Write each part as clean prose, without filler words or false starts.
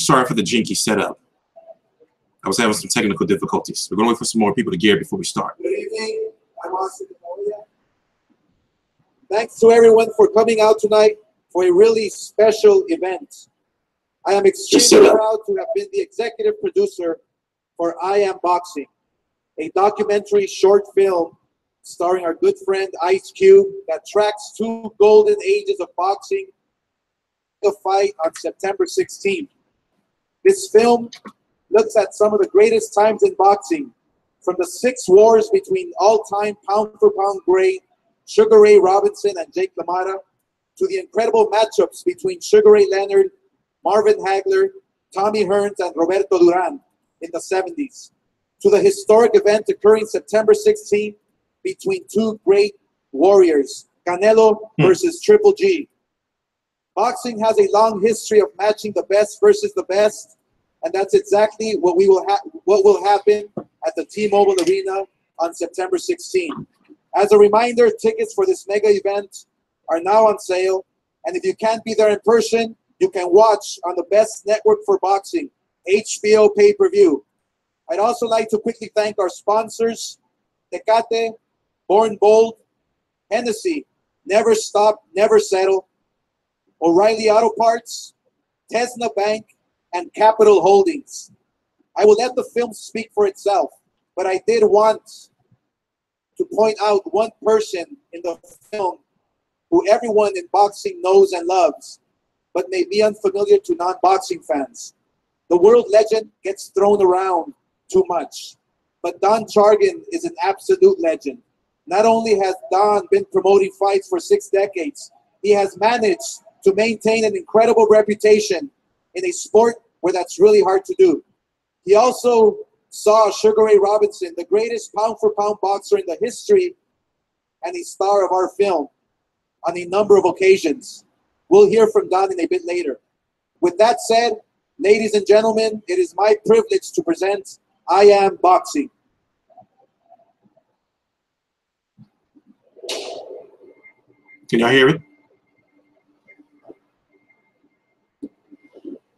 Sorry for the jinky setup. I was having some technical difficulties. We're going to wait for some more people to gear before we start. Good evening. I'm Austin. Thanks to everyone for coming out tonight for a really special event. I am extremely proud to have been the executive producer for I Am Boxing, a documentary short film starring our good friend Ice Cube that tracks 2 golden ages of boxing, a fight on September 16th. This film looks at some of the greatest times in boxing, from the 6 wars between all-time pound-for-pound great Sugar Ray Robinson and Jake LaMotta, to the incredible matchups between Sugar Ray Leonard, Marvin Hagler, Tommy Hearns, and Roberto Duran in the 70s, to the historic event occurring September 16th between 2 great warriors, Canelo versus Triple G. Boxing has a long history of matching the best versus the best, and that's exactly what will happen at the T-Mobile Arena on September 16th. As a reminder, tickets for this mega event are now on sale, and if you can't be there in person, you can watch on the best network for boxing, HBO pay-per-view. I'd also like to quickly thank our sponsors, Tecate, Born Bold, Hennessy, Never Stop, Never Settle, O'Reilly Auto Parts, Tesla Bank, and Capital Holdings. I will let the film speak for itself, but I did want to point out one person in the film who everyone in boxing knows and loves, but may be unfamiliar to non-boxing fans. The world legend gets thrown around too much, but Don Chargan is an absolute legend. Not only has Don been promoting fights for 6 decades, he has managed to maintain an incredible reputation in a sport where that's really hard to do. He also saw Sugar Ray Robinson, the greatest pound-for-pound boxer in the history and a star of our film, on a number of occasions. We'll hear from Don in a bit later. With that said, ladies and gentlemen, it is my privilege to present I Am Boxing. Can y'all hear it?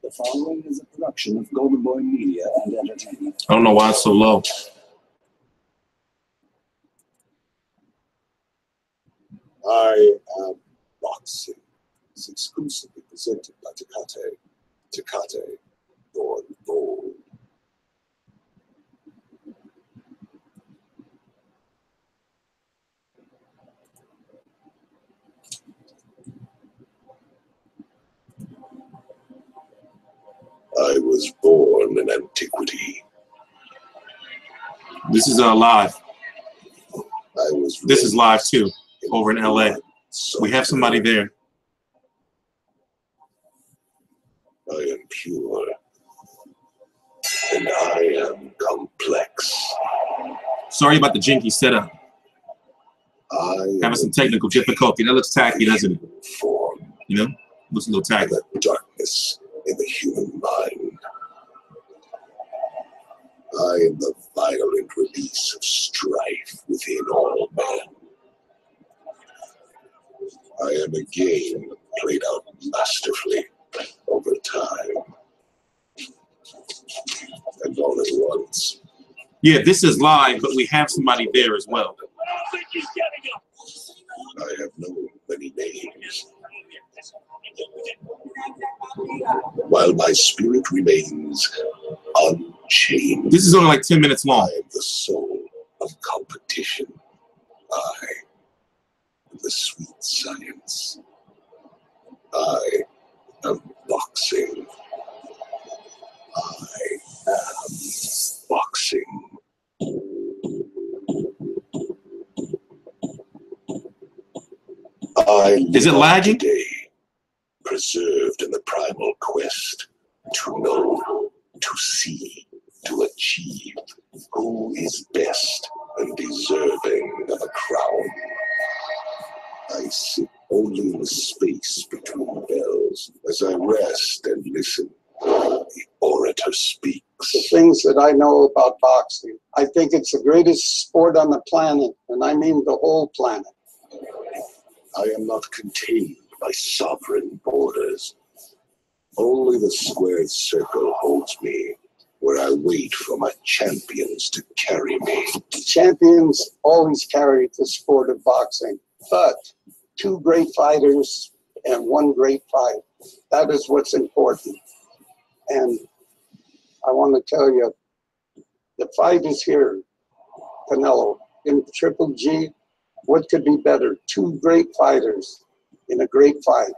The following is a production of Golden Boy Media and Entertainment. I don't know why it's so low. I Am Boxing is exclusively presented by Tecate. Tecate, Born Bold. I was born in antiquity. This is live. This is live too, over in LA. We have somebody there. I am pure, and I am complex. Sorry about the jinky setup. Having some technical difficulty. That looks tacky, doesn't it? Form. You know, looks a little tacky. The darkness in the human mind. I am the violent release of strife within all men. I am a game played out masterfully over time. And all at once. Yeah, this is live, but we have somebody there as well. I have known many names. While my spirit remains unchanged. This is only like 10 minutes long. I am the soul of competition. I am the sweet science. I am boxing. I am boxing. Is it lagging? Today, preserved in the primal quest to know, to see, to achieve who is best and deserving of a crown. I sit only in the space between bells as I rest and listen. The orator speaks. The things that I know about boxing, I think it's the greatest sport on the planet, and I mean the whole planet. I am not contained by sovereign borders. Only the squared circle holds me, where I wait for my champions to carry me. Champions always carry the sport of boxing, but two great fighters and one great fight. That is what's important. And I want to tell you, the fight is here, Canelo. In Triple G, what could be better? Two great fighters in a great fight.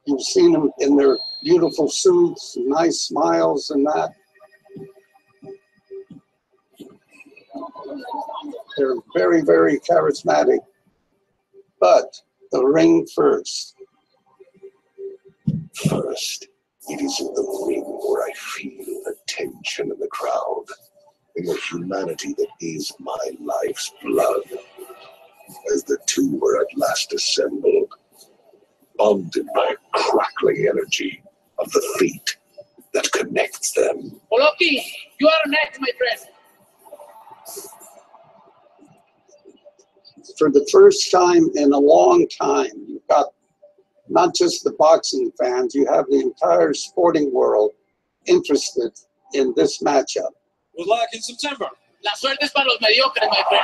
You've seen them in their beautiful suits, nice smiles and that. They're very, very charismatic. But the ring first. First, it is in the ring where I feel the tension in the crowd, in the humanity that is my life's blood. As the two were at last assembled, bonded by a crackling energy of the fate that connects them. Golovkin, you are next, my friend. For the first time in a long time, you've got not just the boxing fans, you have the entire sporting world interested in this matchup. Good luck in September. La suerte es para los mediocres, my friend.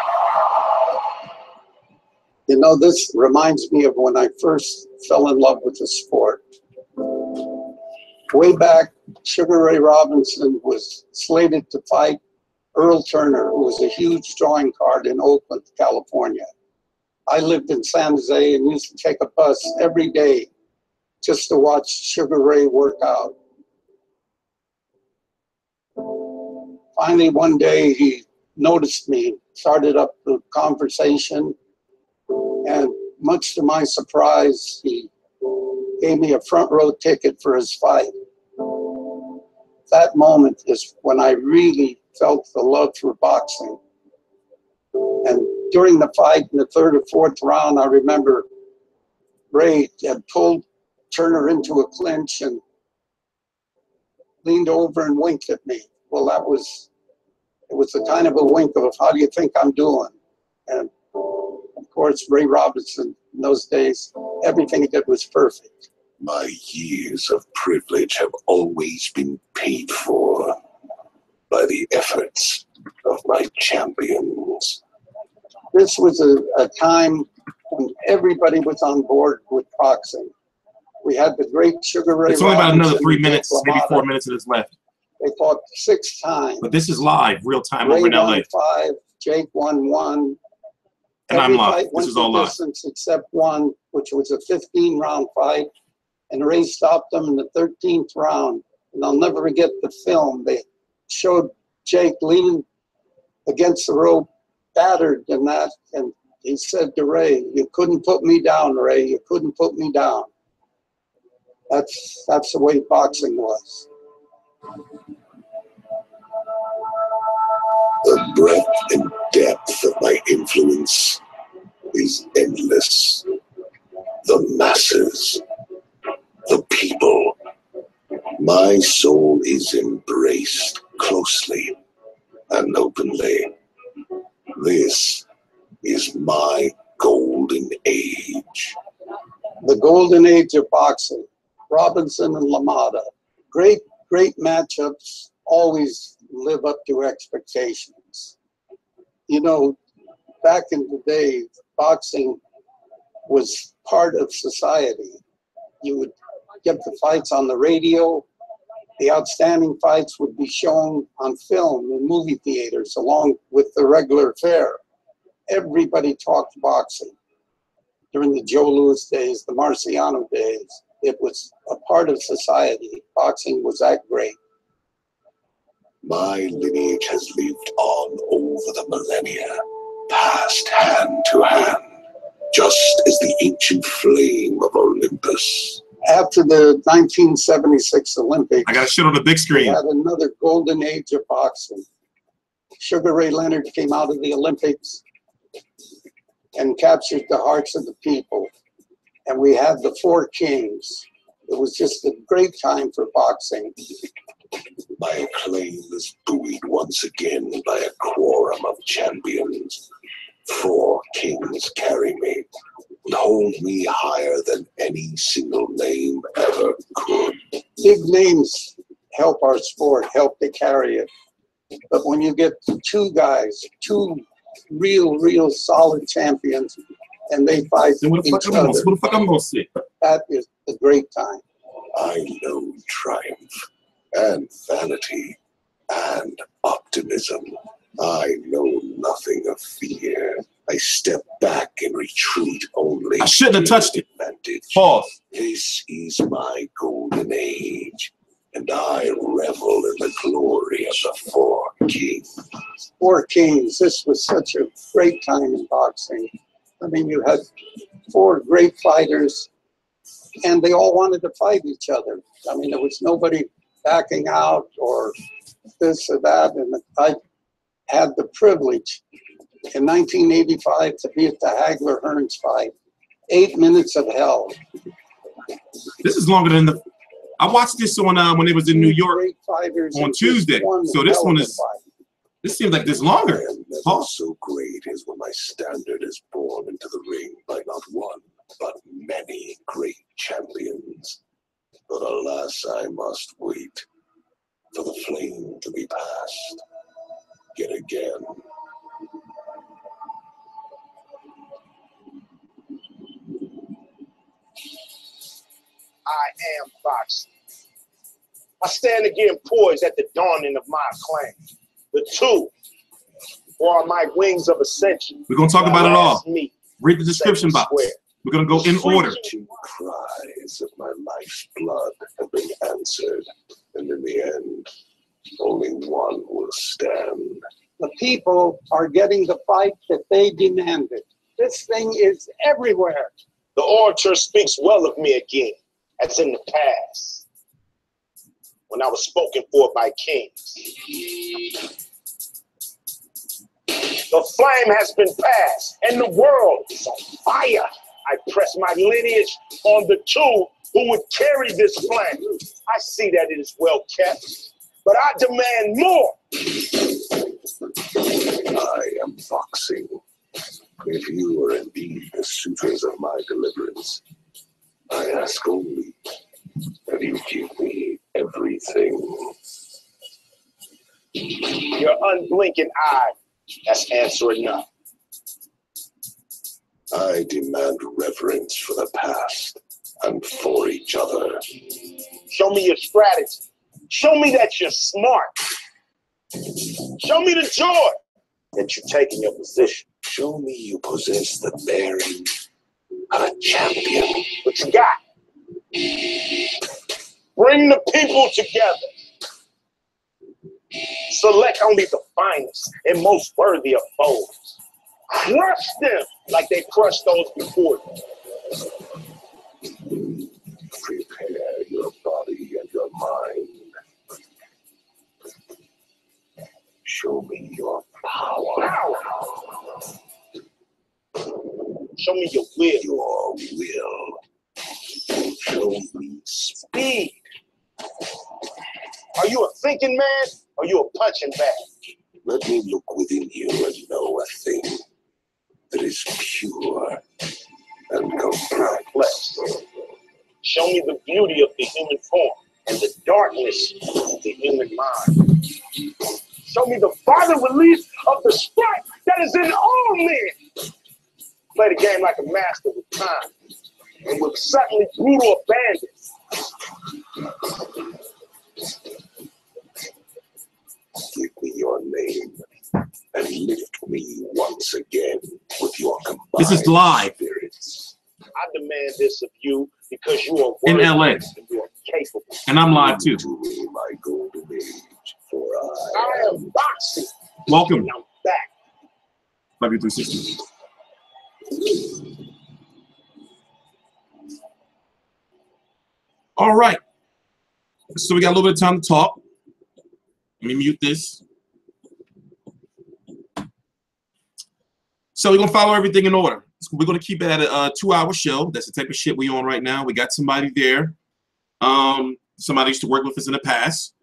You know, this reminds me of when I first fell in love with the sport. Way back, Sugar Ray Robinson was slated to fight Earl Turner, who was a huge drawing card in Oakland, California. I lived in San Jose and used to take a bus every day just to watch Sugar Ray work out. Finally, one day he noticed me, started up the conversation, and much to my surprise, he gave me a front row ticket for his fight. That moment is when I really felt the love for boxing. And during the fight, in the third or fourth round, I remember Ray had pulled Turner into a clinch and leaned over and winked at me. Well, it was the kind of a wink of, how do you think I'm doing? And of course, Ray Robinson, in those days, everything he did was perfect. My years of privilege have always been paid for by the efforts of my champions. This was a time when everybody was on board with boxing. We had the great Sugar Ray It's only about Robinson, another 3 minutes, maybe 4 minutes of this left. They fought 6 times. But this is live, real time Ray over in LA. won 5, Jake won 1. And I'm live. Went This is all live. distance except one, which was a 15-round fight. And Ray stopped them in the 13th round. And I'll never forget the film. They showed Jake leaning against the rope, battered and that. And he said to Ray, "You couldn't put me down, Ray. You couldn't put me down." That's the way boxing was. The breadth and depth of my influence is endless. The masses, the people, my soul is embraced closely and openly. This is my golden age. The golden age of boxing. Robinson and LaMotta. Great matchups always live up to expectations. You know, back in the day, boxing was part of society. You would get the fights on the radio. The outstanding fights would be shown on film in movie theaters along with the regular fare. Everybody talked boxing. During the Joe Louis days, the Marciano days, it was a part of society. Boxing was that great. My lineage has lived on over the millennia, passed hand to hand, just as the ancient flame of Olympus. After the 1976 Olympics, I got to shit on the big we screen. had another golden age of boxing. Sugar Ray Leonard came out of the Olympics and captured the hearts of the people. And we had the 4 kings. It was just a great time for boxing. My acclaim is buoyed once again by a quorum of champions. 4 kings carry me and hold me higher than any single name ever could. Big names help our sport, help to carry it. But when you get two guys, two real solid champions, and they fight each other, that is a great time. I know triumph and vanity and optimism. I know nothing of fear. I step back and retreat only. I shouldn't have touched it. Advantage. Pause. This is my golden age, and I revel in the glory of the Four Kings. Four Kings. This was such a great time in boxing. I mean, you had four great fighters, and they all wanted to fight each other. I mean, there was nobody backing out or this or that. And I had the privilege in 1985 to be at the Hagler-Hearns fight. 8 minutes of hell. This is longer than the. I watched this on when it was in New York on Tuesday. So this one is. This seems like this longer. I am never so great as when my standard is born into the ring by not one, but many great champions. But alas, I must wait for the flame to be passed yet again. I am boxing. I stand again poised at the dawning of my acclaim. The two, or are my wings of ascension. We're going to talk about it all. Read the description box. We're going to go in order. Two cries of my life's blood have been answered, and in the end, only one will stand. The people are getting the fight that they demanded. This thing is everywhere. The orator speaks well of me again, as in the past, when I was spoken for by kings. The flame has been passed, and the world is on fire. I press my lineage on the two who would carry this flame. I see that it is well kept, but I demand more. I am boxing. If you are indeed the suitors of my deliverance, I ask only that you give me everything. Your unblinking eye, that's answer enough. I demand reverence for the past and for each other. Show me your strategy. Show me that you're smart. Show me the joy that you take in your position. Show me you possess the bearing of a champion. What you got? Bring the people together. Select only the finest and most worthy of foes. Crush them like they crushed those before them. Prepare your body and your mind. Show me your power. Show me your will. Your will. Show me speed. Are you a thinking man or you a punching bag? Let me look within you and know a thing that is pure and complex. Show me the beauty of the human form and the darkness of the human mind. Show me the violent release of the strife that is in all men. Play the game like a master with time and with suddenly brutal abandon. Give me your name and lift me once again with your combined This is live. spirits. I demand this of you because you are in LA. And you are capable. And I'm live too. To me, my golden age, for I am boxing. Welcome. And I'm back. Love you 360. All right. So we got a little bit of time to talk. Let me mute this. So we're gonna follow everything in order. We're gonna keep it at a 2-hour show. That's the type of shit we on right now. We got somebody there. Somebody used to work with us in the past.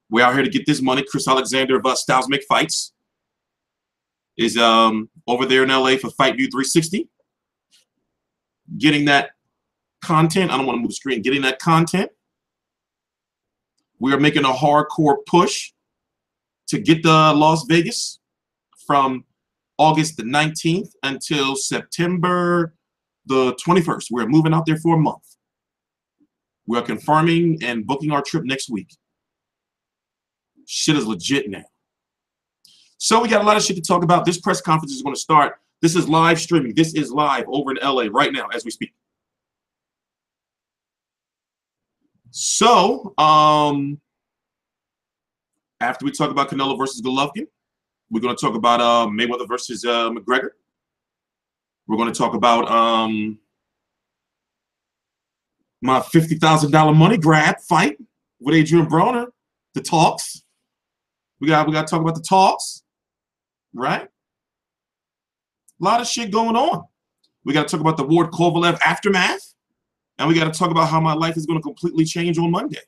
We're out here to get this money. Chris Alexander of Styles Make Fights is over there in LA for Fight View 360. Getting that content. I don't want to move the screen. Getting that content. We are making a hardcore push to get to Las Vegas from August the 19th until September the 21st. We're moving out there for a month. We're confirming and booking our trip next week. Shit is legit now. So we got a lot of shit to talk about. This press conference is going to start. This is live streaming. This is live over in LA right now as we speak. So, after we talk about Canelo versus Golovkin, we're going to talk about Mayweather versus McGregor. We're going to talk about my $50,000 money grab fight with Adrien Broner. The talks. We got to talk about the talks, right? A lot of shit going on. We got to talk about the Ward Kovalev aftermath. And we got to talk about how my life is going to completely change on Monday.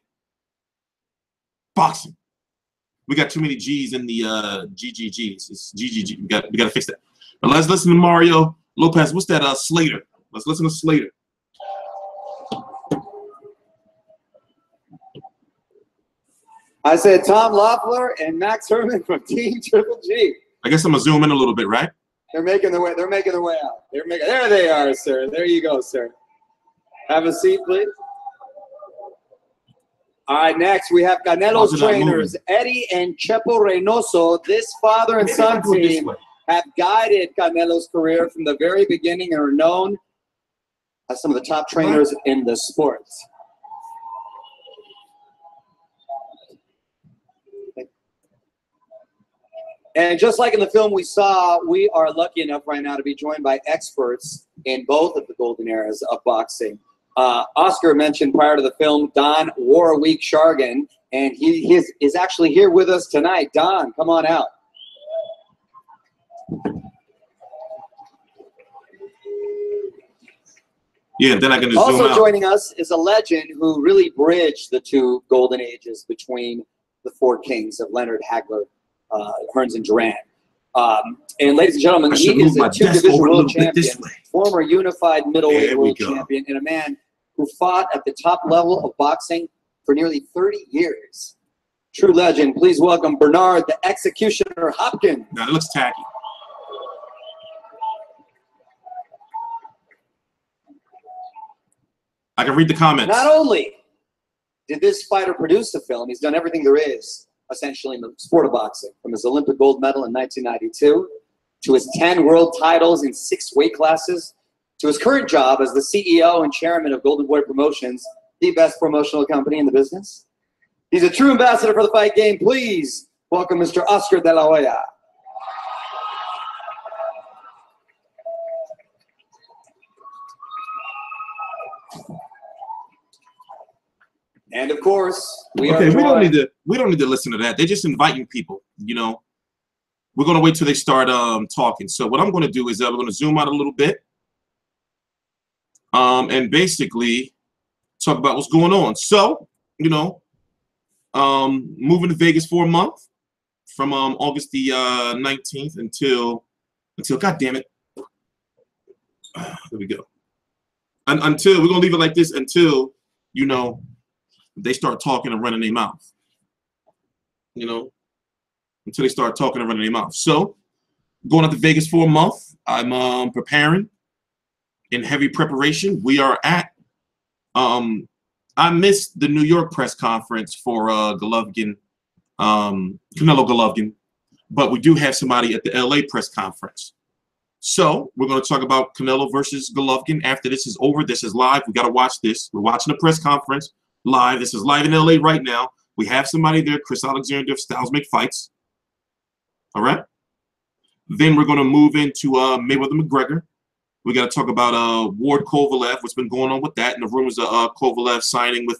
Boxing. We got too many G's in the GGGs. It's GGG. We got to fix that. But let's listen to Mario Lopez. What's that? Slater. Let's listen to Slater. I said Tom Loeffler and Max Herman from Team Triple G. I guess I'm gonna zoom in a little bit, right? They're making their way. They're making their way out. There they are, sir. There you go, sir. Have a seat, please. All right, next we have Canelo's trainers, Eddie and Chepo Reynoso. This father and son team have guided Canelo's career from the very beginning and are known as some of the top trainers in the sport. And just like in the film we saw, we are lucky enough right now to be joined by experts in both of the golden eras of boxing. Oscar mentioned prior to the film Don Warwick Shargan, and he is actually here with us tonight. Don, come on out. Yeah, then I can just also zoom out. Joining us is a legend who really bridged the two golden ages between the four kings of Leonard, Hagler, Hearns, and Duran. And ladies and gentlemen, he is a two-division world champion, former unified middleweight world champion, and a man who fought at the top level of boxing for nearly 30 years. True legend. Please welcome Bernard the Executioner Hopkins. Now, it looks tacky. I can read the comments. Not only did this fighter produce the film, he's done everything there is, essentially, in the sport of boxing, from his Olympic gold medal in 1992 to his 10 world titles in 6 weight classes, to his current job as the CEO and chairman of Golden Boy Promotions, the best promotional company in the business. He's a true ambassador for the fight game. Please welcome Mr. Oscar De La Hoya. And of course, we don't need to listen to that. They're just inviting people, you know. We're going to wait till they start talking. So what I'm going to do is we're going to zoom out a little bit and basically talk about what's going on. So, you know, moving to Vegas for a month from August the 19th until God damn it. There we go. Until we're going to leave it like this until, you know, they start talking and running their mouth. You know, until they start talking and running their mouth. So, going out to Vegas for a month. I'm preparing in heavy preparation. We are at, I missed the New York press conference for Golovkin, Canelo Golovkin, but we do have somebody at the LA press conference. So, we're going to talk about Canelo versus Golovkin. After this is over, this is live. We got to watch this. We're watching the press conference live. This is live in LA right now. We have somebody there, Chris Alexander of Styles Make Fights. All right. Then we're going to move into Mayweather McGregor. We got to talk about Ward Kovalev, what's been going on with that, and the rumors of Kovalev signing with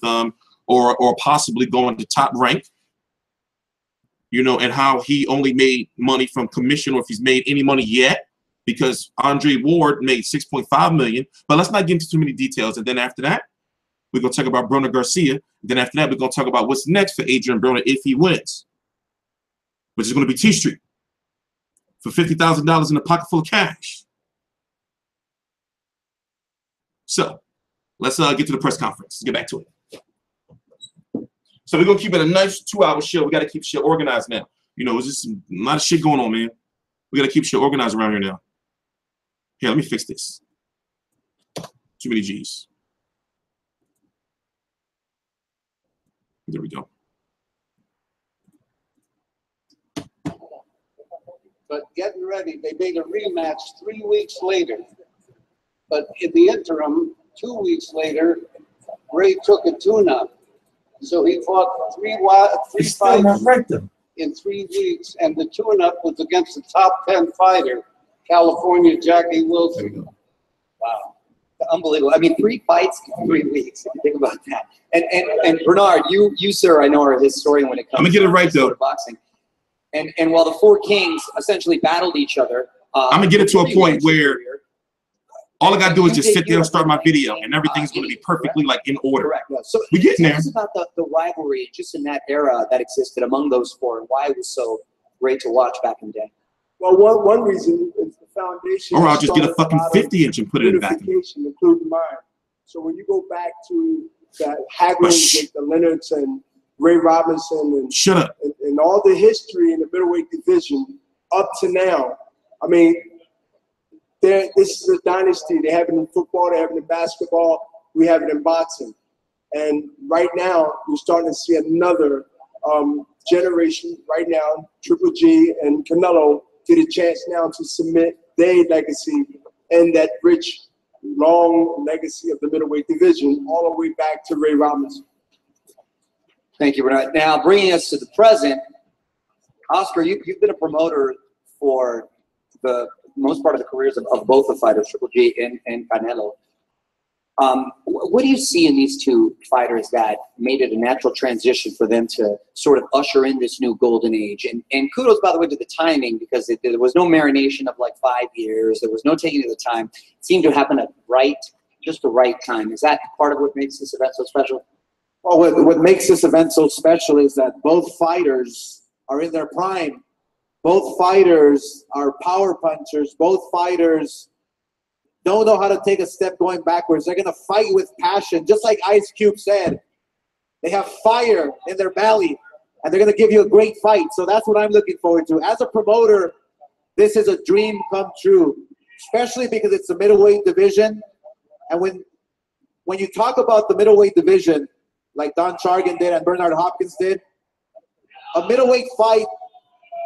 or possibly going to Top Rank. You know, and how he only made money from commission, or if he's made any money yet, because Andre Ward made $6.5 million. But let's not get into too many details. And then after that, we're going to talk about Broner Garcia. Then after that, we're going to talk about what's next for Adrien Broner if he wins, which is going to be TstreeT for $50,000 in a pocket full of cash. So, let's get to the press conference. Let's get back to it. So we're gonna keep it a nice 2-hour show. We gotta keep shit organized now. You know, it's just a lot of shit going on, man. We gotta keep shit organized around here now. Here, let me fix this. Too many G's. There we go. But getting ready, they made a rematch 3 weeks later. But in the interim, 2 weeks later, Ray took a tune-up. So he fought three fights in 3 weeks, and the tune-up was against the top 10 fighter, California Jackie Wilson. Wow. Unbelievable. I mean, 3 fights in 3 weeks, if you think about that. And Bernard, you sir, I know, are a historian when it comes I'm gonna get it right, though. to boxing. And while the 4 kings essentially battled each other, I'm gonna get it to a point where all I gotta do is just sit there and start my video, and everything's gonna be perfectly like in order. Correct. So we getting there. Tell us about the rivalry just in that era that existed among those 4, and why it was so great to watch back in the day. Well, one reason is the foundation. Or I'll just get a fucking 50-inch and put it in the back. Including mine. So when you go back to that haggling with the Leonards and Ray Robinson and all the history in the middleweight division up to now, I mean, this is a dynasty. They have it in football, they have it in basketball, we have it in boxing. And right now, you're starting to see another generation right now, Triple G and Canelo get a chance now to submit their legacy and that rich, long legacy of the middleweight division all the way back to Ray Robinson. Thank you, Bernard. Now, bringing us to the present, Oscar, you've been a promoter for the most part of the careers of both the fighters, Triple G and Canelo. What do you see in these 2 fighters that made it a natural transition for them to sort of usher in this new golden age? And kudos, by the way, to the timing, because there was no marination of like 5 years. There was no taking of the time. It seemed to happen at just the right time. Is that part of what makes this event so special? Well, what makes this event so special is that both fighters are in their prime. Both fighters are power punchers. Both fighters don't know how to take a step going backwards. They're going to fight with passion. Just like Ice Cube said, they have fire in their belly, and they're going to give you a great fight. So that's what I'm looking forward to. As a promoter, this is a dream come true, especially because it's the middleweight division. And when you talk about the middleweight division, like Don Chargan did and Bernard Hopkins did, a middleweight fight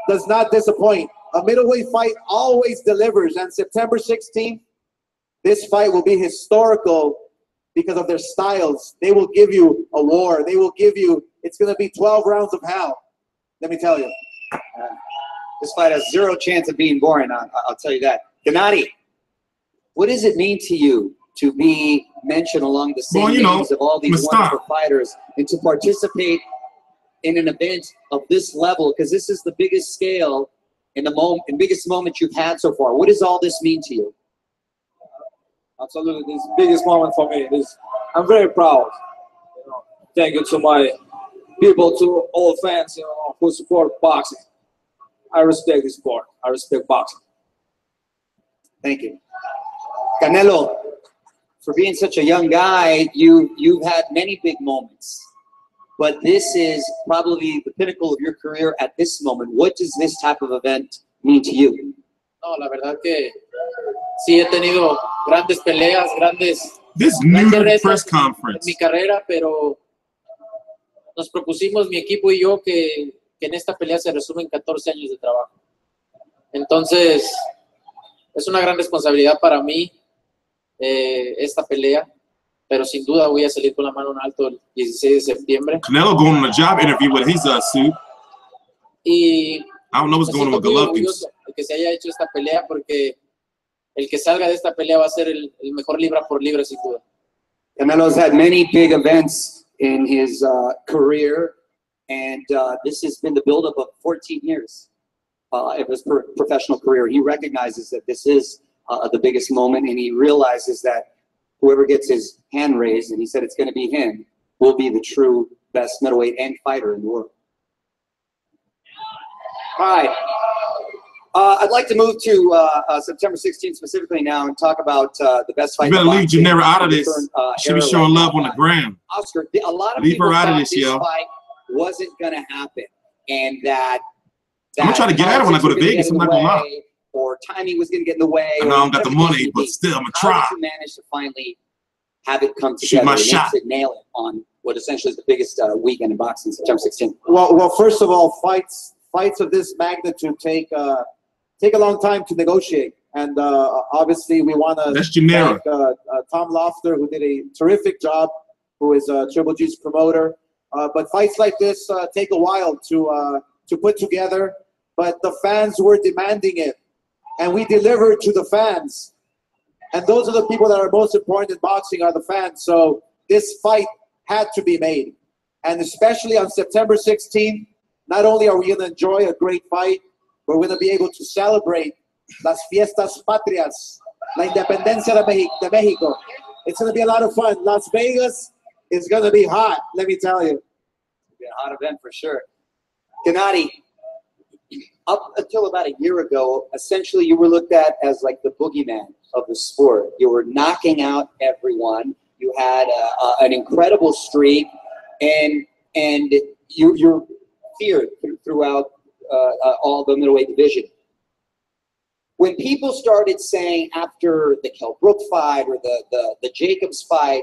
does not disappoint. A middleweight fight always delivers. And September 16th, this fight will be historical because of their styles. They will give you a war. They will give you, it's going to be 12 rounds of hell. Let me tell you. This fight has 0 chance of being boring, I'll tell you that. Gennady, what does it mean to you to be mentioned along the same names of all these wonderful fighters and to participate in an event of this level? Because this is the biggest scale in the moment, and biggest moment you've had so far. What does all this mean to you? Absolutely, this is the biggest moment for me. I'm very proud. Thank you to my people, to all fans, who support boxing. I respect this sport. I respect boxing. Thank you, Canelo. For being such a young guy, you've had many big moments, but this is probably the pinnacle of your career at this moment. What does this type of event mean to you? No, la verdad que sí he tenido grandes peleas, This new press conference. En mi carrera, pero nos propusimos mi equipo y yo que en esta pelea se resumen 14 años de trabajo. Entonces, es una gran responsabilidad para mí esta pelea, pero sin duda voy a salir con la mano en alto el 16 de septiembre. Canelo going on a job interview with his suit. Y I don't know what's going on with Golovkin. Que se haya hecho esta pelea, porque el que salga de esta pelea va a ser el mejor libra por libra, sin duda. Canelo's had many big events in his career, and this has been the buildup of 14 years of his professional career. He recognizes that this is the biggest moment, and he realizes that whoever gets his hand raised, and he said it's going to be him, will be the true best middleweight and fighter in the world. All right. I'd like to move to September 16th specifically now and talk about the best fight. You better leave Janera out of this. She'll be showing love on the gram. Oscar, a lot of leave people her out of thought this, this yo. fight wasn't going to happen, and that I'm gonna try to get at her when I go to Vegas. I'm not gonna lie. Or timing was going to get in the way. I know I don't got the money, but still, I'm gonna try. How did you manage to finally have it come Shoot together my and shot. nail it on what essentially is the biggest weekend in boxing, September 16th? Well, first of all, fights of this magnitude take a long time to negotiate, and obviously we want to thank Tom Lofter, who did a terrific job, who is Triple G's promoter. But fights like this take a while to put together. But the fans were demanding it, and we delivered to the fans. And those are the people that are most important in boxing, are the fans. So this fight had to be made, and especially on September 16th. Not only are we going to enjoy a great fight, but we're going to be able to celebrate las fiestas patrias, la independencia de Mexico. It's going to be a lot of fun. Las Vegas is going to be hot, let me tell you. It'll be a hot event for sure. Gennady, up until about a year ago, essentially you were looked at as like the boogeyman of the sport. You were knocking out everyone. You had an incredible streak, and you're feared throughout all the middleweight division. When people started saying after the Kell Brook fight or the Jacobs fight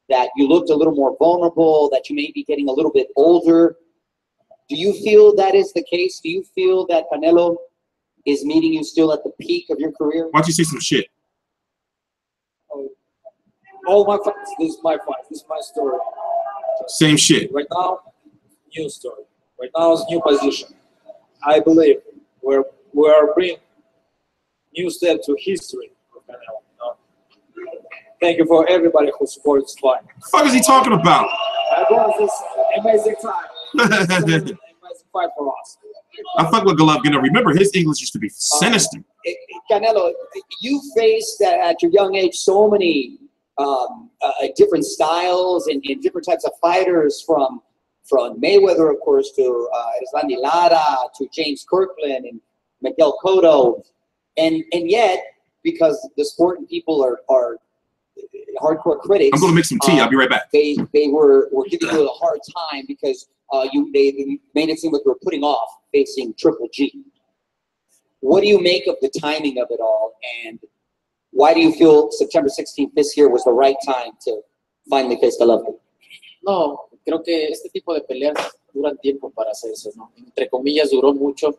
that you looked a little more vulnerable, that you may be getting a little bit older, do you feel that is the case? Do you feel that Canelo is meeting you still at the peak of your career? Why don't you say some shit? All my fights. This is my fight. This is my story. Same shit. Right now, new story. Right now is new position. I believe we are bringing new step to history of Canelo. Thank you for everybody who supports this fight. What the fuck is he talking about? I brought this amazing time. Amazing fight for us. I fuck with Golovkin. Remember, his English used to be sinister. Canelo, you faced at your young age so many different styles and different types of fighters, from Mayweather, of course, to Islandi Lara, to James Kirkland and Miguel Cotto, and yet, because the sport and people are hardcore critics, I'm gonna make some tea. I'll be right back. They were giving you a hard time because they made it seem like you were putting off facing Triple G. What do you make of the timing of it all, and why do you feel September 16th this year was the right time to finally face Golovkin? No, creo que este tipo de peleas duran tiempo para hacerse, ¿no? Entre comillas, duró mucho,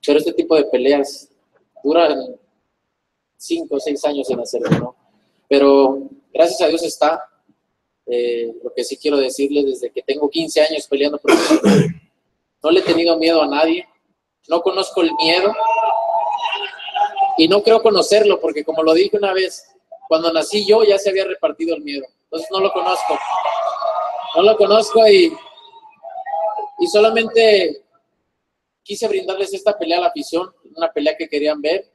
pero este tipo de peleas duran 5 o 6 años en hacerlo, ¿no? Pero gracias a Dios está. Lo que sí quiero decirles, desde que tengo 15 años peleando profesional, no le he tenido miedo a nadie, no conozco el miedo y no creo conocerlo, porque como lo dije una vez, cuando nací yo ya se había repartido el miedo, entonces no lo conozco y solamente quise brindarles esta pelea a la afición, una pelea que querían ver.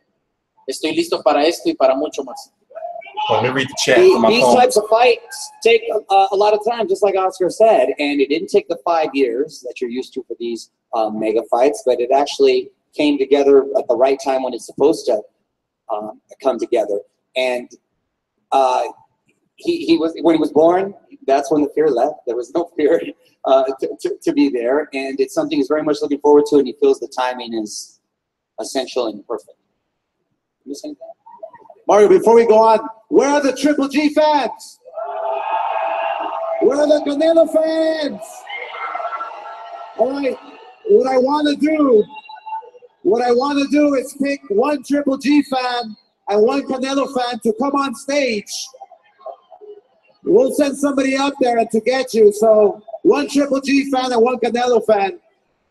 Estoy listo para esto y para mucho más. Let me read the chat from my These phone. types of fights take a lot of time, just like Oscar said, and it didn't take the 5 years that you're used to for these mega fights, but it actually came together at the right time when it's supposed to come together. And when he was born, that's when the fear left. There was no fear to be there, and it's something he's very much looking forward to, and he feels the timing is essential and perfect. You saying that? Mario, before we go on, where are the Triple G fans? Where are the Canelo fans? All right, what I want to do is pick one Triple G fan and one Canelo fan to come on stage. We'll send somebody up there to get you. So one Triple G fan and one Canelo fan.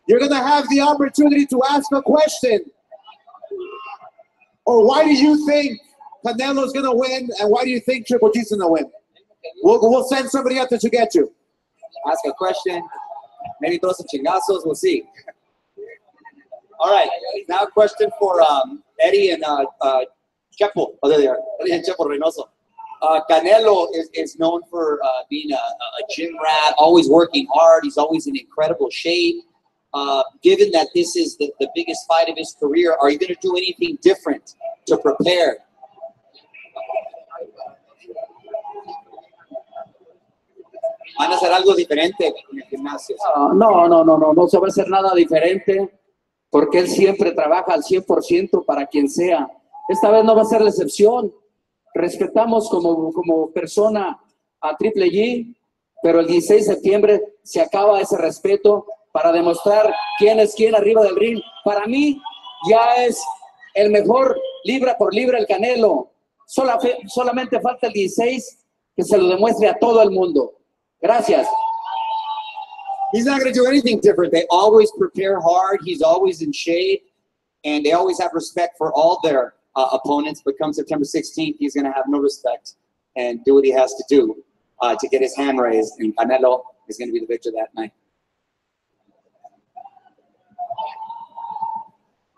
You're going to have the opportunity to ask a question. Or why do you think Canelo's going to win, and why do you think Triple G's going to win? We'll send somebody up there to get you. Ask a question. Maybe throw some chingazos. We'll see. All right. Now a question for Eddie and Chepo. Oh, there they are. Eddie and Chepo Reynoso. Canelo is known for being a gym rat, always working hard. He's always in incredible shape. given that this is the biggest fight of his career, are you going to do anything different to prepare? ¿Van a hacer algo diferente en el gimnasio? No se va a hacer nada diferente porque él siempre trabaja al 100% para quien sea. Esta vez no va a ser la excepción. Respetamos como persona a Triple G, pero el 16 de septiembre se acaba ese respeto para demostrar quién es quién arriba del ring. Para mí ya es el mejor libra por libra el Canelo. Solamente falta el 16 que se lo demuestre a todo el mundo. Gracias. He's not going to do anything different. They always prepare hard. He's always in shape, and they always have respect for all their opponents. But come September 16th, he's going to have no respect and do what he has to do to get his hand raised. And Canelo is going to be the victor that night.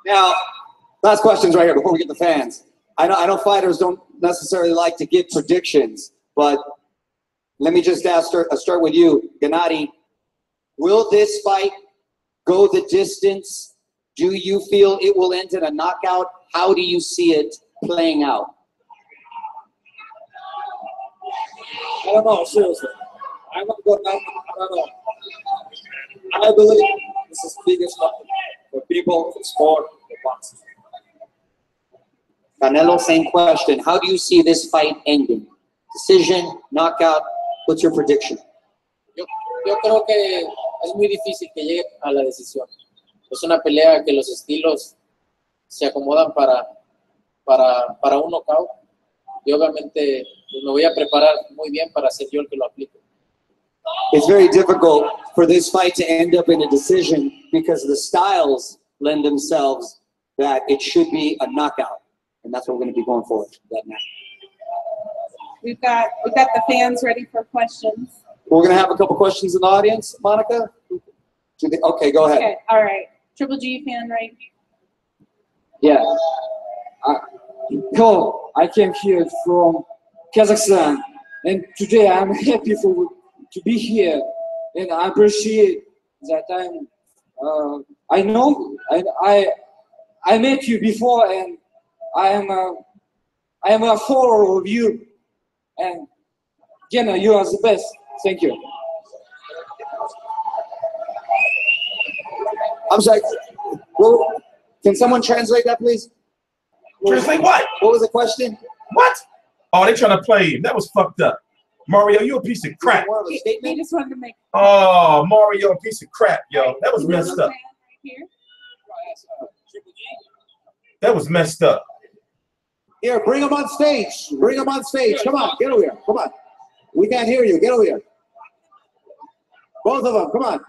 Now, last questions right here before we get the fans. I know fighters don't necessarily like to give predictions, but let me just start with you, Gennady. Will this fight go the distance? Do you feel it will end in a knockout? How do you see it playing out? I don't know, seriously. I'm going to go down. I don't know. I believe this is the biggest fight for people, for sport, for boxing. Canelo, same question. How do you see this fight ending? Decision, knockout? What's your prediction? Yo creo que es muy difícil que llegue a la decisión. Es una pelea que los estilos se acomodan para un knockout. Y obviamente me voy a preparar muy bien para ser yo el que lo aplique. It's very difficult for this fight to end up in a decision because the styles lend themselves that it should be a knockout. And that's what we're going to be going for that night. We've got the fans ready for questions. We're going to have a couple questions in the audience, Monica. Okay, go ahead. Okay, all right. Triple G fan, right? Yeah. Hello, I came here from Kazakhstan, and today I'm happy to be here, and I appreciate that I know I met you before, and I am a follower of you, and Jenna, you are the best. Thank you. I'm sorry. Well, can someone translate that, please? Translate what? What was the question? What? Oh, they trying to play you. That was fucked up. Mario, you a piece of crap. More of a statement? He just wanted to make. Oh, Mario, a piece of crap, yo. That was messed up. That was messed up. Here, bring him on stage. Bring him on stage. Come on, get over here. Come on. We can't hear you. Get over here. Both of them, come on.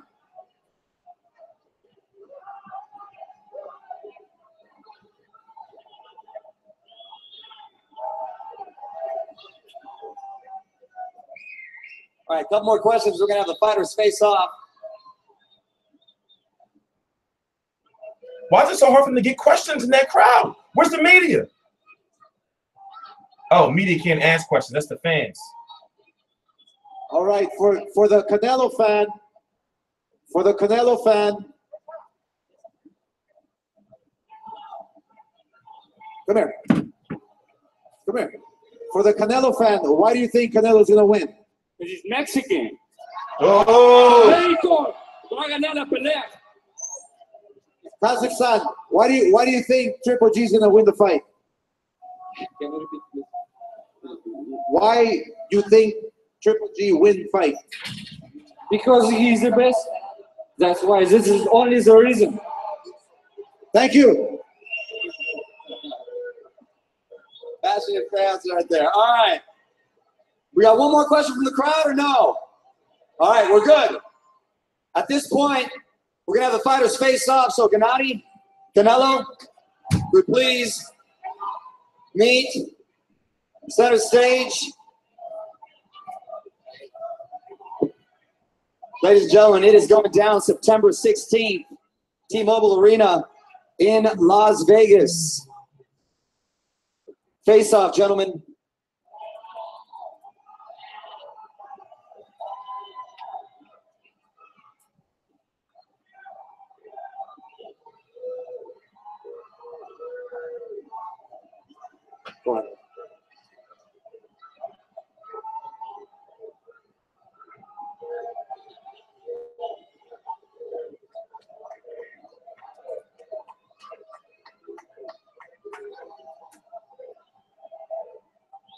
All right, a couple more questions. We're going to have the fighters face off. Why is it so hard for them to get questions in that crowd? Where's the media? Oh, media can't ask questions. That's the fans. All right, for the Canelo fan, come here. Come here. For the Canelo fan, why do you think Canelo's going to win? Because he's Mexican. Oh! México, va a ganar la pelea. Kazakhstan, why do you think Triple G's going to win the fight? Can you repeat, please? Why do you think Triple G win fight? Because he's the best. That's why. This is only the reason. Thank you. Passionate fans right there. All right. We got one more question from the crowd or no? All right, we're good. At this point, we're going to have the fighters face off. So Gennady, Canelo, would please meet center stage. Ladies and gentlemen, it is going down September 16th, T-Mobile Arena in Las Vegas. Face off, gentlemen. Go ahead.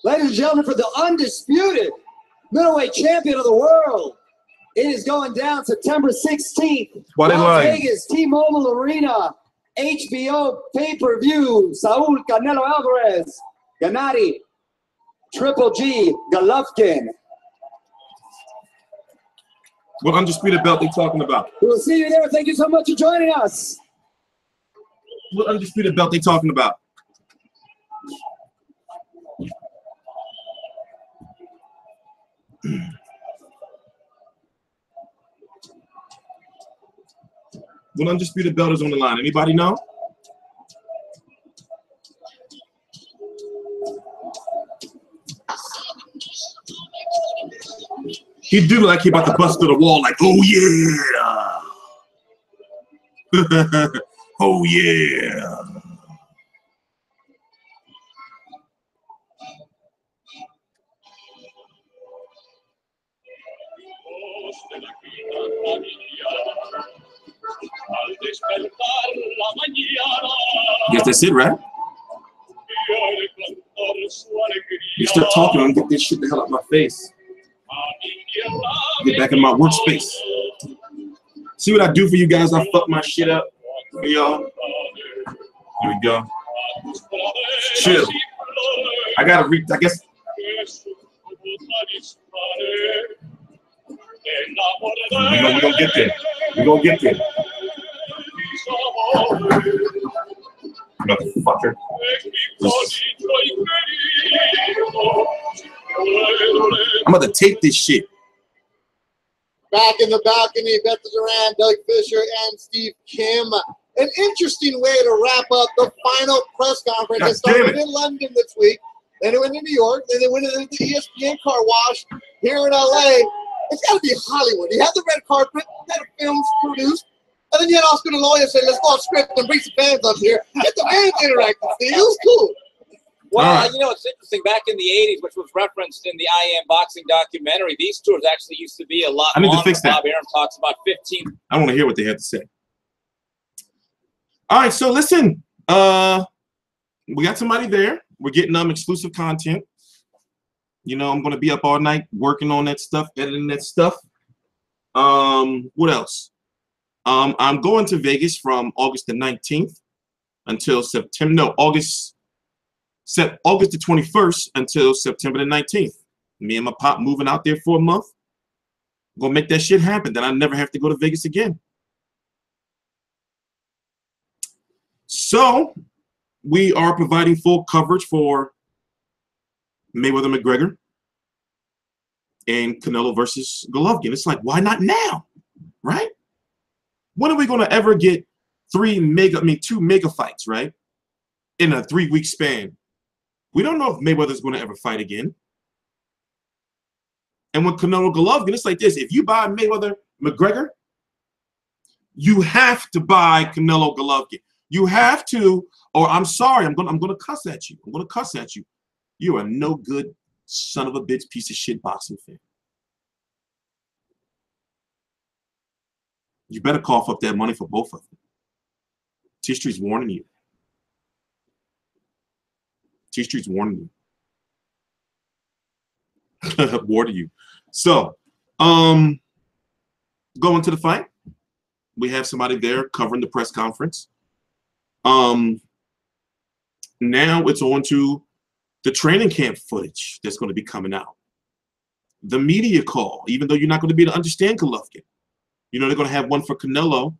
Ladies and gentlemen, for the undisputed middleweight champion of the world, it is going down September 16th. Las Vegas, T-Mobile Arena, HBO pay-per-view. Saul Canelo Alvarez, Gennady, Triple G, Golovkin. What undisputed belt they talking about? We'll see you there. Thank you so much for joining us. What undisputed belt they talking about? What undisputed belt is on the line? Anybody know? He do like he about to bust through the wall, like, oh yeah, oh yeah. Guess that's it, right? You start talking and get this shit the hell out of my face. Get back in my workspace. See what I do for you guys? I fuck my shit up for y'all. Here we go. Chill. I gotta read. I guess. We're gonna get there. We're gonna get there. Motherfucker. I'm about to tape this shit. Back in the balcony, Beth Duran, Doug Fisher, and Steve Kim. An interesting way to wrap up the final press conference. It started in London this week, then it went to New York, then it went to the ESPN car wash here in LA. It's got to be Hollywood. You have the red carpet, you had a film produced, and then you had Oscar the lawyer say, let's go off script and bring some fans up here. Get the fans interacting, Steve. It was cool. Well, you know, it's interesting. Back in the 80s, which was referenced in the I Am Boxing documentary, these tours actually used to be a lot longer. Bob Arum talks about 15. I want to hear what they have to say. All right, so listen. We got somebody there. We're getting exclusive content. You know, I'm going to be up all night working on that stuff, editing that stuff. What else? I'm going to Vegas from August the 19th until September. No, August the 21st until September the 19th. Me and my pop moving out there for a month. I'm gonna make that shit happen. Then I never have to go to Vegas again. So we are providing full coverage for Mayweather McGregor and Canelo versus Golovkin. It's like, why not now? Right? When are we gonna ever get two mega fights, right? In a 3-week span. We don't know if Mayweather's going to ever fight again. And when Canelo Golovkin, it's like this. If you buy Mayweather McGregor, you have to buy Canelo Golovkin. You have to, or I'm sorry, I'm gonna cuss at you. I'm gonna cuss at you. You are no good son of a bitch piece of shit boxing fan. You better cough up that money for both of them. TstreeT's warning you. TstreeT's warning you. Warning you. So, going to the fight. We have somebody there covering the press conference. Now it's on to the training camp footage that's going to be coming out. The media call, even though you're not going to be able to understand Golovkin. You know, they're going to have one for Canelo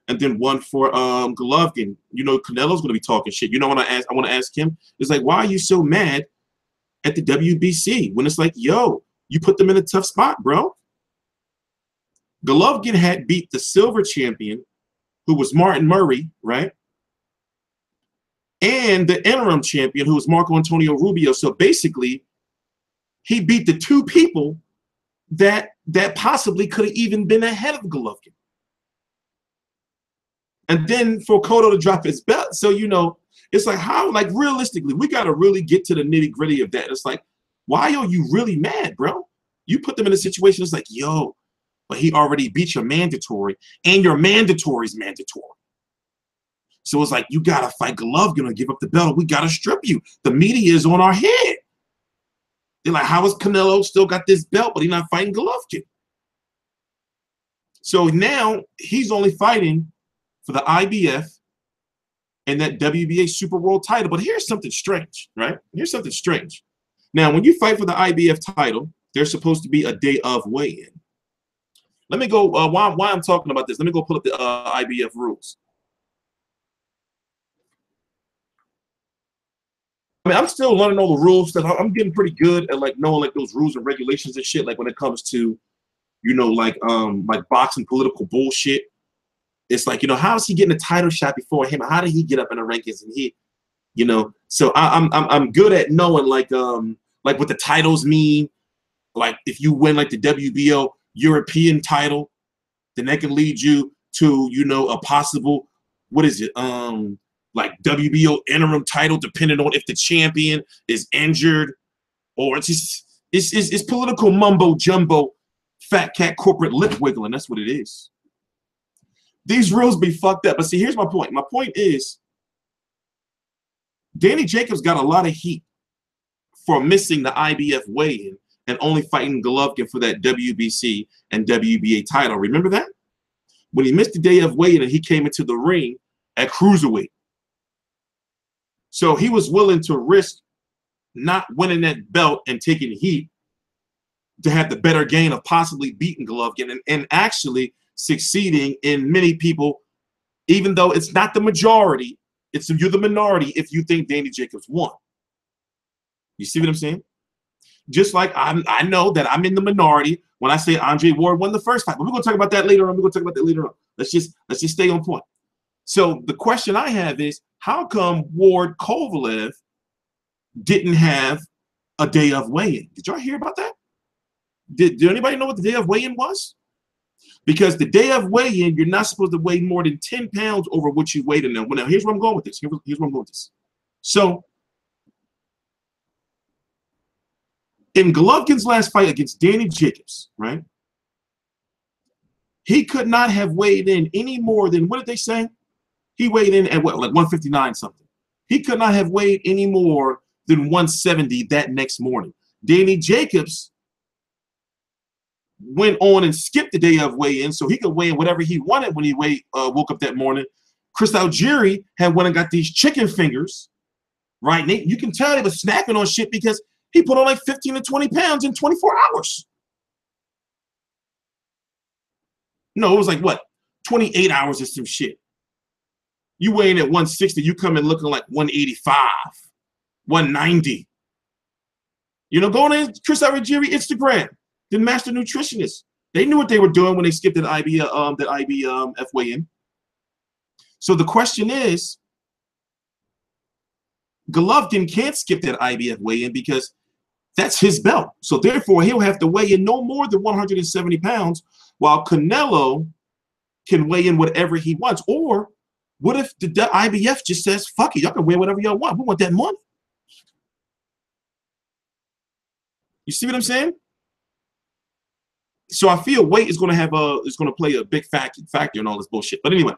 and then one for Golovkin. You know, Canelo's going to be talking shit. You know what I want to ask him? It's like, why are you so mad at the WBC? When it's like, yo, you put them in a tough spot, bro. Golovkin had beat the silver champion, who was Martin Murray, right? And the interim champion, who was Marco Antonio Rubio. So basically, he beat the two people that possibly could have even been ahead of Golovkin. And then for Cotto to drop his belt. So, you know, It's like, how, like, realistically, we got to really get to the nitty gritty of that. It's like, why are you really mad, bro? You put them in a situation, it's like, yo, but he already beat your mandatory, and your mandatory is mandatory. So it's like, you got to fight Golovkin or give up the belt. We got to strip you. The media is on our head. They're like, how is Canelo still got this belt, but he's not fighting Golovkin? So now he's only fighting for the IBF and that WBA Super World title. But here's something strange, right? Here's something strange. Now, when you fight for the IBF title, there's supposed to be a day of weigh-in. Let me go, while I'm talking about this, let me go pull up the IBF rules. I mean, I'm still learning all the rules stuff. I'm getting pretty good at like knowing like those rules and regulations and shit. Like when it comes to, you know, like boxing political bullshit. It's like, you know, how is he getting a title shot before him? How did he get up in the rankings? And he, you know, so I'm good at knowing like what the titles mean. Like if you win like the WBO European title, then that can lead you to, you know, a possible, what is it? Like WBO interim title, depending on if the champion is injured, or it's just it's political mumbo jumbo, fat cat corporate lip wiggling. That's what it is. These rules be fucked up. But see, here's my point. My point is, Danny Jacobs got a lot of heat for missing the IBF weigh-in and only fighting Golovkin for that WBC and WBA title. Remember that? When he missed the day of weigh-in and he came into the ring at cruiserweight. So he was willing to risk not winning that belt and taking heat to have the better gain of possibly beating Golovkin and actually succeeding in many people, even though it's not the majority, you're the minority if you think Danny Jacobs won. You see what I'm saying? Just like I know that I'm in the minority when I say Andre Ward won the first fight. But we're gonna talk about that later on. We're gonna talk about that later on. Let's just stay on point. So the question I have is, how come Ward Kovalev didn't have a day of weigh-in? Did y'all hear about that? Did anybody know what the day of weigh-in was? Because the day of weigh-in, you're not supposed to weigh more than 10 pounds over what you weighed in there. Well, now here's where I'm going with this. Here's where I'm going with this. So in Golovkin's last fight against Danny Jacobs, right? He could not have weighed in any more than, what did they say? He weighed in at what, like 159 something. He could not have weighed any more than 170 that next morning. Danny Jacobs went on and skipped the day of weigh-in so he could weigh in whatever he wanted when he woke up that morning. Chris Algieri had went and got these chicken fingers, right? And you can tell they was snacking on shit because he put on like 15 to 20 pounds in 24 hours. No, it was like what? 28 hours or some shit. You weigh in at 160, you come in looking like 185, 190. You know, go on Chris Algieri Instagram, the master nutritionist. They knew what they were doing when they skipped that IBF weigh-in. So the question is, Golovkin can't skip that IBF weigh-in because that's his belt. So therefore, he'll have to weigh in no more than 170 pounds, while Canelo can weigh in whatever he wants. Or what if the IBF just says, fuck it, y'all can weigh whatever y'all want. We want that money. You see what I'm saying? So I feel weight is going to play a big factor in all this bullshit. But anyway,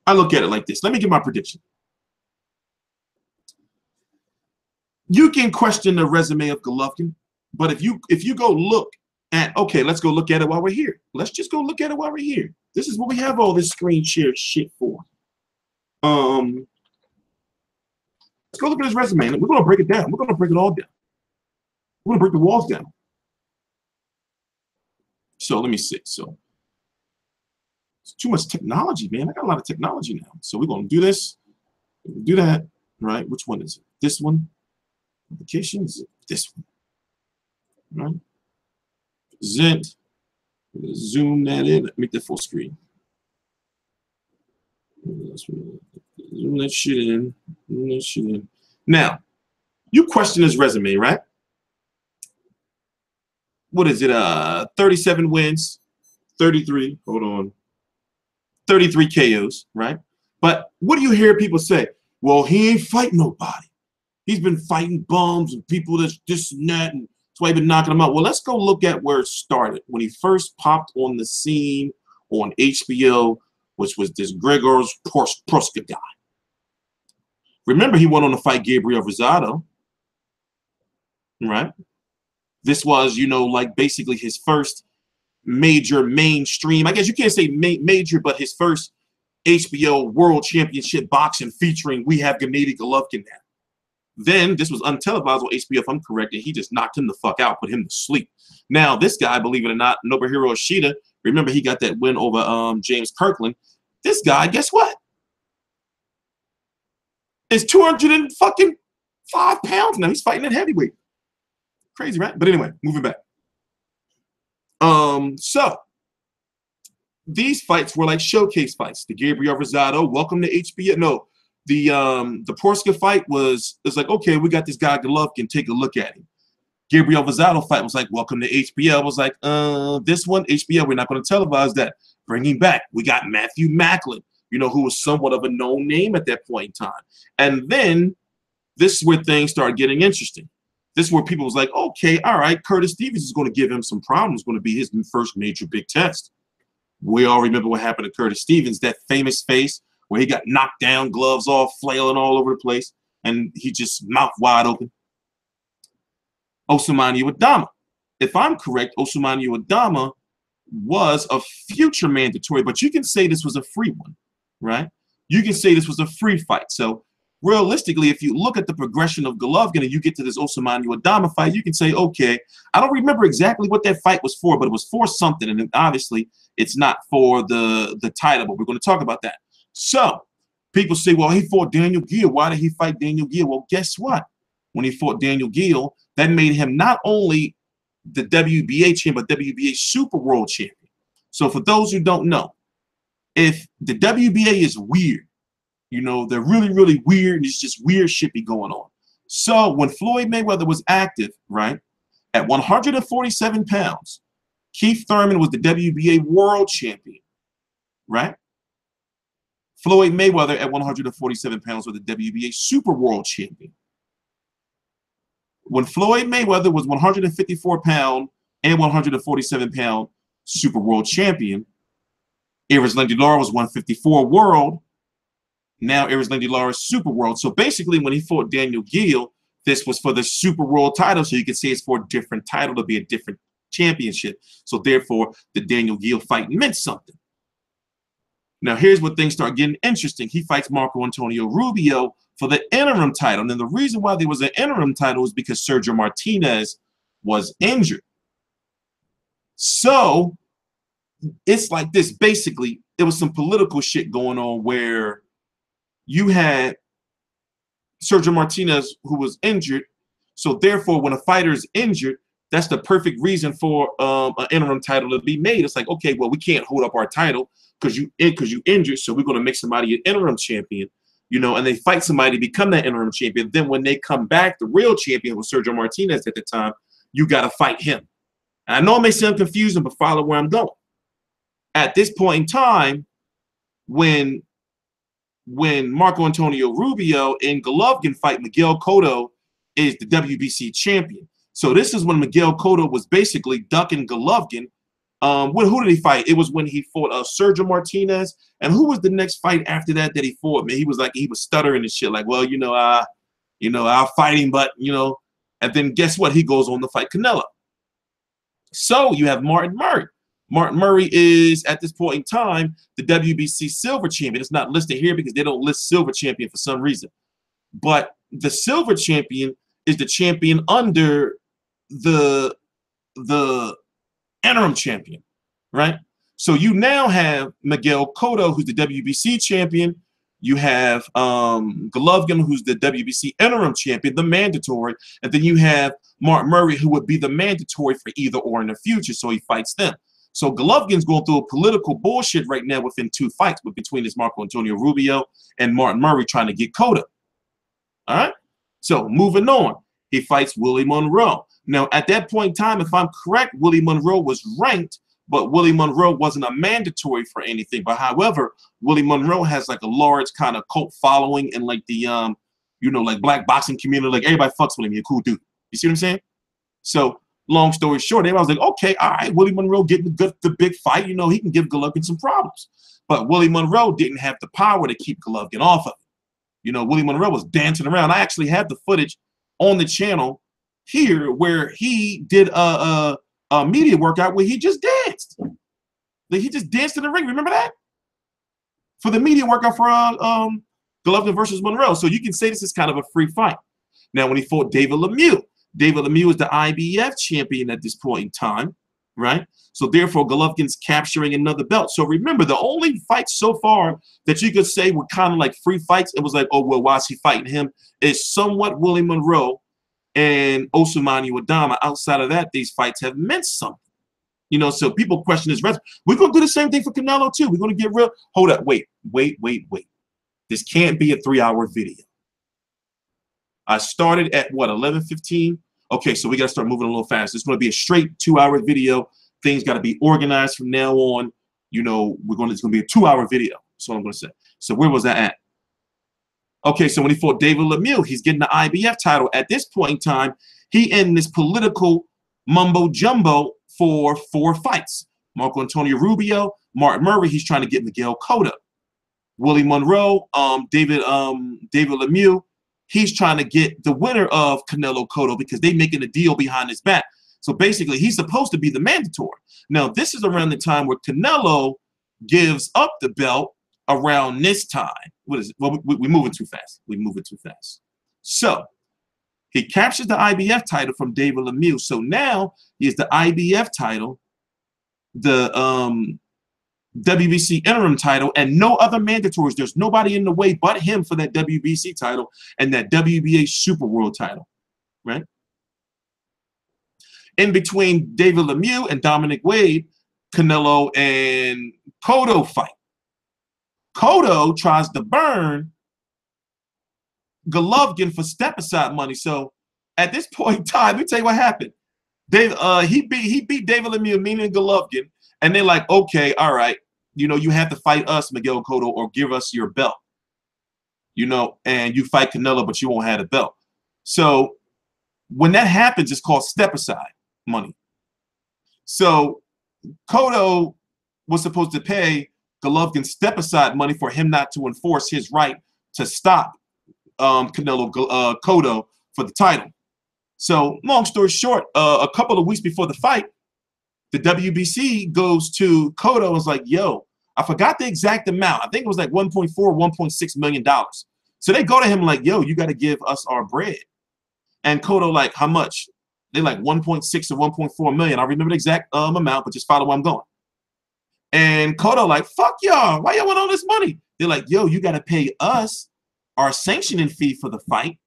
I look at it like this. Let me give my prediction. You can question the resume of Golovkin, but if you go look at, okay, let's go look at it while we're here. Let's just go look at it while we're here. This is what we have all this screen share shit for. Let's go look at his resume. We're going to break it down. We're going to break it all down. We're going to break the walls down. So let me see. So it's too much technology, man. I got a lot of technology now. So we're going to do this. We're going to do that. Right? Which one is it? This one. Applications. This one. Right? Present. Zoom that in. Make that full screen. Zoom that shit in. Zoom that shit in. Now, you question his resume, right? What is it? 37 wins, 33. Hold on. 33 KOs, right? But what do you hear people say? Well, he ain't fighting nobody. He's been fighting bums and people that's this and that, and that's why he's been knocking them out. Well, let's go look at where it started. When he first popped on the scene on HBO, which was this Gregor's Proska guy. Remember, he went on to fight Gabriel Rosado, right? This was, you know, like basically his first major mainstream, I guess you can't say major, but his first HBO World Championship boxing featuring we have Gennady Golovkin now. Then this was untelevised on HBO, if I'm correct, and he just knocked him the fuck out, put him to sleep. Now this guy, believe it or not, Nobuhiro Ishida, remember he got that win over James Kirkland. This guy, guess what? Is 205 pounds now. He's fighting at heavyweight. Crazy, right? But anyway, moving back. So these fights were like showcase fights. The Gabriel Rosado, welcome to HBO. No, the Proska fight was like, okay, we got this guy Golovkin, take a look at him. Gabriel Rosado fight was like, welcome to HBO. Was like, this one, HBO, we're not going to televise that. Bring him back. We got Matthew Macklin, you know, who was somewhat of a known name at that point in time. And then this is where things started getting interesting. This is where people was like, okay, all right, Curtis Stevens is going to give him some problems. It's going to be his first major big test. We all remember what happened to Curtis Stevens, that famous face where he got knocked down, gloves off, flailing all over the place, and he just mouth wide open. Ousmane Adama. If I'm correct, Ousmane Adama was a future mandatory, but you can say this was a free one, right? You can say this was a free fight. So realistically, if you look at the progression of Golovkin and you get to this Ousmane Adama fight, you can say, okay, I don't remember exactly what that fight was for, but it was for something, and obviously it's not for the title, but we're going to talk about that. So people say, well, he fought Daniel Gill. Why did he fight Daniel Gill? Well, guess what? When he fought Daniel Gill, that made him not only the WBA champion, but WBA Super World Champion. So for those who don't know, if the WBA is weird, you know, they're really, really weird, and it's just weird shit be going on. So when Floyd Mayweather was active, right, at 147 pounds, Keith Thurman was the WBA World Champion, right? Floyd Mayweather at 147 pounds was the WBA Super World Champion. When Floyd Mayweather was 154 pound and 147 pound Super World Champion, Erislandy Lara was 154 World. Now Erislandy Lara is Super World. So basically, when he fought Daniel Gill, this was for the Super World title. So you could say it's for a different title to be a different championship. So therefore, the Daniel Gill fight meant something. Now here's where things start getting interesting. He fights Marco Antonio Rubio for the interim title. And then the reason why there was an interim title is because Sergio Martinez was injured. So it's like this. Basically, it was some political shit going on where you had Sergio Martinez who was injured. So therefore, when a fighter is injured, that's the perfect reason for an interim title to be made. It's like, okay, well, we can't hold up our title because you injured, so we're going to make somebody an interim champion, you know, and they fight somebody to become that interim champion. Then when they come back, the real champion was Sergio Martinez at the time, you got to fight him. And I know it may sound confusing, but follow where I'm going. At this point in time, when Marco Antonio Rubio and Golovkin fight, Miguel Cotto is the WBC champion. So this is when Miguel Cotto was basically ducking Golovkin. Who did he fight? It was when he fought Sergio Martinez. And who was the next fight after that he fought? Man, he was stuttering and shit. Like, well, I'll fight him, but and then guess what? He goes on to fight Canelo. So you have Martin Murray. Martin Murray is, at this point in time, the WBC silver champion. It's not listed here because they don't list silver champion for some reason. But the silver champion is the champion under the interim champion, right? So you now have Miguel Cotto, who's the WBC champion. You have Golovkin, who's the WBC interim champion, the mandatory. And then you have Martin Murray, who would be the mandatory for either or in the future. So he fights them. So Golovkin's going through a political bullshit right now within two fights, but between this Marco Antonio Rubio and Martin Murray trying to get Cotto. All right? So moving on, he fights Willie Monroe. Now, at that point in time, if I'm correct, Willie Monroe was ranked but Willie Monroe wasn't a mandatory for anything. But however, Willie Monroe has like a large kind of cult following in like the you know, like black boxing community. Like everybody fucks with him. He's a cool dude. You see what I'm saying? So long story short, everybody was like, okay, all right, Willie Monroe getting the big fight. You know, he can give Golovkin some problems. But Willie Monroe didn't have the power to keep Golovkin off of it. You know, Willie Monroe was dancing around. I actually have the footage on the channel here where he did a media workout where he just danced. Like he just danced in the ring. Remember that? For the media workout for Golovkin versus Monroe. So you can say this is kind of a free fight. Now, when he fought David Lemieux is the IBF champion at this point in time, right? So therefore, Golovkin's capturing another belt. So remember, the only fights so far that you could say were kind of like free fights, it was like, oh, well, why is he fighting him? Is somewhat Willie Monroe and Ousmane Wadama. Outside of that, these fights have meant something. You know, so people question his resume. We're going to do the same thing for Canelo, too. We're going to get real. Hold up. Wait. This can't be a 3-hour video. I started at, what, 11:15? Okay, so we got to start moving a little faster. It's going to be a straight 2-hour video. Things got to be organized from now on. You know, it's going to be a 2-hour video. That's what I'm going to say. So where was that at? Okay, so when he fought David Lemieux, he's getting the IBF title. At this point in time, he in this political mumbo-jumbo for 4 fights. Marco Antonio Rubio, Martin Murray, he's trying to get Miguel Cotto. Willie Monroe, David Lemieux, he's trying to get the winner of Canelo Cotto because they're making a deal behind his back. So basically, he's supposed to be the mandatory. Now, this is around the time where Canelo gives up the belt around this time. What is it? Well, we're moving too fast. We're moving too fast. So he captures the IBF title from David Lemieux. So now he has the IBF title, the WBC interim title, and no other mandatories. There's nobody in the way but him for that WBC title and that WBA Super World title, right? In between David Lemieux and Dominic Wade, Canelo and Cotto fight. Cotto tries to burn Golovkin for step-aside money. So at this point in time, let me tell you what happened. He beat David Lemieux, meaning Golovkin, and they're like, okay, all right, you know, you have to fight us, Miguel Cotto, or give us your belt. You know, and you fight Canelo, but you won't have a belt. So when that happens, it's called step-aside money. So Cotto was supposed to pay Golovkin step-aside money for him not to enforce his right to stop Canelo Cotto for the title. So long story short, a couple of weeks before the fight, the WBC goes to Cotto and was like, yo, I forgot the exact amount. I think it was like $1.4, $1.6 million. So they go to him like, yo, you got to give us our bread. And Cotto like, how much? They're like 1.6 or 1.4 million. I remember the exact amount, but just follow where I'm going. And Cotto like, fuck y'all. Why y'all want all this money? They're like, yo, you got to pay us our sanctioning fee for the fight.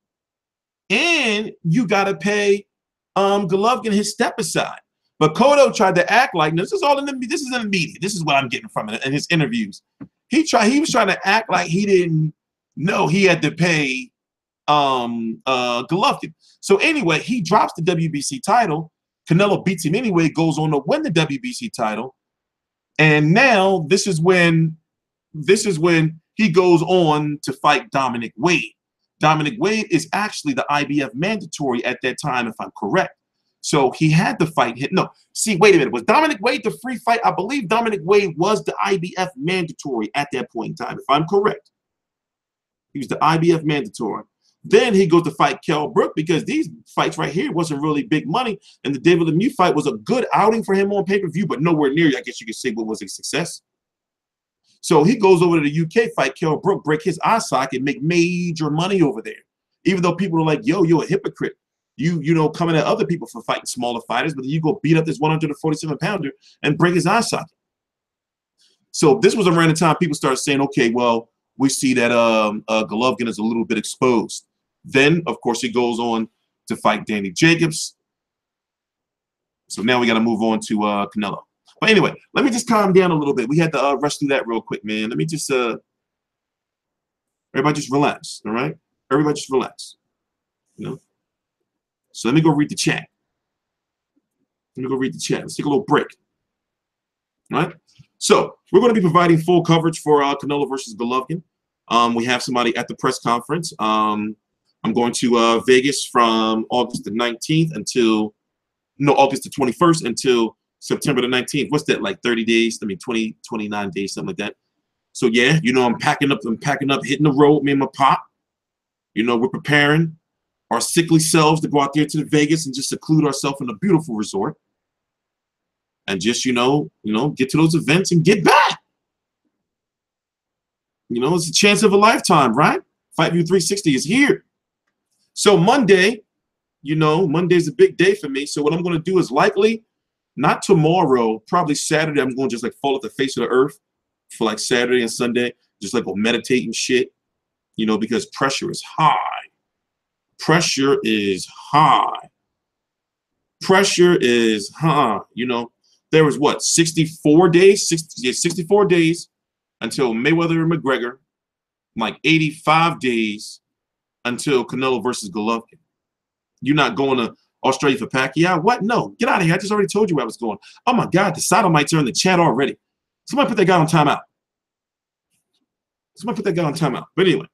And you got to pay Golovkin his step aside. But Cotto tried to act like this is all in the media. This is what I'm getting from it in his interviews. He was trying to act like he didn't know he had to pay Golovkin. So anyway, he drops the WBC title. Canelo beats him anyway, goes on to win the WBC title. And now this is when he goes on to fight Dominic Wade. Dominic Wade is actually the IBF mandatory at that time, if I'm correct. So he had to fight him. No, see, wait a minute. Was Dominic Wade the free fight? I believe Dominic Wade was the IBF mandatory at that point in time, if I'm correct. He was the IBF mandatory. Then he goes to fight Kell Brook because these fights right here wasn't really big money. And the David Lemieux fight was a good outing for him on pay-per-view, but nowhere near, I guess you could say, what was a success. So he goes over to the UK, fight Kell Brook, break his eye socket, make major money over there. Even though people are like, yo, you're a hypocrite. You know, coming at other people for fighting smaller fighters, but then you go beat up this 147-pounder and break his eye socket. So this was around the time people started saying, okay, well, we see that Golovkin is a little bit exposed. Then, of course, he goes on to fight Danny Jacobs. So now we got to move on to Canelo. But anyway, let me just calm down a little bit. We had to rush through that real quick, man. Let me just, everybody just relax, all right? Everybody just relax, you know? So let me go read the chat. Let me go read the chat. Let's take a little break. right? So we're going to be providing full coverage for Canelo versus Golovkin. We have somebody at the press conference. I'm going to Vegas from August the 19th until, no, August the 21st until September the 19th. What's that, like 30 days? I mean, 29 days, something like that. So yeah, you know, I'm packing up, hitting the road, me and my pop. You know, we're preparing our sickly selves to go out there to the Vegas and just seclude ourselves in a beautiful resort. And just, you know, get to those events and get back. You know, it's a chance of a lifetime, right? Fight View 360 is here. So Monday, you know, Monday's a big day for me. So what I'm going to do is likely, not tomorrow, probably Saturday, I'm going to just like fall at the face of the earth for like Saturday and Sunday, just like go meditate and shit, you know, because pressure is high. Pressure is high. Pressure is high. You know, there was what, 64 days? 64 days until Mayweather and McGregor, like 85 days until Canelo versus Golovkin. You're not going to Australia for Pacquiao? What? No, get out of here. I just already told you where I was going. Oh my God, the sodomites are in the chat already. Somebody put that guy on timeout. Somebody put that guy on timeout. But anyway,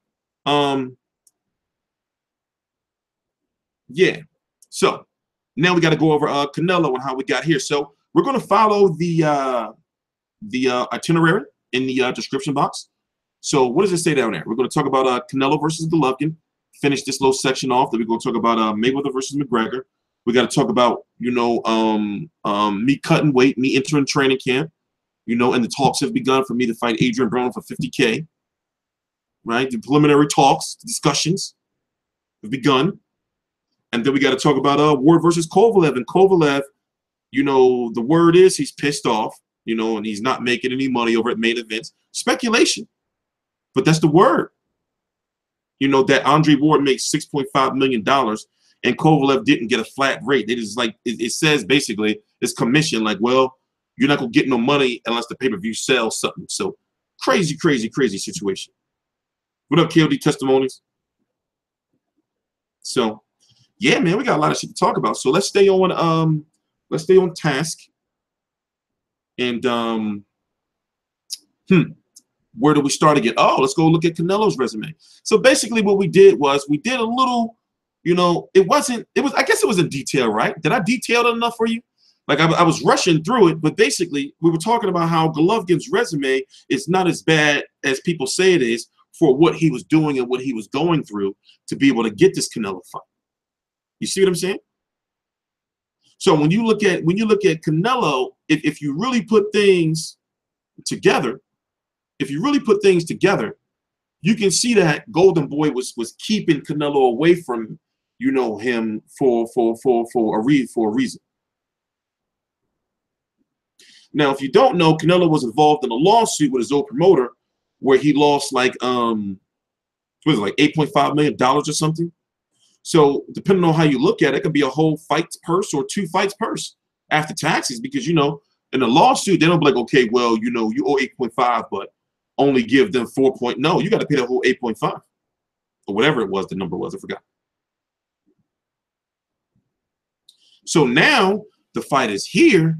yeah. So now we got to go over Canelo and how we got here. So we're going to follow the itinerary in the description box. So what does it say down there? We're going to talk about Canelo versus Golovkin. Finish this little section off. Then we're going to talk about Mayweather versus McGregor. We got to talk about, you know, me cutting weight, me entering training camp, you know, and the talks have begun for me to fight Adrien Broner for 50K. Right? The preliminary talks, discussions have begun. And then we got to talk about Ward versus Kovalev. And Kovalev, you know, the word is he's pissed off, you know, and he's not making any money over at main events. Speculation. But that's the word. You know, that Andre Ward makes $6.5 million and Kovalev didn't get a flat rate. It is like, it says basically it's commission. Like, well, you're not going to get no money unless the pay-per-view sells something. So crazy, crazy, crazy situation. What up, KOD Testimonies? So, yeah, man, we got a lot of shit to talk about. So let's stay on task. And where do we start again? Oh, let's go look at Canelo's resume. So basically what we did was we did a little, you know, I guess it was in detail, right? Did I detail it enough for you? Like I was rushing through it, but basically we were talking about how Golovkin's resume is not as bad as people say it is for what he was doing and what he was going through to be able to get this Canelo fight. You see what I'm saying? So when you look at Canelo, if you really put things together, you can see that Golden Boy was keeping Canelo away from, you know, him for a reason. Now, if you don't know, Canelo was involved in a lawsuit with his old promoter where he lost like what was it, like $8.5 million or something. So depending on how you look at it, it could be a whole fight purse or 2 fights purse after taxes, because, you know, in a lawsuit, they don't be like, okay, well, you know, you owe 8.5, but only give them 4. No, you got to pay the whole 8.5 or whatever it was, the number was, I forgot. So now the fight is here.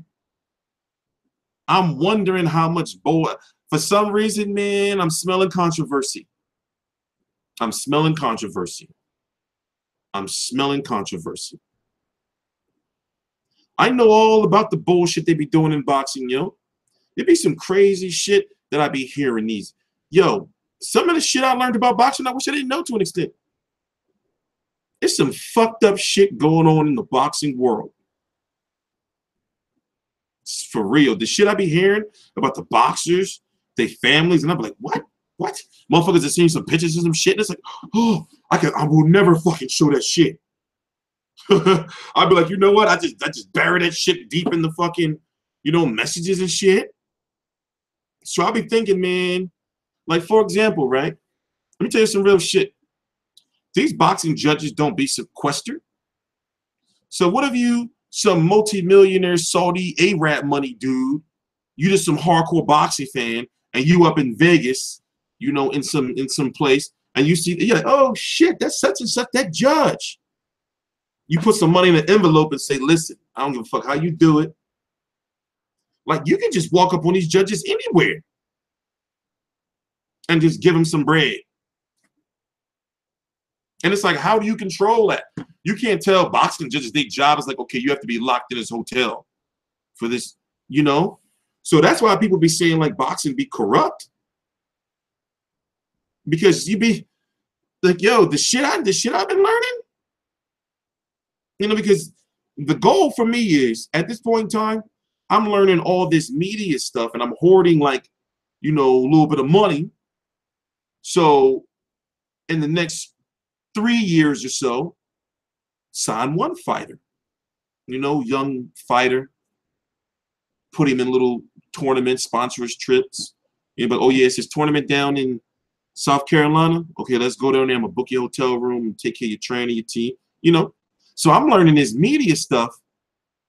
I'm wondering how much for some reason, man, I'm smelling controversy. I'm smelling controversy. I know all about the bullshit they be doing in boxing, yo. There be some crazy shit that I be hearing these. Yo, some of the shit I learned about boxing, I wish I didn't know to an extent. There's some fucked up shit going on in the boxing world. It's for real. The shit I be hearing about the boxers, their families, and I'm like, what? What? Motherfuckers have seen some pictures of some shit, and it's like, oh, I will never fucking show that shit. I'd be like, you know what? I just bury that shit deep in the fucking, you know, messages and shit. So I'll be thinking, man, like, for example, right? Let me tell you some real shit. These boxing judges don't be sequestered. So what if you, some multi-millionaire Saudi Arab money dude, you just some hardcore boxing fan, and you up in Vegas, you know, in some place, and you see, you're like, oh shit, that's such and such, that judge. You put some money in an envelope and say, listen, I don't give a fuck how you do it. Like, you can just walk up on these judges anywhere and just give them some bread. And it's like, how do you control that? You can't tell boxing judges their job is like, okay, you have to be locked in this hotel for this, you know? So that's why people be saying like boxing be corrupt. Because you be like, yo, the shit I've been learning, you know, because the goal for me is at this point in time, I'm learning all this media stuff and I'm hoarding like, you know, a little bit of money. So in the next 3 years or so, sign one fighter, you know, young fighter, put him in little tournaments, sponsor his trips. Yeah, but oh yeah, it's his tournament down in South Carolina. Okay, let's go down there. I'm gonna book your hotel room and take care of your training, your team, you know. So I'm learning this media stuff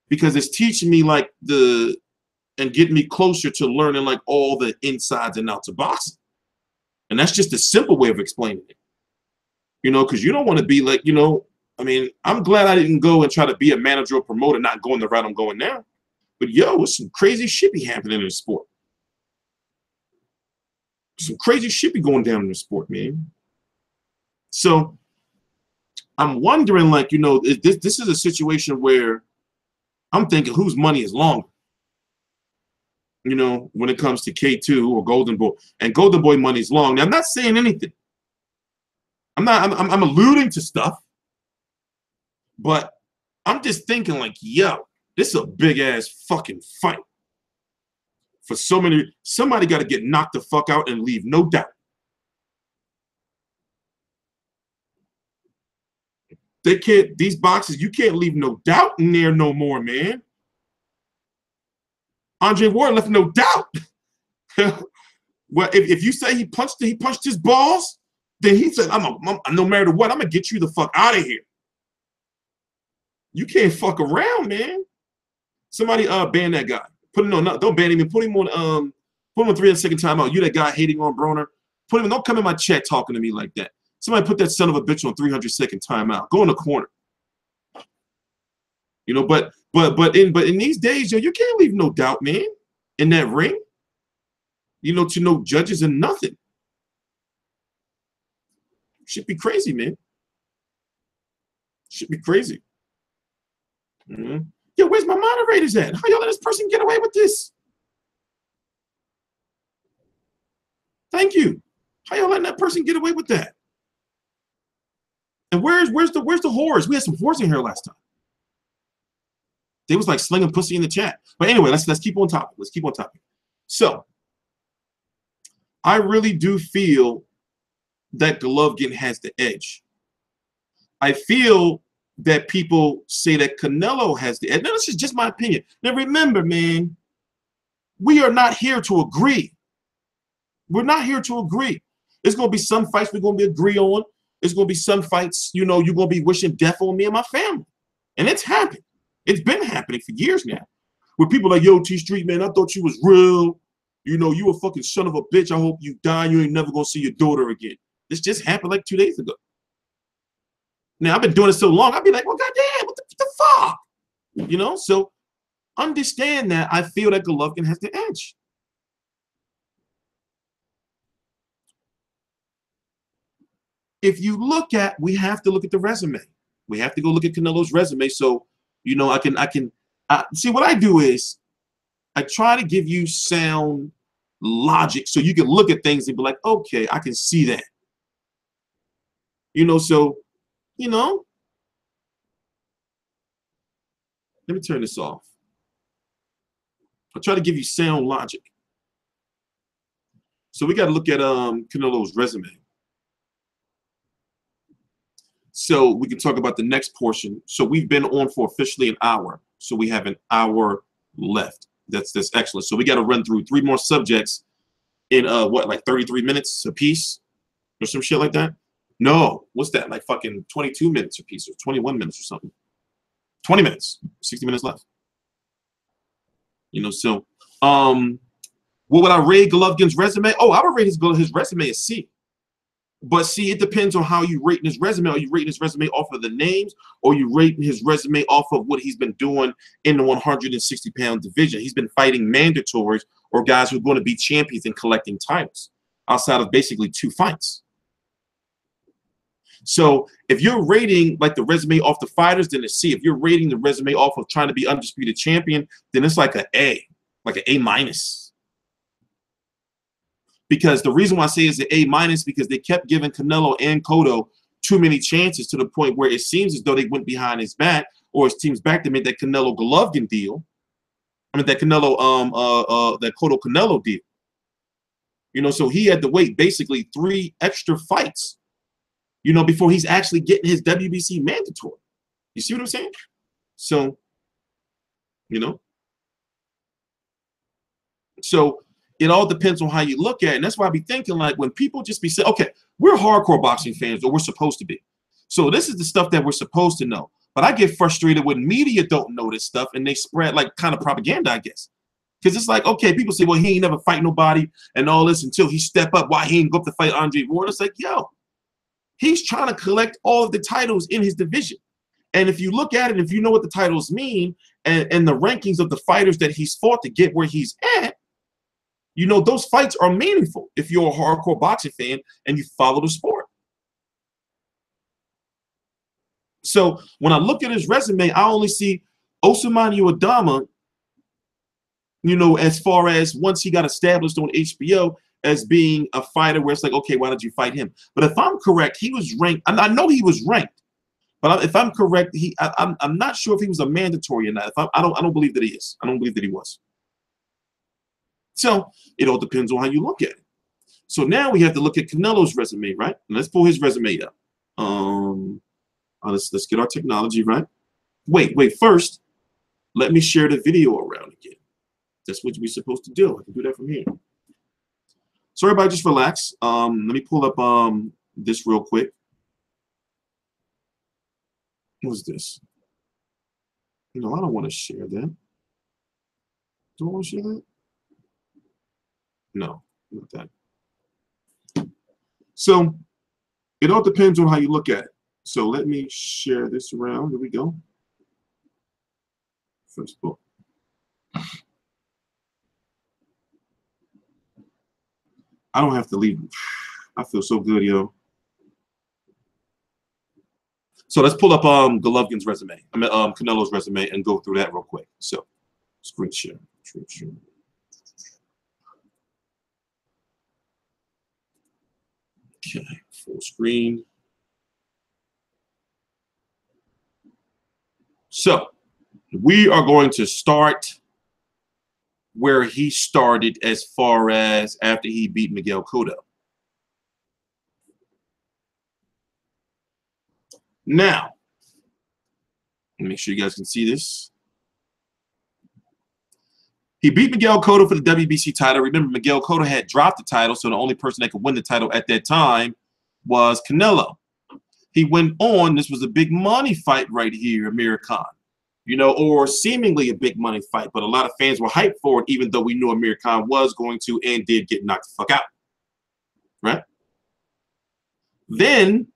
because it's teaching me like and getting me closer to learning like all the insides and outs of boxing. And that's just a simple way of explaining it. You know, because you don't want to be like, you know, I mean, I'm glad I didn't go and try to be a manager or promoter, not going the route I'm going now. But yo, it's some crazy shit be happening in the sport. Some crazy shit be going down in the sport, man. So I'm wondering, like, you know, this is a situation where I'm thinking whose money is longer, you know, when it comes to K2 or Golden Boy. And Golden Boy money is long. Now, I'm not saying anything. I'm alluding to stuff, but I'm just thinking like, yo, this is a big ass fucking fight. For so many, somebody got to get knocked the fuck out and leave no doubt. They can't, these boxes, you can't leave no doubt in there no more, man. Andre Ward left no doubt. Well, if you say he punched his balls, then he said, no matter what, I'm gonna get you the fuck out of here. You can't fuck around, man. Somebody ban that guy. Put him on, don't ban him, put him on 3-second timeout. You that guy hating on Broner. Put him, don't come in my chat talking to me like that. Somebody put that son of a bitch on 300-second timeout. Go in the corner. You know, but in these days, yo, you can't leave no doubt, man, in that ring. You know, to no judges and nothing. Should be crazy, man. Should be crazy. Mm-hmm. Yo, where's my moderators at? How y'all let this person get away with this? Thank you. How y'all letting that person get away with that? And where's the whores? We had some whores in here last time. They was like slinging pussy in the chat. But anyway, let's keep on topic. Let's keep on topic. So I really do feel that Golovkin has the edge. I feel that people say that Canelo has the edge. Now, this is just my opinion. Now, remember, man, we are not here to agree. We're not here to agree. There's going to be some fights we're going to agree on. There's going to be some fights, you know, you're going to be wishing death on me and my family. And it's happened. It's been happening for years now. Where people are like, yo, TstreeT, man, I thought you was real. You know, you a fucking son of a bitch. I hope you die. You ain't never going to see your daughter again. This just happened like 2 days ago. Now, I've been doing it so long, I'd be like, well, goddamn, what the fuck? You know, so understand that I feel that Golovkin has the edge. If you look at, we have to look at the resume. We have to go look at Canelo's resume. So, you know, I can see what I do is I try to give you sound logic so you can look at things and be like, okay, I can see that. You know, so, you know, let me turn this off. I'll try to give you sound logic. So we got to look at Canelo's resume. So we can talk about the next portion. So we've been on for officially an hour. So we have an hour left. That's excellent. So we got to run through 3 more subjects in what, like 33 minutes a piece or some shit like that? No, what's that? Like fucking 22 minutes a piece or 21 minutes or something. 20 minutes, 60 minutes left. You know, so what would I rate Golovkin's resume? Oh, I would rate his resume a C. But see, it depends on how you rate his resume. Are you rating his resume off of the names, or you rating his resume off of what he's been doing in the 160-pound division? He's been fighting mandatories or guys who are going to be champions and collecting titles outside of basically 2 fights. So if you're rating like the resume off the fighters, then it's C. If you're rating the resume off of trying to be undisputed champion, then it's like an A, like an A-. Because the reason why I say it's an A- because they kept giving Canelo and Cotto too many chances to the point where it seems as though they went behind his back or his team's back to make that Canelo Golovkin deal. I mean that Canelo that Cotto Canelo deal. You know, so he had to wait basically 3 extra fights, you know, before he's actually getting his WBC mandatory. You see what I'm saying? So, you know. So it all depends on how you look at it. And that's why I be thinking, like, when people just be saying, okay, we're hardcore boxing fans, or we're supposed to be. So this is the stuff that we're supposed to know. But I get frustrated when media don't know this stuff and they spread like kind of propaganda, I guess. Because it's like, okay, people say, well, he ain't never fight nobody and all this until he step up. Why he ain't go up to fight Adrien? It's like, yo, he's trying to collect all of the titles in his division. And if you look at it, if you know what the titles mean and the rankings of the fighters that he's fought to get where he's at, you know, those fights are meaningful if you're a hardcore boxing fan and you follow the sport. So when I look at his resume, I only see Ousmane Adama, you know, as far as once he got established on HBO as being a fighter where it's like, okay, why did you fight him? But if I'm correct, he was ranked. I know he was ranked, but if I'm correct, I'm not sure if he was a mandatory or not. I don't believe that he is. I don't believe that he was. So it all depends on how you look at it. So now we have to look at Canelo's resume, right? And let's pull his resume up. Let's get our technology right. Wait. First, let me share the video around again. That's what we're supposed to do. I can do that from here. So everybody, just relax. Let me pull up this real quick. What's this? No, I don't want to share that. Do I want to share that? No, not that. So it all depends on how you look at it. So let me share this around. Here we go. First book. I don't have to leave. I feel so good, yo. So let's pull up Golovkin's resume. I mean Canelo's resume and go through that real quick. So screen share. Okay, full screen. So we are going to start where he started as far as after he beat Miguel Cotto. Now, make sure you guys can see this. He beat Miguel Cotto for the WBC title. Remember, Miguel Cotto had dropped the title, so the only person that could win the title at that time was Canelo. He went on. This was a big money fight right here, Amir Khan. You know, or seemingly a big money fight, but a lot of fans were hyped for it, even though we knew Amir Khan was going to and did get knocked the fuck out. Right? Then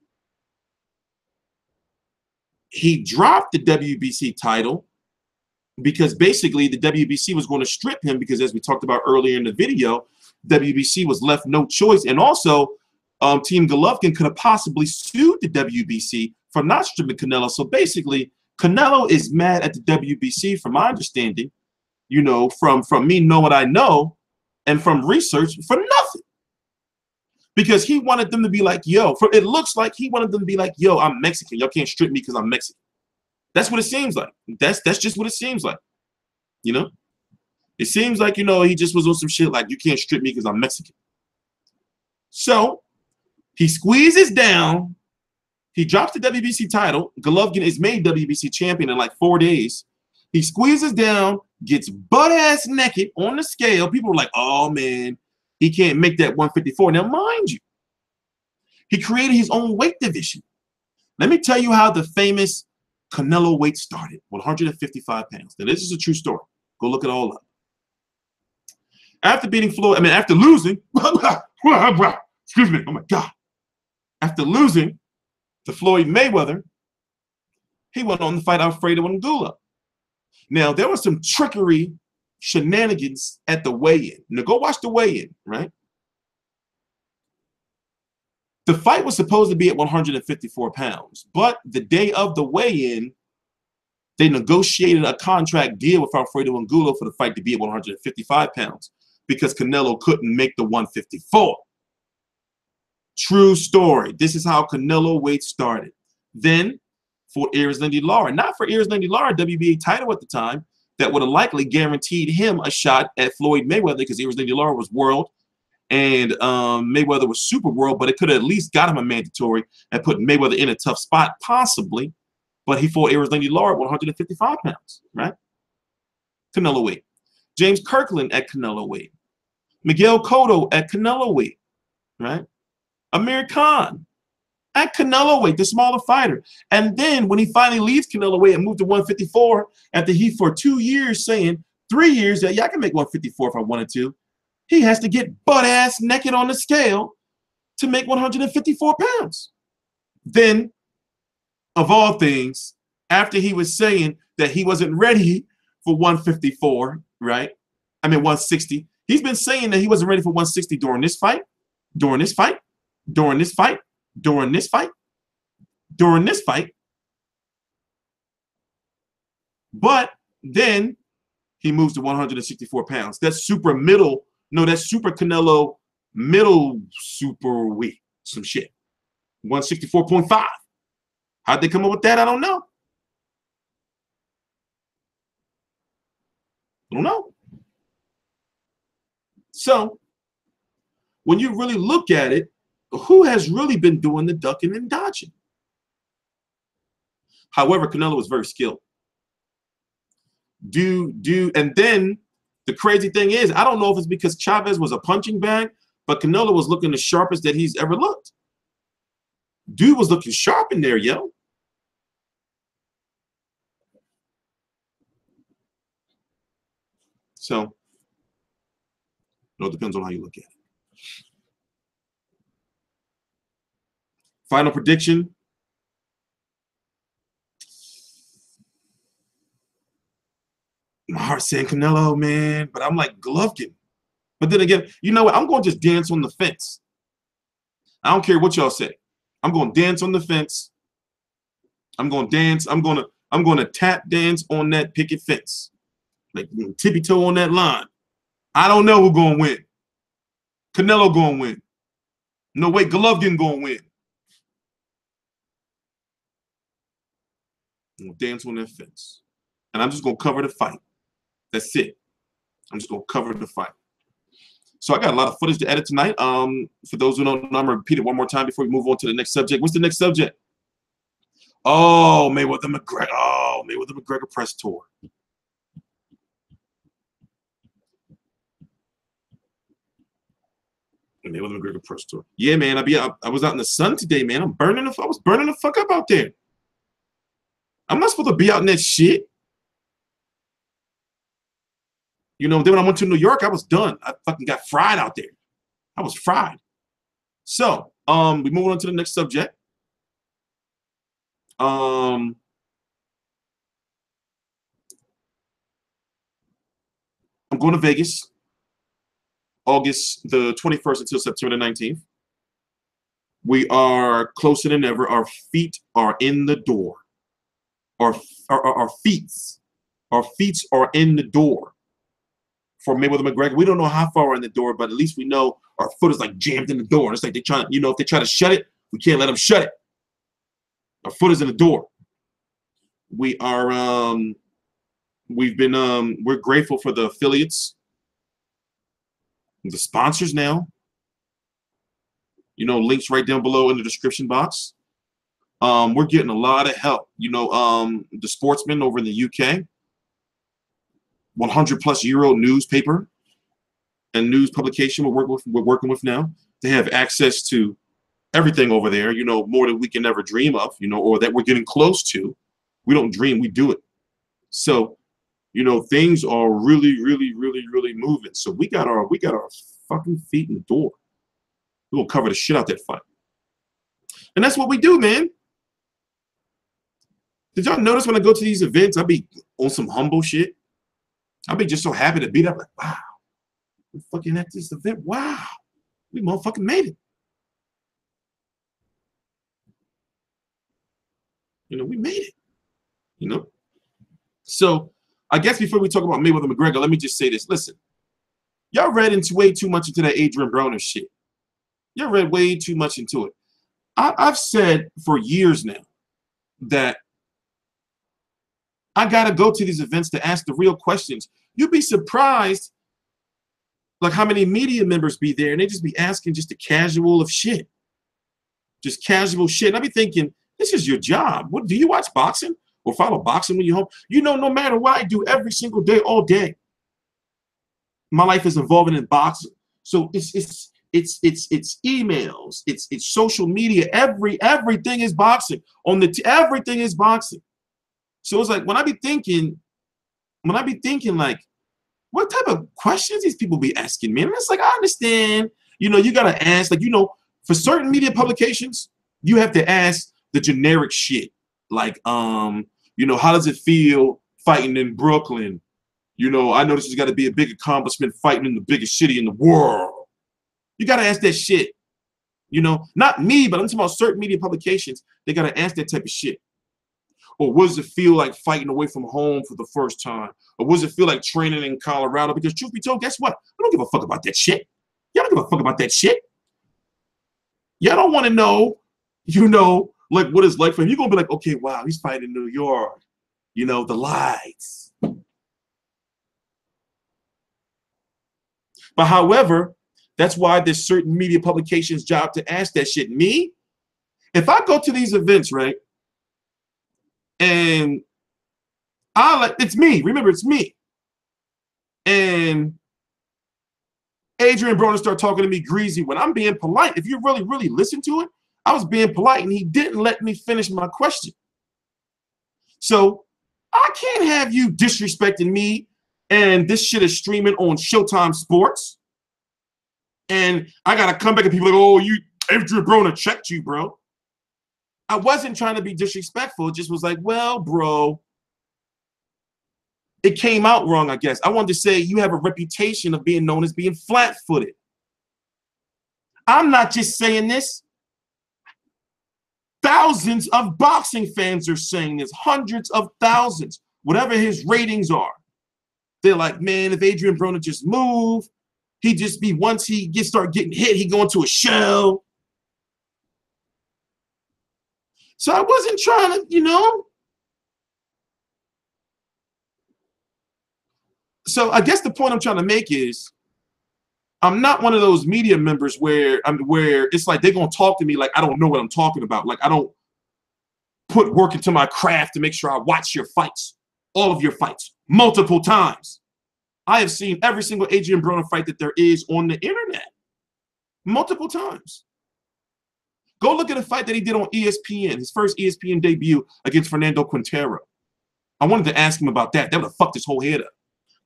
he dropped the WBC title because basically the WBC was going to strip him because, as we talked about earlier in the video, WBC was left no choice. And also, Team Golovkin could have possibly sued the WBC for not stripping Canelo. So basically, Canelo is mad at the WBC, from my understanding, you know, from me know what I know, and from research, for nothing. Because he wanted them to be like, yo, it looks like he wanted them to be like, yo, I'm Mexican. Y'all can't strip me because I'm Mexican. That's what it seems like. That's just what it seems like. You know? It seems like, you know, he just was on some shit like, you can't strip me because I'm Mexican. So he squeezes down. He drops the WBC title. Golovkin is made WBC champion in like 4 days. He squeezes down, gets butt-ass naked on the scale. People are like, oh, man, he can't make that 154. Now, mind you, he created his own weight division. Let me tell you how the famous Canelo weight started, 155 pounds. Now, this is a true story. Go look it all up. After beating Floyd, after losing, excuse me, oh, my God. after losing to Floyd Mayweather, he went on to fight Alfredo Angulo. Now, there was some trickery, shenanigans at the weigh-in. Now, go watch the weigh-in, right? The fight was supposed to be at 154 pounds, but the day of the weigh-in, they negotiated a contract deal with Alfredo Angulo for the fight to be at 155 pounds because Canelo couldn't make the 154. True story. This is how Canelo weight started. Then, for Erislandy Lara, not for Erislandy Lara, WBA title at the time, that would have likely guaranteed him a shot at Floyd Mayweather because Erislandy Lara was world and Mayweather was super world, but it could have at least got him a mandatory and put Mayweather in a tough spot, possibly. But he fought Erislandy Lara at 155 pounds, right? Canelo weight. James Kirkland at Canelo weight. Miguel Cotto at Canelo weight, right? Amir Khan at Canelo weight, the smaller fighter. And then when he finally leaves Canelo weight and moved to 154, after he for 2 years saying, 3 years, that yeah, I can make 154 if I wanted to, he has to get butt-ass naked on the scale to make 154 pounds. Then, of all things, after he was saying that he wasn't ready for 154, right? I mean 160. He's been saying that he wasn't ready for 160 during this fight, during this fight, during this fight, during this fight, during this fight. But then he moves to 164 pounds. That's super middle. No, that's super Canelo middle super weight. Some shit. 164.5. How'd they come up with that? I don't know. I don't know. So, when you really look at it, who has really been doing the ducking and dodging? However, Canelo was very skilled. And then the crazy thing is, I don't know if it's because Chavez was a punching bag, but Canelo was looking the sharpest that he's ever looked. Dude was looking sharp in there, yo. So, it depends on how you look at it. Final prediction. My heart's saying Canelo, man, but I'm like Golovkin. But then again, you know what? I'm going to just dance on the fence. I don't care what y'all say. I'm going to dance on the fence. I'm going to dance. I'm going to tap dance on that picket fence. Like tippy toe on that line. I don't know who's going to win. Canelo going to win. No, wait, Golovkin going to win. I'm going to dance on that fence. And I'm just going to cover the fight. That's it. I'm just going to cover the fight. So I got a lot of footage to edit tonight. For those who don't know, I'm going to repeat it one more time before we move on to the next subject. What's the next subject? Oh, Mayweather McGregor. Oh, Mayweather McGregor press tour. Mayweather McGregor press tour. Yeah, man. I was out in the sun today, man. I was burning the fuck up out there. I'm not supposed to be out in that shit. You know, then when I went to New York, I was done. I fucking got fried out there. I was fried. So, we move on to the next subject. I'm going to Vegas, August the 21st until September the 19th. We are closer than ever. Our feet are in the door. Our feet are in the door for Mayweather McGregor. We don't know how far we're in the door, but at least we know our foot is like jammed in the door. And it's like they try, you know, if they try to shut it, we can't let them shut it. Our foot is in the door. We are we're grateful for the affiliates, the sponsors now. You know, links right down below in the description box. We're getting a lot of help. You know, the Sportsman over in the UK, 100+ newspaper and news publication we're working with now. They have access to everything over there, you know, more than we can ever dream of, you know, or that we're getting close to. We don't dream, we do it. So, you know, things are really, really, really, really moving. So we got our fucking feet in the door. We're gonna cover the shit out that fight. And that's what we do, man. Did y'all notice when I go to these events, I be on some humble shit? I be just so happy to be there. Like, wow, we're fucking at this event. Wow, we motherfucking made it. You know, we made it. You know? So I guess before we talk about Mayweather McGregor, let me just say this. Listen, y'all read into way too much into that Adrien Broner shit. Y'all read way too much into it. I've said for years now that I gotta go to these events to ask the real questions. You'd be surprised like how many media members be there and they just be asking just the casual of shit. Just casual shit. And I be thinking, this is your job. What do you watch boxing or follow boxing when you're home? You know, no matter what I do every single day, all day, my life is involving in boxing. So it's emails, it's social media, everything is boxing. Everything is boxing. So it's like when I be thinking like, what type of questions these people be asking me? And it's like, I understand, you know, you gotta ask, like, you know, for certain media publications, you have to ask the generic shit. Like, you know, how does it feel fighting in Brooklyn? You know, I know this has got to be a big accomplishment fighting in the biggest city in the world. You got to ask that shit. You know, not me, but I'm talking about certain media publications. They got to ask that type of shit. Or what does it feel like fighting away from home for the first time? Or what does it feel like training in Colorado? Because truth be told, guess what? I don't give a fuck about that shit. Y'all don't give a fuck about that shit. Y'all don't want to know, you know, like what it's like for him. You're going to be like, okay, wow, he's fighting in New York. You know, the lights. But however, that's why there's certain media publications' job to ask that shit. Me, if I go to these events, right, and it's me. Remember, it's me. And Adrien Broner started talking to me greasy when I'm being polite. If you really listen to it, I was being polite, and he didn't let me finish my question. So I can't have you disrespecting me, and this shit is streaming on Showtime Sports. And I gotta come back and people are like, oh, you Adrien Broner checked you, bro. I wasn't trying to be disrespectful. It just was like, well, bro, it came out wrong, I guess. I wanted to say you have a reputation of being known as being flat-footed. I'm not just saying this. Thousands of boxing fans are saying this. Hundreds of thousands. Whatever his ratings are. They're like, man, if Adrien Broner just moved, he just be, once he start getting hit, he go into a shell. So I wasn't trying to, you know. So I guess the point I'm trying to make is I'm not one of those media members where it's like they're gonna talk to me like I don't know what I'm talking about. Like I don't put work into my craft to make sure I watch your fights, all of your fights, multiple times. I have seen every single Adrien Broner fight that there is on the internet. Multiple times. Go look at a fight that he did on ESPN, his first ESPN debut against Fernando Quintero. I wanted to ask him about that. That would have fucked his whole head up.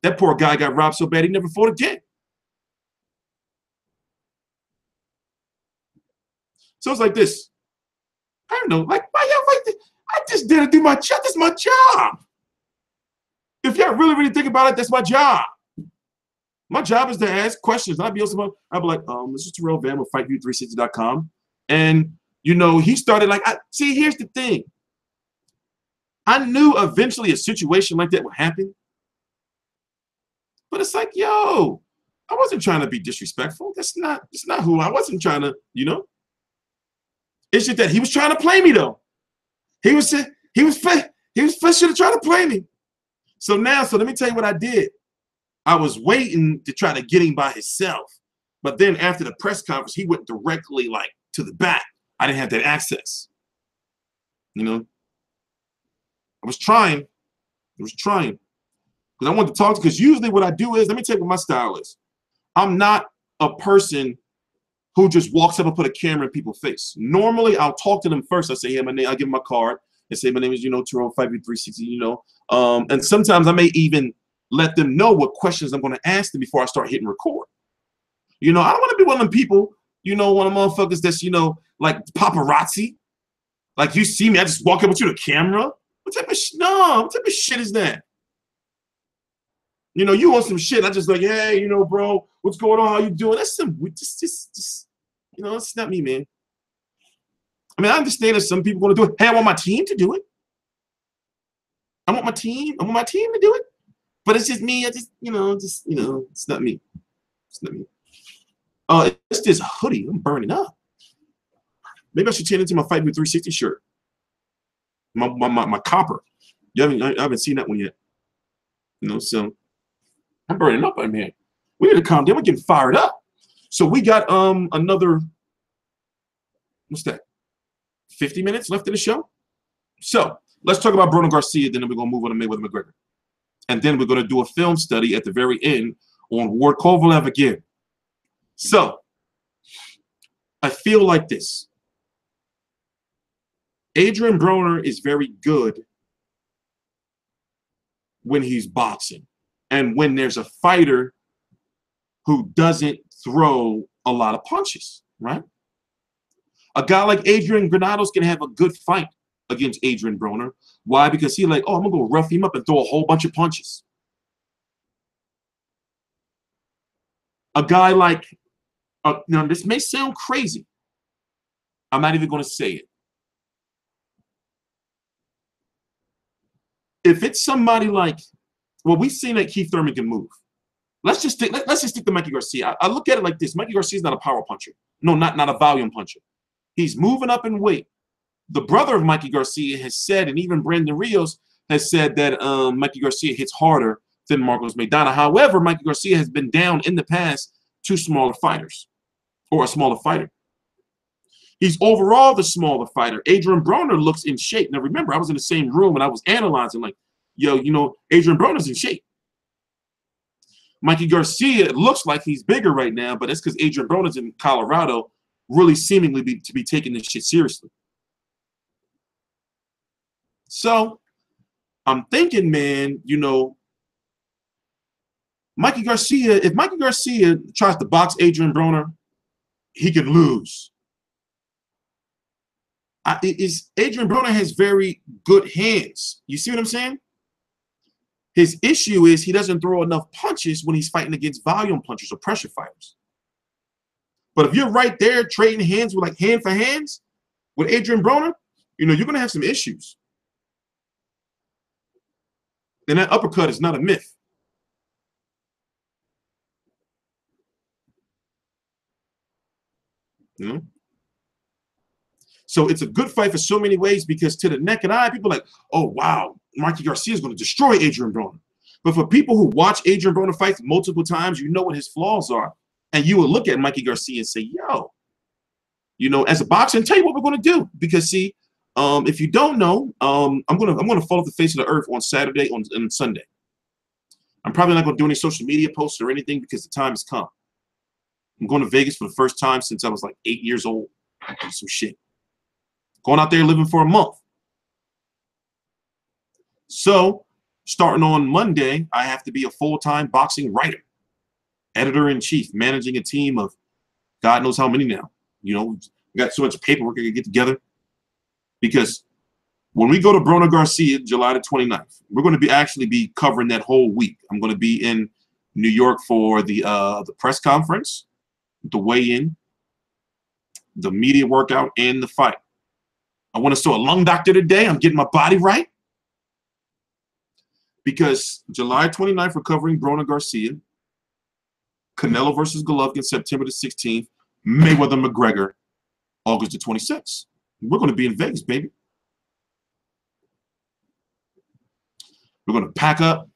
That poor guy got robbed so bad he never fought again. So it's like this. I don't know, like, why y'all like this? I just didn't do my job. This is my job. If y'all really think about it, that's my job. My job is to ask questions. I'd be like, this is Terrell Van with FightView360.com. And, you know, he started like, see, here's the thing. I knew eventually a situation like that would happen. But it's like, yo, I wasn't trying to be disrespectful. It's not who I wasn't trying to, you know. It's just that he was trying to play me though. He was should have tried to play me. So let me tell you what I did. I was waiting to try to get him by himself. But then after the press conference, he went directly like to the back. I didn't have that access. You know? I was trying. Because I wanted to talk to, because usually what I do is, let me tell you what my style is. I'm not a person who just walks up and put a camera in people's face. Normally, I'll talk to them first. I say, hey, my name, I'll give them my card and say, my name is, you know, Terrell, 5V360, you know. And sometimes I may even let them know what questions I'm going to ask them before I start hitting record. You know, I don't want to be one of them people, you know, one of them motherfuckers that's, you know, like paparazzi. Like you see me, I just walk up with you to the camera. What type of what type of shit is that? You know, you want some shit. I just like, hey, you know, bro, what's going on? How you doing? That's some just you know, it's not me, man. I mean, I understand that some people want to do it. Hey, I want my team to do it. I want my team to do it. But it's just me. I just, you know, it's not me. It's not me. Oh, it's this hoodie. I'm burning up. Maybe I should change into my Fight with 360 shirt. My copper. I haven't seen that one yet. You know, so I'm burning up in here. We need to calm down. We're getting fired up. So we got another, what's that? 50 minutes left in the show. So let's talk about Broner Garcia, then we're gonna move on to Mayweather McGregor. And then we're gonna do a film study at the very end on Ward Kovalev again. So I feel like this. Adrien Broner is very good when he's boxing and when there's a fighter who doesn't throw a lot of punches, right? A guy like Adrien Granados can have a good fight against Adrien Broner. Why? Because he's like, oh, I'm going to go rough him up and throw a whole bunch of punches. A guy like, now this may sound crazy. I'm not even going to say it. If it's somebody like, well, we've seen that Keith Thurman can move. Let's just stick to Mikey Garcia. I look at it like this. Mikey Garcia is not a power puncher. No, not a volume puncher. He's moving up in weight. The brother of Mikey Garcia has said, and even Brandon Rios has said that Mikey Garcia hits harder than Marcos Maidana. However, Mikey Garcia has been down in the past to smaller fighters or a smaller fighter. He's overall the smaller fighter. Adrien Broner looks in shape. Now, remember, I was in the same room and I was analyzing like, yo, you know, Adrien Broner's in shape. Mikey Garcia looks like he's bigger right now, but that's because Adrien Broner's in Colorado really seemingly to be taking this shit seriously. So I'm thinking, man, you know, Mikey Garcia, if Mikey Garcia tries to box Adrien Broner, he can lose. Adrien Broner has very good hands. You see what I'm saying? His issue is he doesn't throw enough punches when he's fighting against volume punchers or pressure fighters. But if you're right there trading hands with like hand for hands with Adrien Broner, you know, you're going to have some issues. And that uppercut is not a myth. You know? So it's a good fight for so many ways because to the naked eye, people are like, oh, wow, Mikey Garcia is going to destroy Adrien Broner. But for people who watch Adrien Broner fights multiple times, you know what his flaws are. And you will look at Mikey Garcia and say, yo, you know, as a boxer, and tell you what we're going to do. Because, see, if you don't know, I'm gonna fall off the face of the earth on Saturday and Sunday. I'm probably not going to do any social media posts or anything because the time has come. I'm going to Vegas for the first time since I was like 8 years old. Some shit. Going out there living for a month. So, starting on Monday, I have to be a full-time boxing writer, editor-in-chief, managing a team of God knows how many now. You know, we got so much paperwork I can get together. Because when we go to Broner Garcia, July the 29th, we're going to actually be covering that whole week. I'm going to be in New York for the press conference, the weigh-in, the media workout, and the fight. I want to see a lung doctor today. I'm getting my body right. Because July 29th, we're covering Broner Garcia. Canelo versus Golovkin, September the 16th. Mayweather McGregor, August the 26th. We're going to be in Vegas, baby. We're going to pack up.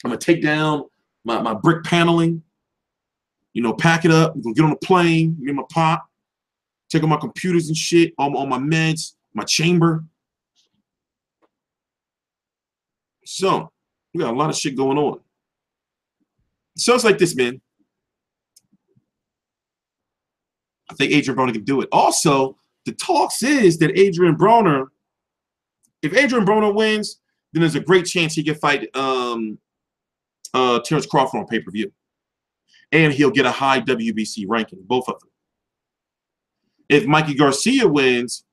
I'm going to take down my brick paneling. You know, pack it up. We're going to get on a plane, me and my pop. Take all my computers and shit, all my meds, my chamber. So, we got a lot of shit going on. So it's like this, man. I think Adrien Broner can do it. Also, the talks is that Adrien Broner, if Adrien Broner wins, then there's a great chance he can fight Terrence Crawford on pay-per-view. And he'll get a high WBC ranking, both of them. If Mikey Garcia wins,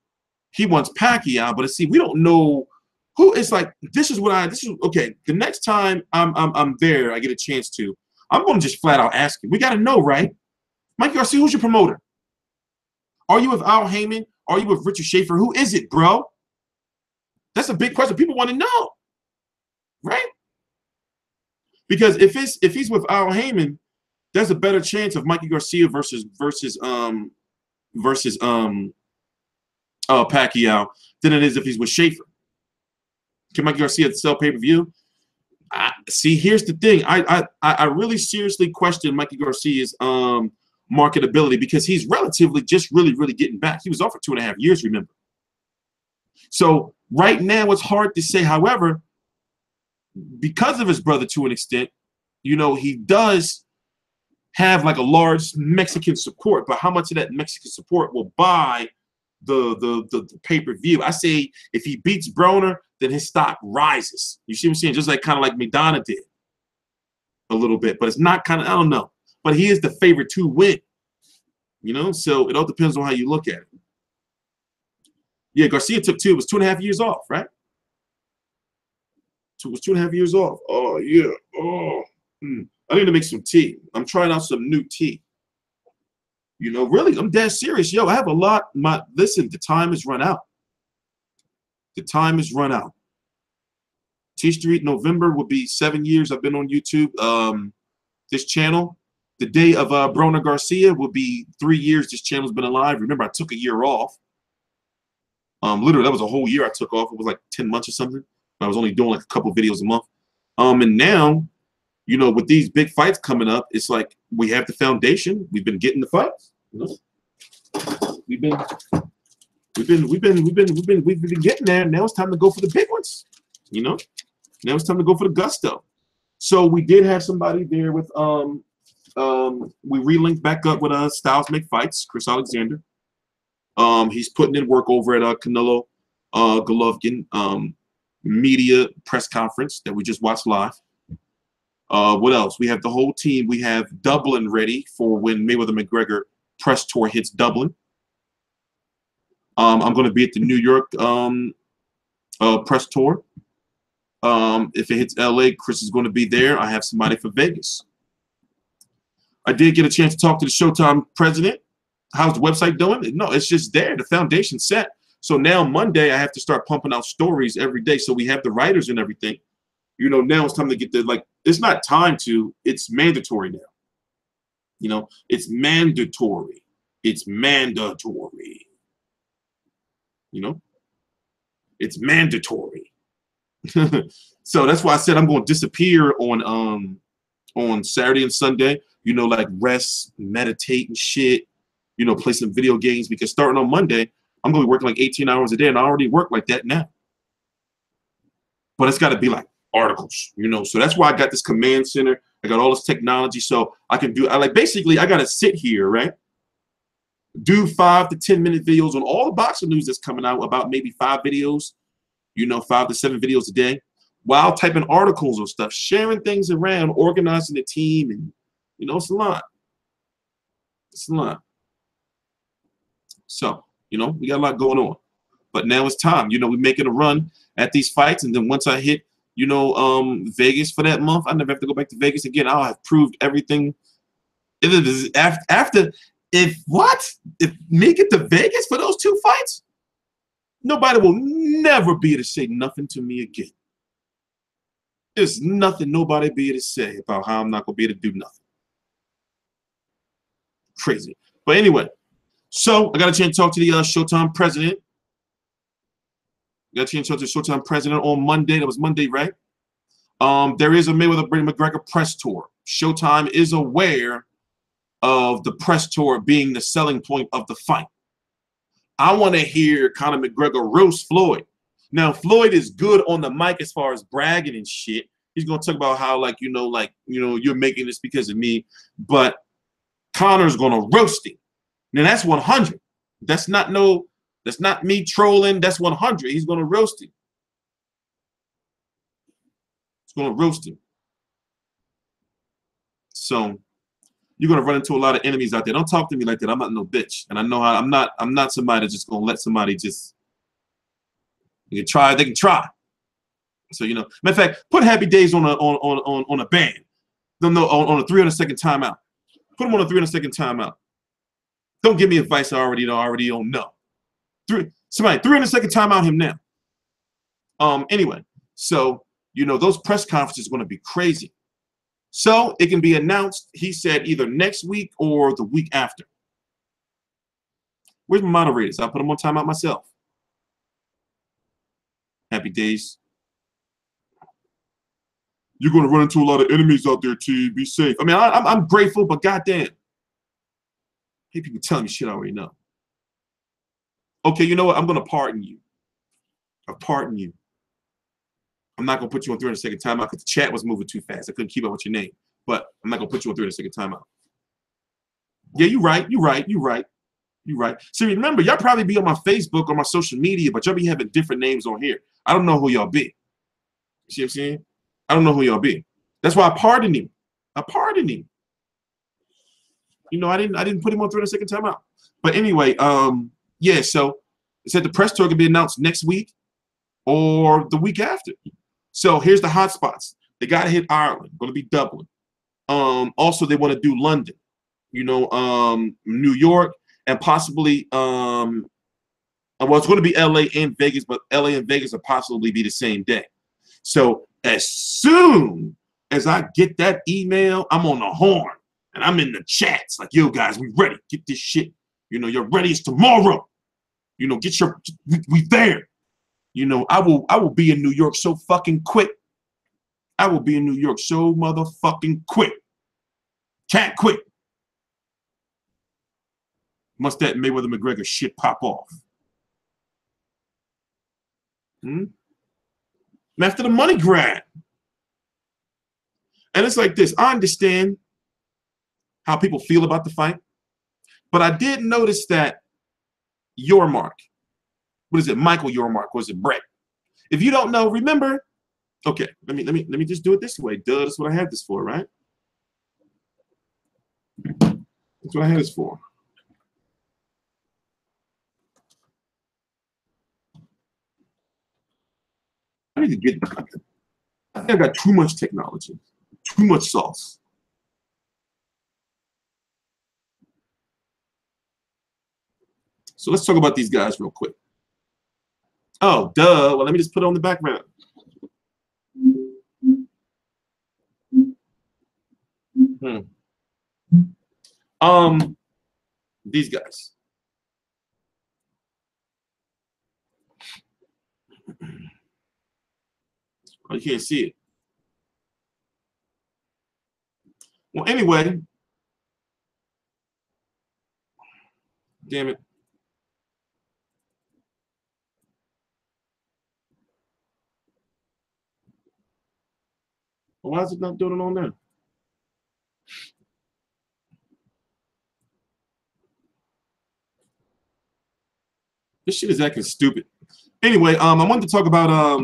he wants Pacquiao, but see, we don't know who. It's like this is okay. The next time I'm there, I get a chance to. I'm going to just flat out ask him. We got to know, right? Mike Garcia, who's your promoter? Are you with Al Heyman? Are you with Richard Schaefer? Who is it, bro? That's a big question. People want to know, right? Because if he's with Al Heyman, there's a better chance of Mikey Garcia versus Pacquiao than it is if he's with Schaefer. Can Mikey Garcia sell pay-per-view? See, here's the thing. I really seriously question Mikey Garcia's marketability because he's relatively just really getting back. He was off for 2.5 years, remember. So right now it's hard to say. However, because of his brother to an extent, you know, he does have like a large Mexican support, but how much of that Mexican support will buy the pay-per-view? I say if he beats Broner, then his stock rises. You see what I'm saying? Just like kind of like Madonna did a little bit, but it's not kind of, I don't know. But he is the favorite to win, you know? So it all depends on how you look at it. Yeah, Garcia took two. It was 2.5 years off, right? It was 2.5 years off. Oh, yeah. Oh, I need to make some tea. I'm trying out some new tea. You know, really, I'm dead serious. Yo, I have a lot. Listen, the time has run out. The time has run out. TstreeT November will be 7 years. I've been on YouTube. This channel. The day of Broner Garcia will be 3 years. This channel's been alive. Remember, I took a year off. Literally, that was a whole year I took off. It was like 10 months or something. I was only doing like a couple videos a month. And now, you know, with these big fights coming up, it's like we have the foundation. We've been getting the fights. You know? We've been getting there. Now it's time to go for the big ones. You know? Now it's time to go for the gusto. So we did have somebody there with we relinked back up with Styles Make Fights, Chris Alexander. He's putting in work over at CANELO Golovkin media press conference that we just watched live. What else? We have the whole team. We have Dublin ready for when Mayweather McGregor press tour hits Dublin. I'm going to be at the New York press tour. If it hits LA, Chris is going to be there. I have somebody for Vegas. I did get a chance to talk to the Showtime president. How's the website doing? No, it's just there. The foundation's set. So now Monday, I have to start pumping out stories every day. So we have the writers and everything. You know, now it's time to get the, like, it's not time to, it's mandatory now. You know, it's mandatory. It's mandatory. You know, it's mandatory. So that's why I said I'm going to disappear on Saturday and Sunday. You know, like rest, meditate and shit. You know, play some video games, because starting on Monday, I'm going to be working like 18 hours a day, and I already work like that now. But it's got to be like articles, you know. So that's why I got this command center. I got all this technology, so I can do. Basically, I got to sit here, right? Do 5 to 10 minute videos on all the boxing news that's coming out, about maybe 5 videos, you know, 5 to 7 videos a day, while typing articles or stuff, sharing things around, organizing the team, and you know, it's a lot. It's a lot. So, you know, we got a lot going on. But now it's time. You know, we're making a run at these fights, and then once I hit, you know, Vegas for that month, I never have to go back to Vegas again. I'll have proved everything. If me get to Vegas for those 2 fights, nobody will never be able to say nothing to me again. There's nothing nobody be able to say about how I'm not going to be able to do nothing. Crazy. But anyway, so I got a chance to talk to the Showtime president. Got a chance to talk to the Showtime president on Monday. That was Monday, right? There is a Mayweather McGregor press tour. Showtime is aware of the press tour being the selling point of the fight. I want to hear Conor McGregor roast Floyd. Now, Floyd is good on the mic as far as bragging and shit. He's going to talk about how, like, you're making this because of me. But Conor's going to roast him. Now, that's 100. That's not me trolling. That's 100. He's going to roast him. He's going to roast him. So you're going to run into a lot of enemies out there. Don't talk to me like that. I'm not no bitch. And I know how I'm not somebody that's just going to let somebody just You can try. They can try. So you know, matter of fact, put Happy Days on a band. No, on a 300-second timeout. Put them on a 300-second timeout. Don't give me advice I already don't know. Somebody 300-second timeout him now. Anyway, so you know those press conferences are going to be crazy. So it can be announced, he said, either next week or the week after. Where's my moderators? I'll put them on timeout myself. Happy Days. You're going to run into a lot of enemies out there, T. Be safe. I mean, I'm grateful, but goddamn. I hate people telling me shit I already know. Okay, you know what? I'm going to pardon you. I pardon you. I'm not going to put you on 300-second timeout because the chat was moving too fast. I couldn't keep up with your name. But I'm not going to put you on 300-second timeout. Yeah, you're right. You're right. You're right. You're right. So remember, y'all probably be on my Facebook or my social media, but y'all be having different names on here. I don't know who y'all be. You see what I'm saying? I don't know who y'all be. That's why I pardoned him. I pardoned him. You know, I didn't put him on 300-second timeout. But anyway, yeah, so it said the press tour could be announced next week or the week after. So here's the hot spots. They got to hit Ireland, going to be Dublin. Also, they want to do London, you know, New York, and possibly, well, it's going to be LA and Vegas, but LA and Vegas will possibly be the same day. So as soon as I get that email, I'm on the horn and I'm in the chats like, yo, guys, we ready. Get this shit. You know, you're ready. It's tomorrow. You know, get your, we there. You know, I will be in New York so fucking quick. I will be in New York so motherfucking quick. Can't quit. Must that Mayweather McGregor shit pop off. After the money grab. And it's like this. I understand how people feel about the fight. But I did notice that Yormark, what is it, Michael Yormark, or is it Brett? If you don't know, remember, okay, let me just do it this way. Duh, that's what I had this for, right? That's what I had this for. I need to get, I think I got too much technology, too much sauce. So let's talk about these guys real quick. Oh, duh. Well, let me just put it on the background. These guys. Oh, you can't see it. Well, anyway. Damn it. Why is it not doing it on there? This shit is acting stupid. Anyway, I wanted to talk about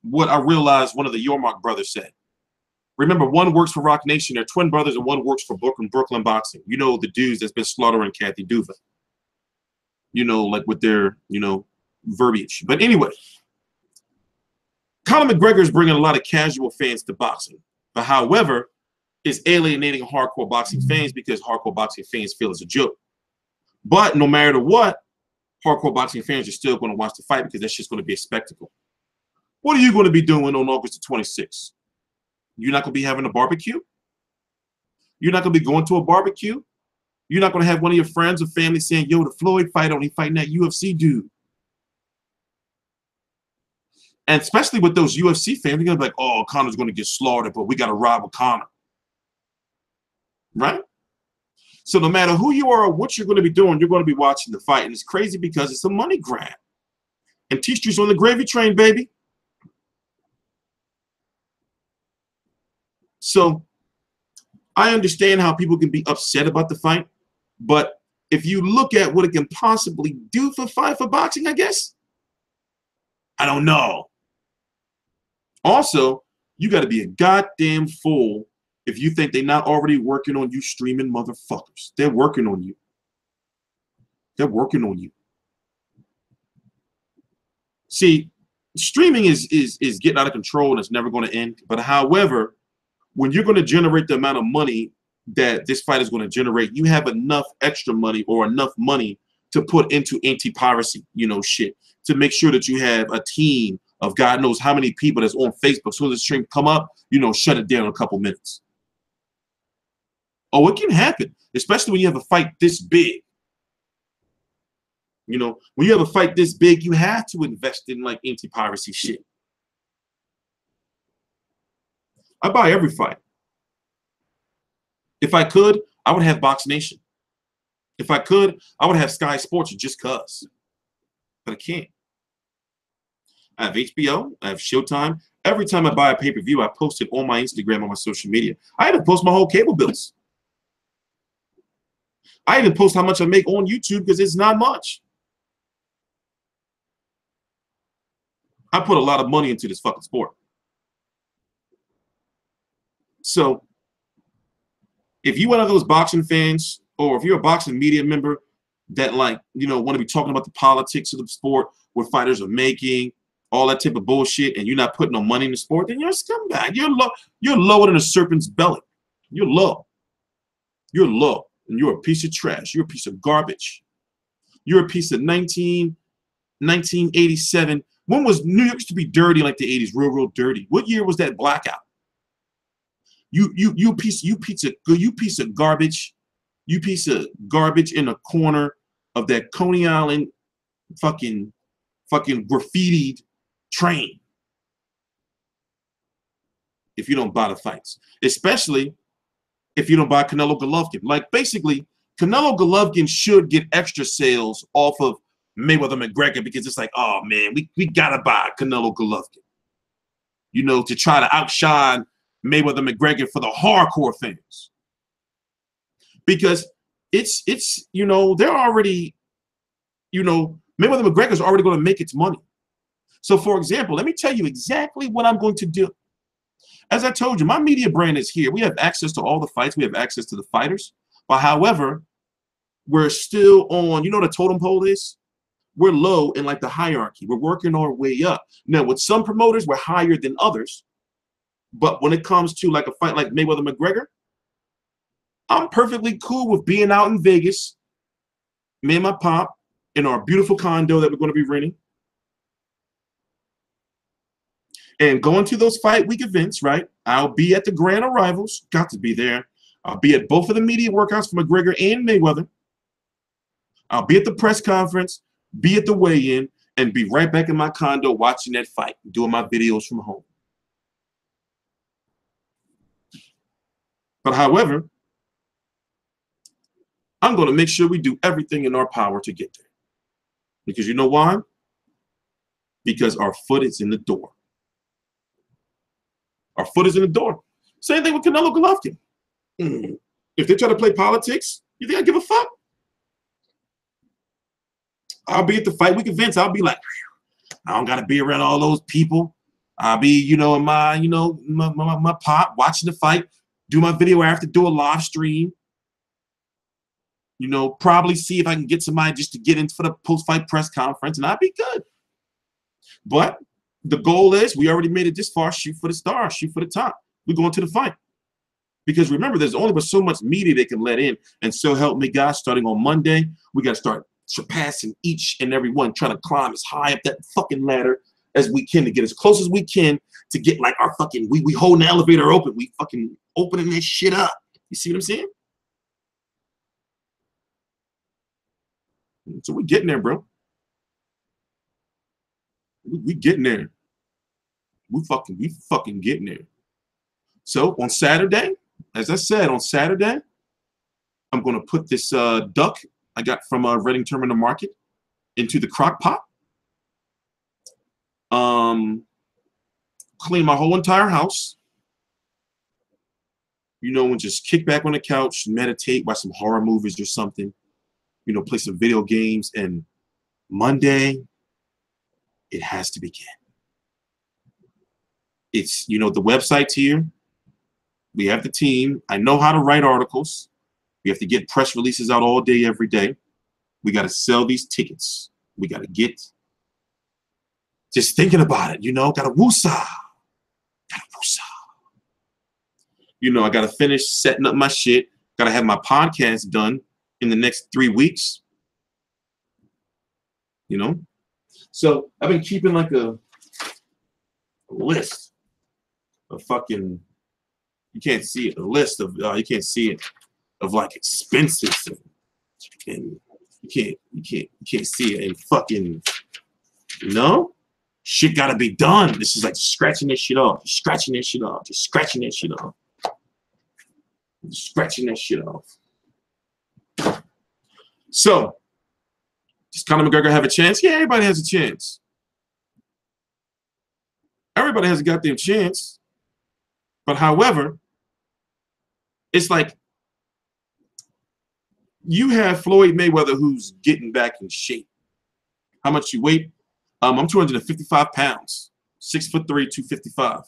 what I realized one of the Yormark brothers said. Remember, one works for Rock Nation. They're twin brothers, and one works for Brooklyn Boxing. You know, the dudes that's been slaughtering Kathy Duva. You know, like with their, you know, verbiage. But anyway, Conor McGregor is bringing a lot of casual fans to boxing. But however, is alienating hardcore boxing fans because hardcore boxing fans feel it's a joke. But no matter what, hardcore boxing fans are still going to watch the fight because that's just going to be a spectacle. What are you going to be doing on August the 26th? You're not going to be having a barbecue? You're not going to be going to a barbecue? You're not going to have one of your friends or family saying, yo, the Floyd fight only fighting that UFC dude. And especially with those UFC fans, they're going to be like, oh, Conor's going to get slaughtered, but we got to ride with Conor. Right? So no matter who you are or what you're going to be doing, you're going to be watching the fight. And it's crazy because it's a money grab. And TstreeT's on the gravy train, baby. So I understand how people can be upset about the fight. But if you look at what it can possibly do for boxing, I guess, I don't know. Also, you got to be a goddamn fool if you think they're not already working on you streaming motherfuckers. They're working on you. They're working on you. See, streaming is getting out of control and it's never going to end. But however, when you're going to generate the amount of money that this fight is going to generate, you have enough extra money or enough money to put into anti-piracy, you know, shit, to make sure that you have a team of God knows how many people that's on Facebook. So the stream come up, you know, shut it down in a couple minutes. Oh, it can happen, especially when you have a fight this big. You know, when you have a fight this big, you have to invest in like anti-piracy shit. I buy every fight. If I could, I would have Box Nation. If I could, I would have Sky Sports just cause. But I can't. I have HBO, I have Showtime. Every time I buy a pay-per-view, I post it on my Instagram, on my social media. I even post my whole cable bills. I even post how much I make on YouTube because it's not much. I put a lot of money into this fucking sport. So, if you're one of those boxing fans, or if you're a boxing media member that, like, you know, want to be talking about the politics of the sport, what fighters are making, all that type of bullshit, and you're not putting no money in the sport, then you're a scumbag. You're low. You're lower than a serpent's belly. You're low. You're low, and you're a piece of trash. You're a piece of garbage. You're a piece of 1987. When was New York used to be dirty like the 80s, real dirty? What year was that blackout? You piece of garbage. You piece of garbage in a corner of that Coney Island fucking graffitied train. If you don't buy the fights, especially if you don't buy Canelo Golovkin. Like, basically, Canelo Golovkin should get extra sales off of Mayweather McGregor because it's like, oh man, we gotta buy Canelo Golovkin, you know, to try to outshine Mayweather McGregor for the hardcore fans. Because it's you know, they're already, you know, Mayweather McGregor's already going to make its money. So for example, let me tell you exactly what I'm going to do. As I told you, my media brand is here. We have access to all the fights. We have access to the fighters. But however, we're still on, you know what a totem pole is? We're low in like the hierarchy. We're working our way up. Now, with some promoters, we're higher than others. But when it comes to like a fight like Mayweather McGregor, I'm perfectly cool with being out in Vegas, me and my pop, in our beautiful condo that we're going to be renting, and going to those fight week events, right? I'll be at the grand arrivals, got to be there. I'll be at both of the media workouts for McGregor and Mayweather. I'll be at the press conference, be at the weigh-in, and be right back in my condo watching that fight, doing my videos from home. But however, I'm going to make sure we do everything in our power to get there. Because you know why? Because our foot is in the door. Our foot is in the door. Same thing with Canelo Golovkin. If they try to play politics, you think I give a fuck? I'll be at the fight week events. I'll be like, I don't got to be around all those people. I'll be, you know, in my, you know, my pop watching the fight, do my video after, do a live stream. You know, probably see if I can get somebody just to get in for the post-fight press conference, and I'll be good. But the goal is, we already made it this far, shoot for the stars, shoot for the top. We're going to the fight. Because remember, there's only but so much media they can let in. And so help me God, starting on Monday, we got to start surpassing each and every one, trying to climb as high up that fucking ladder as we can to get as close as we can to get like our fucking, we holding the elevator open. We fucking opening that shit up. You see what I'm saying? So we're getting there, bro. We getting there. We fucking getting there. So on Saturday, as I said, on Saturday, I'm going to put this duck I got from Reading Terminal Market into the crock pot. Clean my whole entire house. You know, and just kick back on the couch, meditate, watch some horror movies or something. You know, play some video games. And Monday, it has to begin. It's, you know, the website's here. We have the team. I know how to write articles. We have to get press releases out all day, every day. We got to sell these tickets. We got to get Just thinking about it, you know, gotta woosah. Gotta woosah. You know, I gotta finish setting up my shit. Gotta have my podcast done in the next 3 weeks. You know? So I've been keeping like a list of fucking, you can't see it, a list of, you can't see it, of like expenses and you can't see it and fucking, you know? Shit gotta be done. This is like scratching this shit off, just scratching this shit off, just scratching that shit off. Just scratching that shit off. So, does Conor McGregor have a chance? Yeah, everybody has a chance. Everybody has a goddamn chance. But however, it's like you have Floyd Mayweather who's getting back in shape. How much you weigh? I'm 255 pounds, 6'3", 255.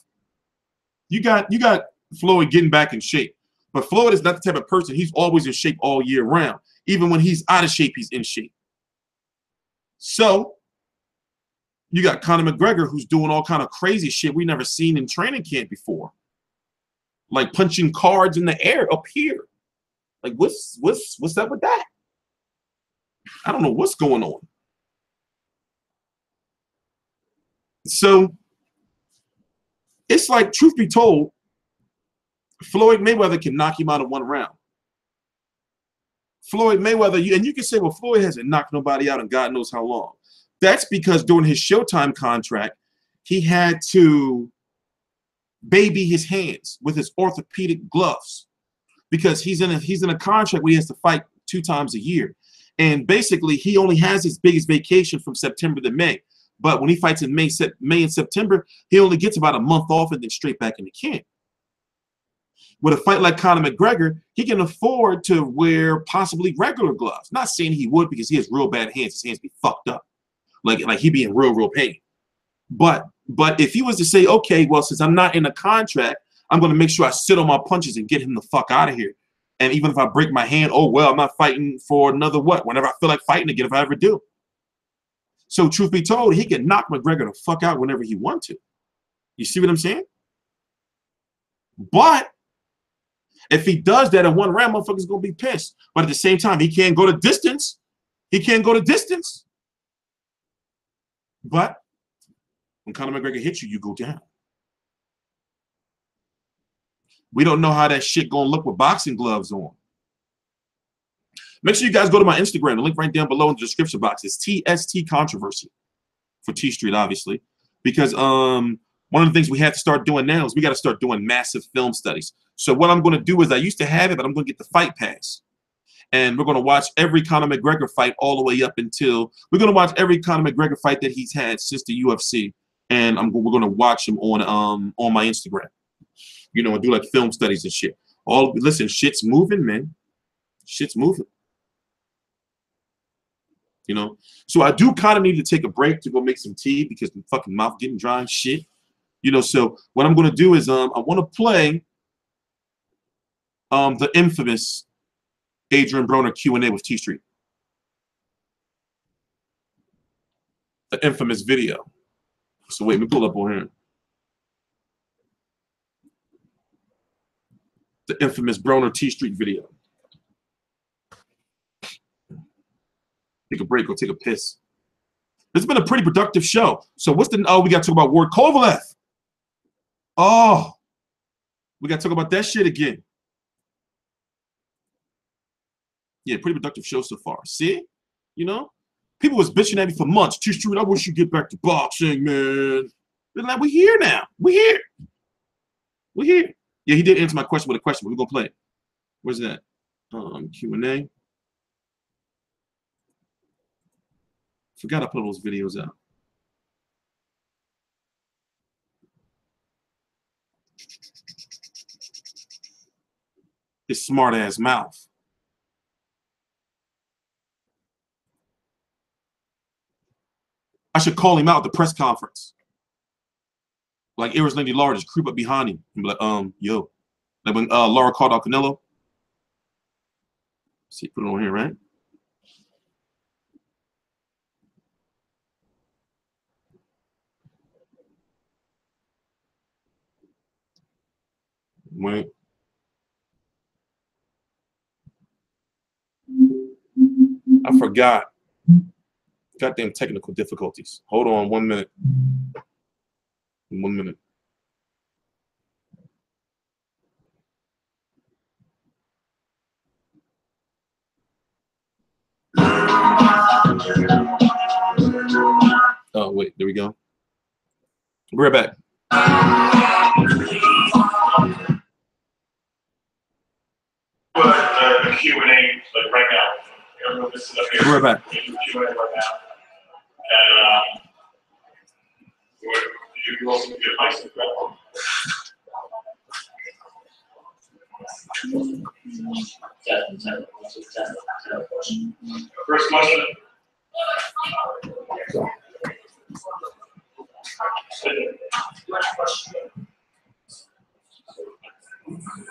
You got Floyd getting back in shape. But Floyd is not the type of person, he's always in shape all year round. Even when he's out of shape, he's in shape. So you got Conor McGregor who's doing all kind of crazy shit we never seen in training camp before. Like punching cards in the air up here. Like what's up with that? I don't know what's going on. So it's like, truth be told, Floyd Mayweather can knock him out in 1 round. Floyd Mayweather, and you can say, well, Floyd hasn't knocked nobody out in God knows how long. That's because during his Showtime contract, he had to baby his hands with his orthopedic gloves because he's in a contract where he has to fight 2 times a year. And basically, he only has his biggest vacation from September to May. But when he fights in May and September, he only gets about a month off and then straight back into camp. With a fight like Conor McGregor, he can afford to wear possibly regular gloves. Not saying he would because he has real bad hands. His hands be fucked up. Like he be in real pain. But if he was to say, okay, well, since I'm not in a contract, I'm going to make sure I sit on my punches and get him the fuck out of here. And even if I break my hand, oh, well, I'm not fighting for another what? Whenever I feel like fighting again, if I ever do. So truth be told, he can knock McGregor the fuck out whenever he wants to. You see what I'm saying? But if he does that in 1 round, motherfucker's going to be pissed. But at the same time, he can't go to distance. He can't go to distance. But when Conor McGregor hits you, you go down. We don't know how that shit going to look with boxing gloves on. Make sure you guys go to my Instagram. The link right down below in the description box is TST Controversy for TstreeT, obviously. Because one of the things we have to start doing now is we got to start doing massive film studies. So what I'm going to do is I used to have it, but I'm going to get the Fight Pass. And we're going to watch every Conor McGregor fight all the way up until – we're going to watch every Conor McGregor fight that he's had since the UFC. And we're going to watch him on my Instagram. You know, and do like film studies and shit. Listen, shit's moving, man. Shit's moving. You know? So I do kind of need to take a break to go make some tea because my fucking mouth getting dry and shit. You know, so what I'm going to do is I want to play the infamous Adrien Broner Q&A with TstreeT. The infamous video. So wait, let me pull up on here. The infamous Broner TstreeT video. Take a break, go take a piss. It's been a pretty productive show. So what's the, oh, we got to talk about Ward Kovalev. Oh, we got to talk about that shit again. Yeah, pretty productive show so far. See? You know? People was bitching at me for months. TstreeT, I wish you get back to boxing, man. They're like, we're here now. We're here. We're here. Yeah, he did answer my question with a question, but we're going to play it. Where's that? Q&A. Forgot I put those videos out. His smart ass mouth. I should call him out at the press conference. Like Eris Lady Laura just creep up behind him and be like, yo. Like when Laura called out Canelo. See, put it on here, right? Wait. I forgot. Goddamn technical difficulties. Hold on 1 minute. 1 minute. Oh, wait, there we go. We're back. The Q&A like right now. Everyone listen up here. We're back. Q&A right now. And you also get nice and grab. First question.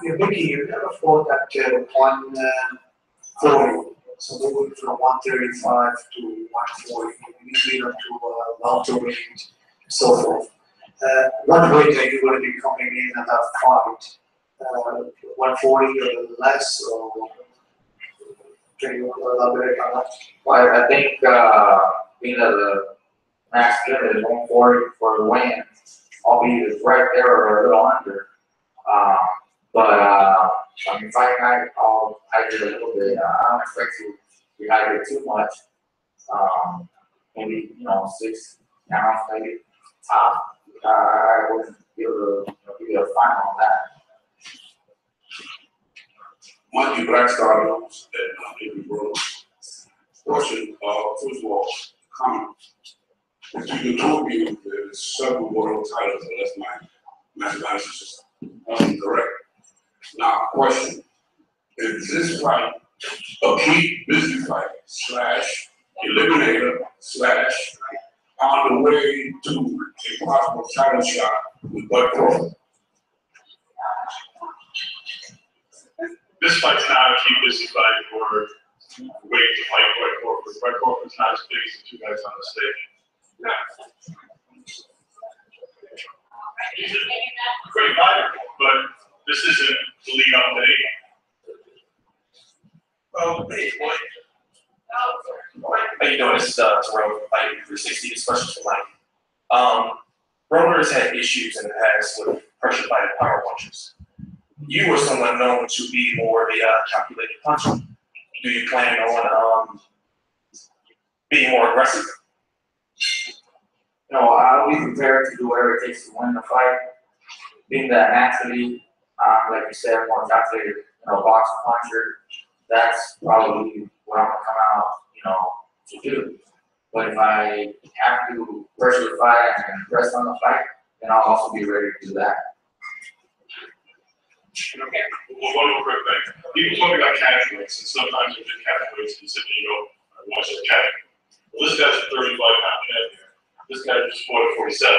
Yeah, Mickey, you never fought that 140, so moving from 135 to 140, you lead up to welterweight and so forth. What weight are you going to be coming in at that fight? 140 or less, or can you elaborate on that? Well, I think being that the max limit is 140 for the win, I'll be right there or a little under. I mean, fighting night, I'll hydrate a little bit. I don't expect to rehydrate too much. Maybe, 6 ounces, maybe top. I wouldn't be able to give you a final on that. Mikey Black Star knows that David Broner. Question, first of all, comment. You told me there's several world titles, unless my mathematics is incorrect. Now, question, is this fight a key busy fight / eliminator / on the way to a possible title shot with Bud Crawford? This fight's not a key busy fight for waiting to fight Bud Crawford. Bud Crawford's not as big as the two guys on the stage. He's a great fighter, but this isn't the lead up to Well, hey, boy. How you doing? This is Terrell, Fighting 360. This question's for Mike. Broner has had issues in the past with pressure fighting power punches. You were someone known to be more the calculated puncher. Do you plan on being more aggressive? No, I'll be prepared to do whatever it takes to win the fight. Being that naturally, like you said, more calculated, boxer puncher, that's probably what I'm gonna come out, to do. But if I have to pressure the fight and press on the fight, then I'll also be ready to do that. Okay. Well, one more quick thing. People talk about catchweights, and sometimes you get catchweights and sit there, watch the catchweight. Well, this guy's a 35-pound champion. This guy just fought at 47.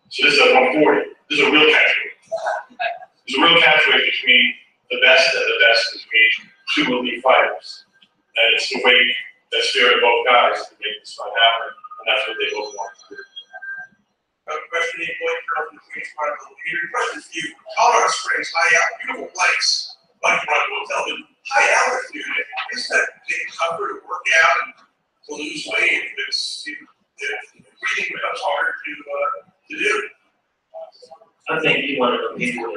So this is a 140. This is a real catchweight. There's a real catchweight between the best and the best between two elite fighters. And it's the weight that's fair to both guys to make this fight happen, and that's what they both want to do. Question, your question is you. Colorado Springs, beautiful place. Like Rockwell tell them, high altitude. Is that tougher to work out and to lose weight? It's breathing becomes harder to do. I think you one of the people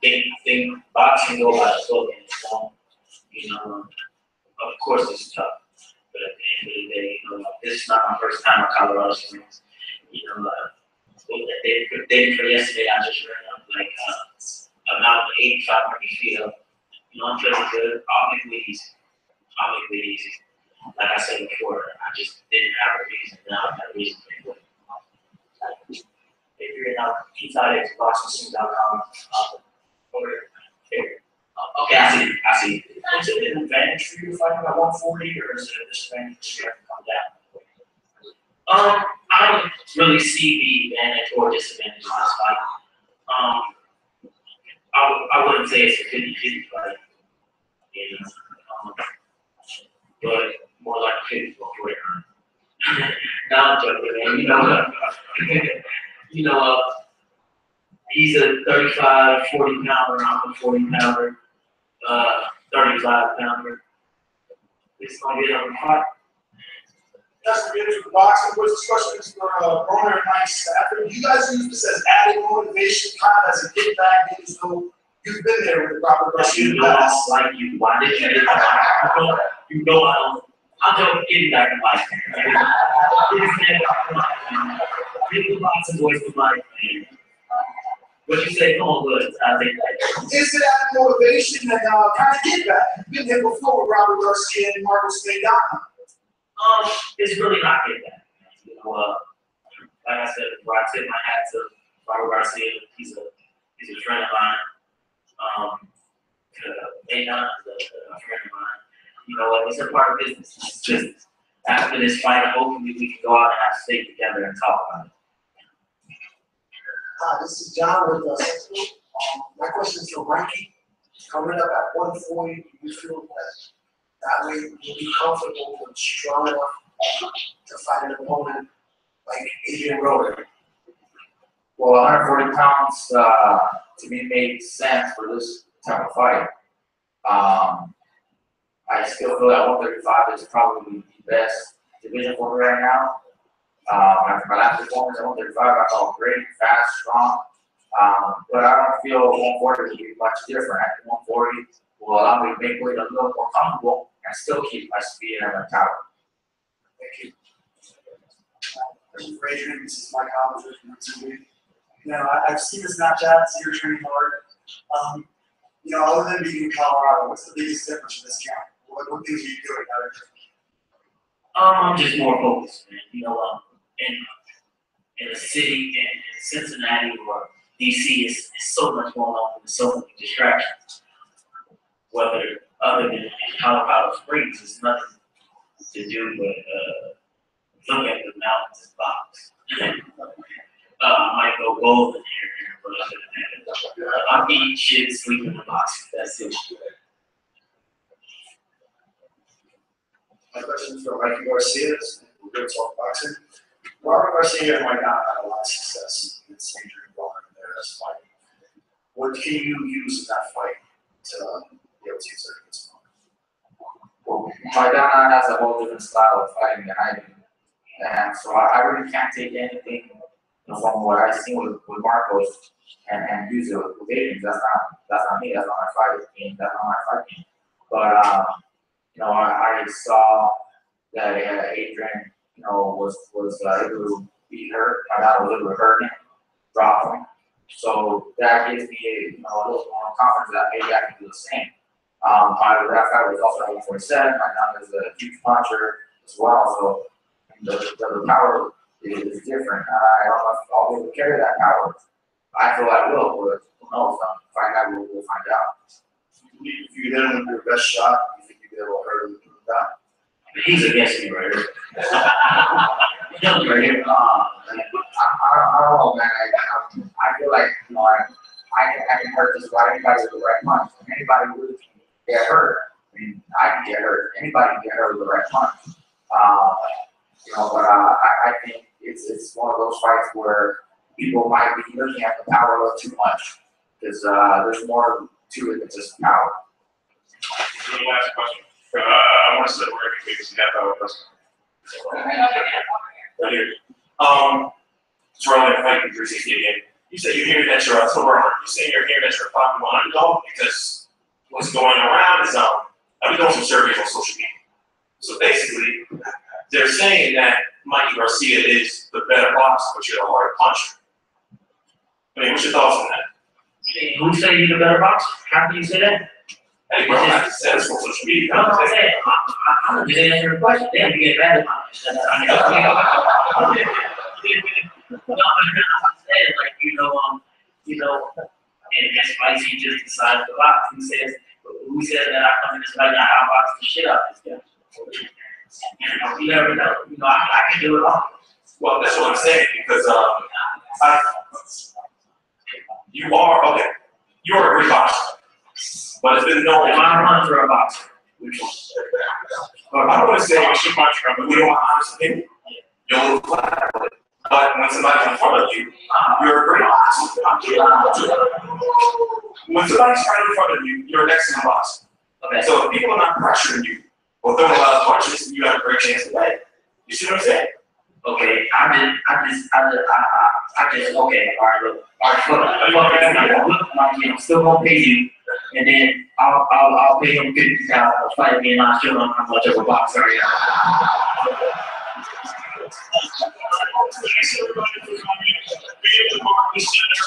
that think boxing go by the slogan. Of course it's tough, but at the end of the day, this is not my first time at Colorado Springs. The day before yesterday, I just ran up like about 8,500 feet up. I'm feeling good. I'll make it easy. Like I said before, I just didn't have a reason. Now I have a reason to make it. If you're not, keep out at boxing.com. Over here. Okay, I see. Is it an advantage for you to fight about 140, or is it a disadvantage for you to come down? I don't really see the advantage or disadvantage in this fight. I wouldn't say it's a 50-50 fight. But more like a 50-40. No, I'm joking, man. He's a 35, 40 pounder. I'm a 40 pounder, 35 pounder. It's gonna get on the hot. That's the beauty of boxing. Of course, this question is for Broner and Mike Stafford. You guys use this as added motivation, kind of as a kickback, because you've been there with Robert Garcia. You know I don't like you. Why did you get that? You know I don't. I don't get back in life. Give the boxing boys the life, man. What you say? Come on, good. I think that. Is it added motivation and kind of get back? You've been there before with Robert Garcia and Marcos Maidana. It's really not get back. You know, like I said, before, I tip my hat to Robert Garcia. He's a friend of mine. Maidana is a friend of mine. You know, it's a part of business. It's just after this fight, hopefully we can go out and have steak together and talk about it. Hi, this is John with us. My question is for Mikey. Coming up at 140, you feel that way you'll be comfortable and strong enough to fight an opponent like Adrien Broner? Well, 140 pounds to me made sense for this type of fight. I still feel that 135 is probably the best division for me right now. After my last performance at 135, I felt great, fast, strong. But I don't feel 140 will be much different. At 140 will allow me to make weight a little more comfortable and still keep my speed and my power. Thank you. Question for Adrien. This is Mike Kovalev from TV. You know, I've seen the Snapchat, see you're training hard. You know, other than being in Colorado, what's the biggest difference in this camp? What things are you doing that are different? I'm just more focused, man. You know, in a city in Cincinnati or DC, is so much going on and so many distractions. Whether other than in Colorado Springs, it's nothing to do but look at the mountains and box. I might go golden here, but other than that, I'm eating shit, sleeping in the box. That's it. My question is for Mikey Garcia. We're going to talk boxing. Robert Garcia might not have a lot of success in Adrien Broner in their fight. What can you use in that fight to be able to use their against Broner? Well, Maidana has a whole different style of fighting than I do. And so I really can't take anything from what I've seen with Marcos and use it with Adrien. That's not me. That's not my fight game. That's not my fight game. But you know, I saw that Adrien, you know, was able to beat her. Maidana was able to hurt him, drop him. So that gives me a little more confidence that maybe I can do the same. That fight was also at 147. Maidana is a huge puncher as well. So the power is different. I don't know if I'll be able to carry that power. I feel I will, but who knows? We'll find out. If you hit him with your best shot, you think you'd be able to hurt him with that? He's against me right here. Right here. I don't know, man. I feel like, you know, I can hurt just about anybody with the right punch. Anybody really can get hurt. I mean, I can get hurt. Anybody can get hurt with the right punch. You know, but I think it's one of those fights where people might be looking at the power a little too much because there's more to it than just power. One last question. I want to say we're going to take a half-hour question. Right here. So we're only fighting 360 again. You say you're hearing that you're a Broner. You say you're hearing that you're a popular underdog because what's going around is I've been doing some surveys on social media. So basically, they're saying that Mikey Garcia is the better boxer, but you're the harder puncher. I mean, what's your thoughts on that? Who said you're the better boxer? How can you say that? Hey, bro, I just said it's on social media. No, I'm saying, I'm just answering your question. Damn, you get mad at me. No, I'm saying, like, you know, and that's why he just decided to box. Who said that I come in this fight and I outbox the shit out of this guy? You never know. You know, I can do it all. Well, that's what I'm saying because you are a great boxer, but it's been known. My runs are a boxer. I don't want to say you're a puncher, but we don't want honest opinion. You're a little flat. But when somebody's in front of you, you're a great boxer. When somebody's right in front of you, you're an excellent boxer. Okay. So if people are not pressuring you or throwing a lot of punches, you got a great chance to win. You see what I'm saying? Okay, I just, okay, all right, look. All right, look, I'm still gonna pay you, and then I'll pay him $50,000 for fighting me, and I'll show him how much of a boxer I am. Thanks everybody for coming. Be at the Barclays Center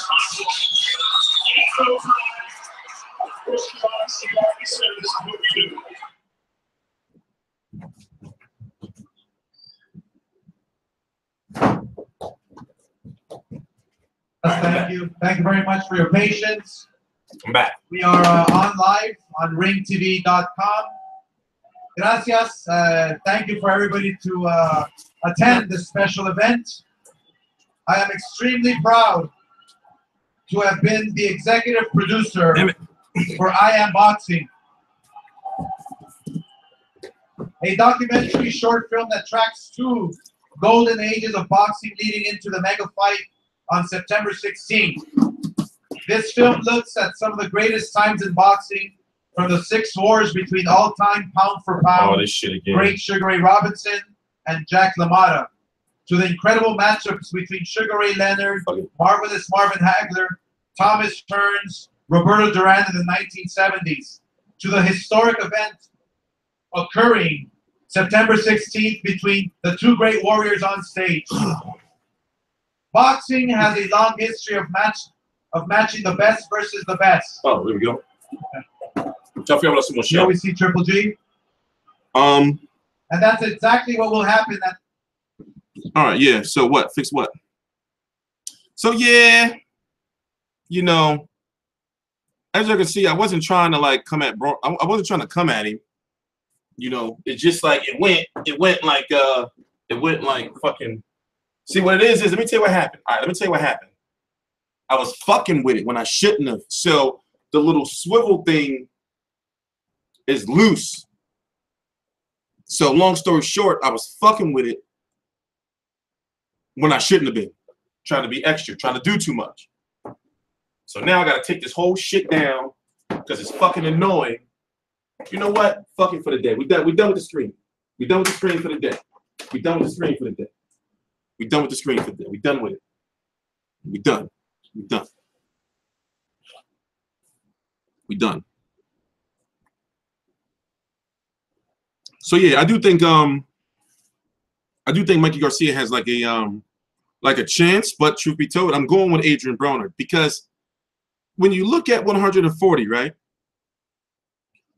This is what we do. Thank you. Thank you very much for your patience. I'm back. We are on live on ringtv.com. Gracias. Thank you for everybody to attend this special event. I am extremely proud to have been the executive producer for I Am Boxing, a documentary short film that tracks 2 golden ages of boxing leading into the mega fight on September 16th. This film looks at some of the greatest times in boxing, from the 6 wars between all-time pound-for-pound great Sugar Ray Robinson and Jack LaMotta, to the incredible matchups between Sugar Ray Leonard, Marvelous Marvin Hagler, Thomas Hearns, Roberto Duran in the 1970s, to the historic event occurring September 16th between the 2 great warriors on stage. Boxing has a long history of matching the best versus the best. Oh, there we go. Here we see Triple G. And that's exactly what will happen. All right, yeah. So what? Fix what? So yeah, you know, as you can see, I wasn't trying to like come at bro. I wasn't trying to come at him. You know, it's just like it went like fucking. See what it is let me tell you what happened. All right, let me tell you what happened. I was fucking with it when I shouldn't have. So the little swivel thing is loose. So long story short, I was fucking with it when I shouldn't have been. Trying to be extra, trying to do too much. So now I gotta take this whole shit down because it's fucking annoying. You know what? Fuck it for the day. We done with the screen. We done with the screen for the day. We done with the screen for the day. We done with the screen for the day. We done with it. We done. We done. We done. So yeah, I do think Mikey Garcia has like a chance, but truth be told, I'm going with Adrien Broner because when you look at 140, right?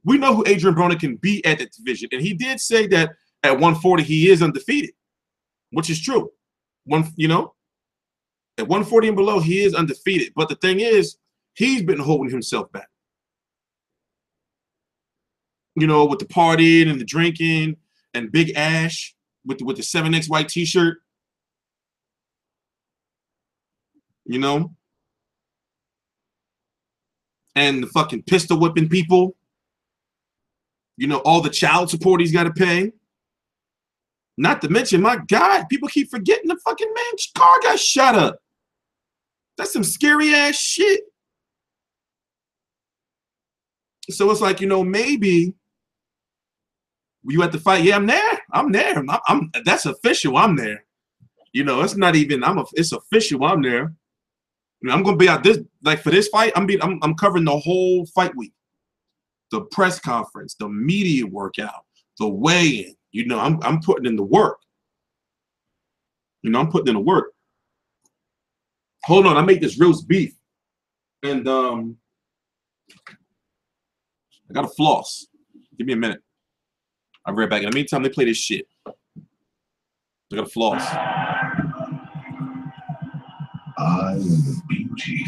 We know who Adrien Broner can be at that division, and he did say that at 140 he is undefeated, which is true. You know, at 140 and below he is undefeated. But the thing is, he's been holding himself back. You know, with the partying and the drinking and Big Ash with the 7X white T-shirt. You know, and the fucking pistol whipping people. You know, all the child support he's got to pay. Not to mention, my God, people keep forgetting the fucking man's car got shot up. That's some scary ass shit. So it's like, you know, maybe you at the fight. Yeah, I'm there. I'm there. That's official. I'm there. You know, it's not even. It's official. I'm there. You know, I'm gonna be out this like for this fight. I'm covering the whole fight week, the press conference, the media workout, the weigh-in. You know, I'm putting in the work. You know, I'm putting in the work. Hold on, I made this roast beef, and I got to floss. Give me a minute. I'll be right back. In the meantime, they play this shit. I got to floss. I am the beauty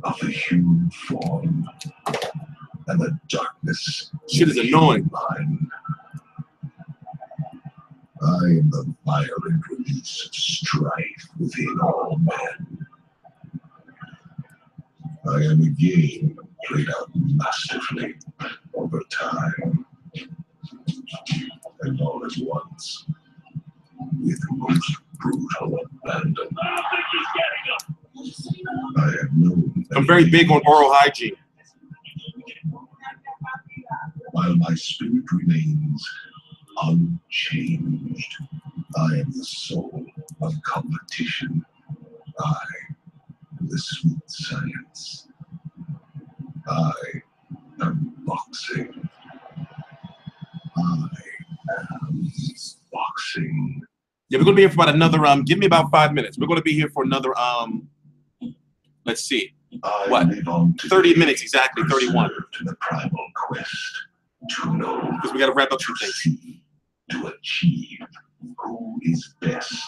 of the human form, and the darkness. Shit is annoying. Mind. I am the violent release of strife within all men. I am a game played out masterfully over time, and all at once, with most brutal abandon. I'm very big on oral hygiene. While my spirit remains unchanged, I am the soul of competition. I am the sweet science. I am boxing. I am boxing. Yeah, we're gonna be here for about another give me about 5 minutes. We're gonna be here for another let's see. What? 30 minutes exactly, 31. To the primal quest to know, because we gotta wrap up some things. To achieve who is best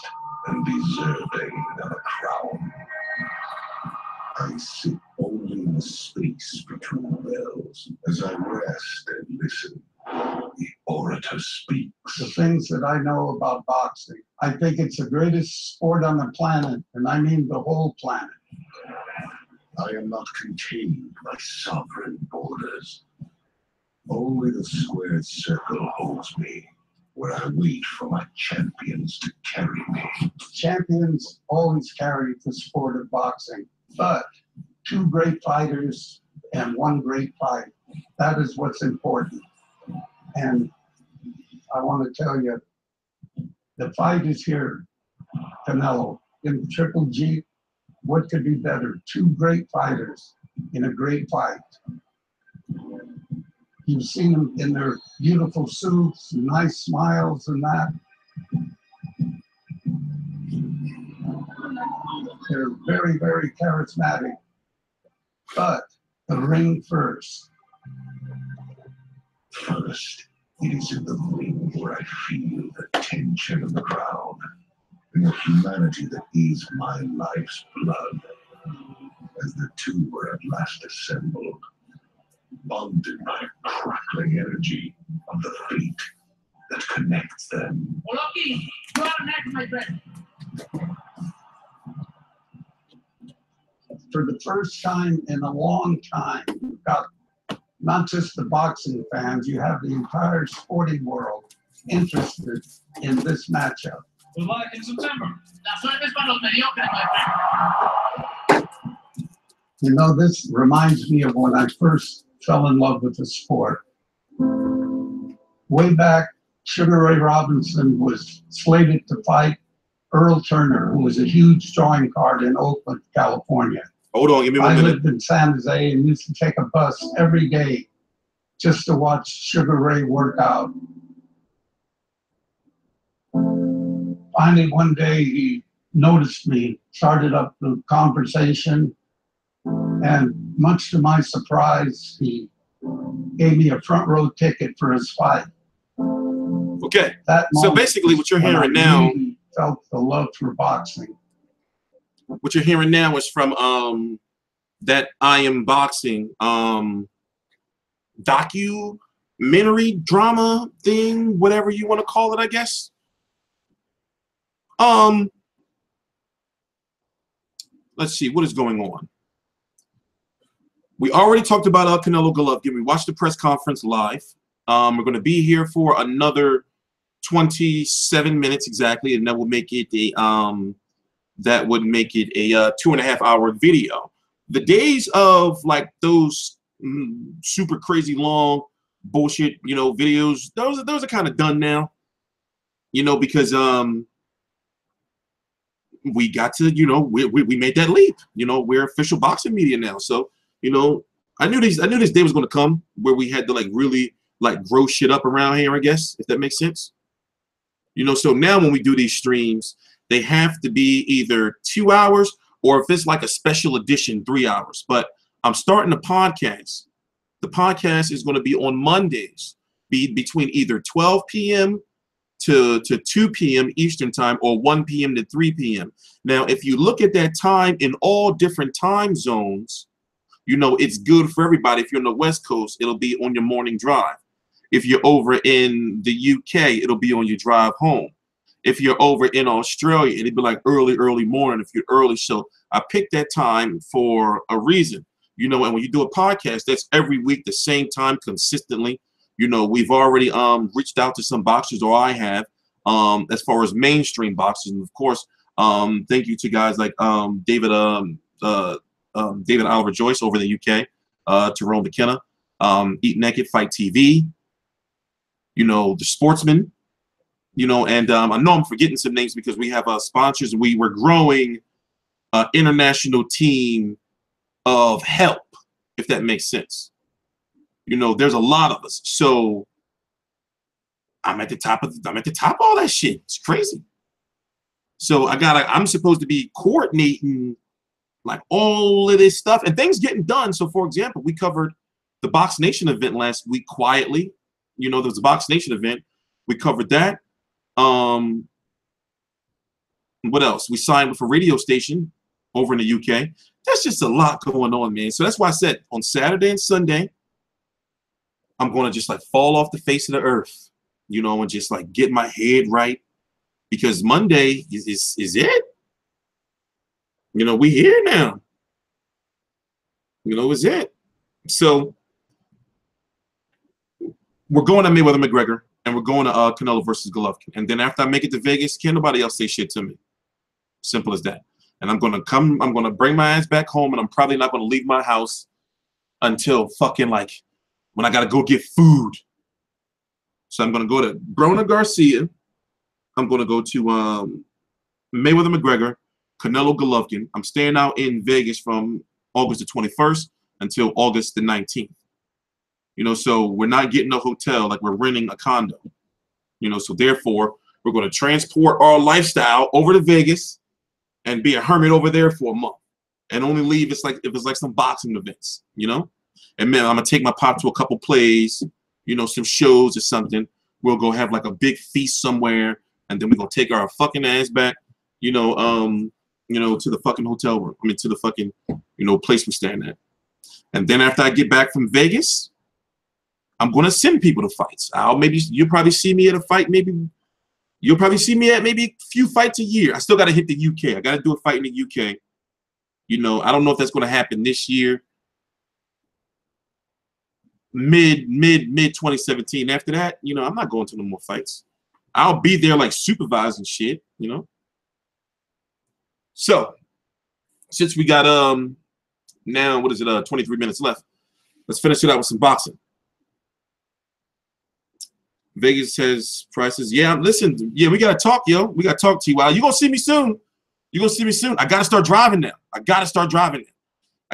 and deserving of a crown. I sit only in the space between bells as I rest and listen. The orator speaks. The things that I know about boxing, I think it's the greatest sport on the planet, and I mean the whole planet. I am not contained by sovereign borders. Only the squared circle holds me, where I wait for my champions to carry me. Champions always carry the sport of boxing, but 2 great fighters and 1 great fight, that is what's important. And I want to tell you, the fight is here, Canelo, in the Triple G. What could be better? 2 great fighters in a great fight. You've seen them in their beautiful suits, and nice smiles and that. They're very, very charismatic. But the ring first. First, it is in the ring where I feel the tension of the crowd and the humanity that is my life's blood. As the 2 were at last assembled, bonded by a crackling energy of the fate that connects them. Golovkin, you are next, my friend. For the first time in a long time, you've got not just the boxing fans, you have the entire sporting world interested in this matchup. We'll buy it in September. La suerte es para los mediocres, my friend. You know, this reminds me of when I first fell in love with the sport. Way back, Sugar Ray Robinson was slated to fight Earl Turner, who was a huge drawing card in Oakland, California. Hold on, give me 1 minute. I lived in San Jose and used to take a bus every day just to watch Sugar Ray work out. Finally, one day he noticed me, started up the conversation, and much to my surprise, he gave me a front row ticket for his fight. Okay, so basically what you're hearing now, really felt the love for boxing. What you're hearing now is from that I Am Boxing documentary drama thing, whatever you want to call it, I guess. Let's see what is going on. We already talked about Canelo Golovkin. We watched the press conference live. We're going to be here for another 27 minutes exactly, and that will make it a 2.5 hour video. The days of like those super crazy long bullshit, you know, videos, those are kind of done now, you know, because we got to, you know, we made that leap, you know, we're official boxing media now. So, you know, I knew this day was going to come where we had to like really like grow shit up around here, I guess, if that makes sense. You know, so now when we do these streams, they have to be either 2 hours or if it's like a special edition, 3 hours. But I'm starting the podcast. The podcast is going to be on Mondays, between either 12 p.m. to 2 p.m. Eastern time or 1 p.m. to 3 p.m. Now, if you look at that time in all different time zones, you know, it's good for everybody. If you're on the West Coast, it'll be on your morning drive. If you're over in the UK, it'll be on your drive home. If you're over in Australia, it'll be like early morning if you're early. So I picked that time for a reason. You know, and when you do a podcast, that's every week, the same time, consistently. You know, we've already reached out to some boxers, or I have, as far as mainstream boxers. And of course, thank you to guys like David David Oliver Joyce over in the UK, Tyrone McKenna, Eat Naked, Fight TV, you know, The Sportsman, you know, and I know I'm forgetting some names because we have sponsors and we're growing an international team of help, if that makes sense. You know, there's a lot of us. So I'm at the top of all that shit. It's crazy. So I'm supposed to be coordinating like all of this stuff and things getting done. So for example, we covered the Box Nation event last week quietly. You know, there was a Box Nation event. We covered that. What else? We signed with a radio station over in the UK. There's just a lot going on, man. So that's why I said on Saturday and Sunday, I'm going to just like fall off the face of the earth, you know, and just like get my head right. Because Monday is it. You know, we here now. You know, is it. So we're going to Mayweather McGregor, and we're going to Canelo versus Golovkin. And then after I make it to Vegas, can't nobody else say shit to me. Simple as that. And I'm going to bring my ass back home, and I'm probably not going to leave my house until fucking like when I got to go get food. So I'm going to go to Broner Garcia. I'm going to go to Mayweather McGregor, Canelo Golovkin. I'm staying out in Vegas from August the 21st until August the 19th. You know, so we're not getting a hotel, like we're renting a condo. You know, so therefore, we're going to transport our lifestyle over to Vegas and be a hermit over there for a month. And only leave if it's like some boxing events, you know? And man, I'm going to take my pop to a couple plays, you know, some shows or something. We'll go have like a big feast somewhere. And then we're going to take our fucking ass back, you know, to the fucking hotel room. I mean, to the fucking, you know, place we're staying at. And then after I get back from Vegas, I'm going to send people to fights. You'll probably see me at a fight. You'll probably see me at maybe a few fights a year. I still got to hit the UK. I got to do a fight in the UK. You know, I don't know if that's going to happen this year. Mid 2017. After that, you know, I'm not going to no more fights. I'll be there like supervising shit, you know. So, since we got now what is it 23 minutes left, let's finish it out with some boxing. Vegas says prices. Yeah, listen, yeah, we gotta talk, yo. We gotta talk to you. You're gonna see me soon. You're gonna see me soon. I gotta start driving now. I gotta start driving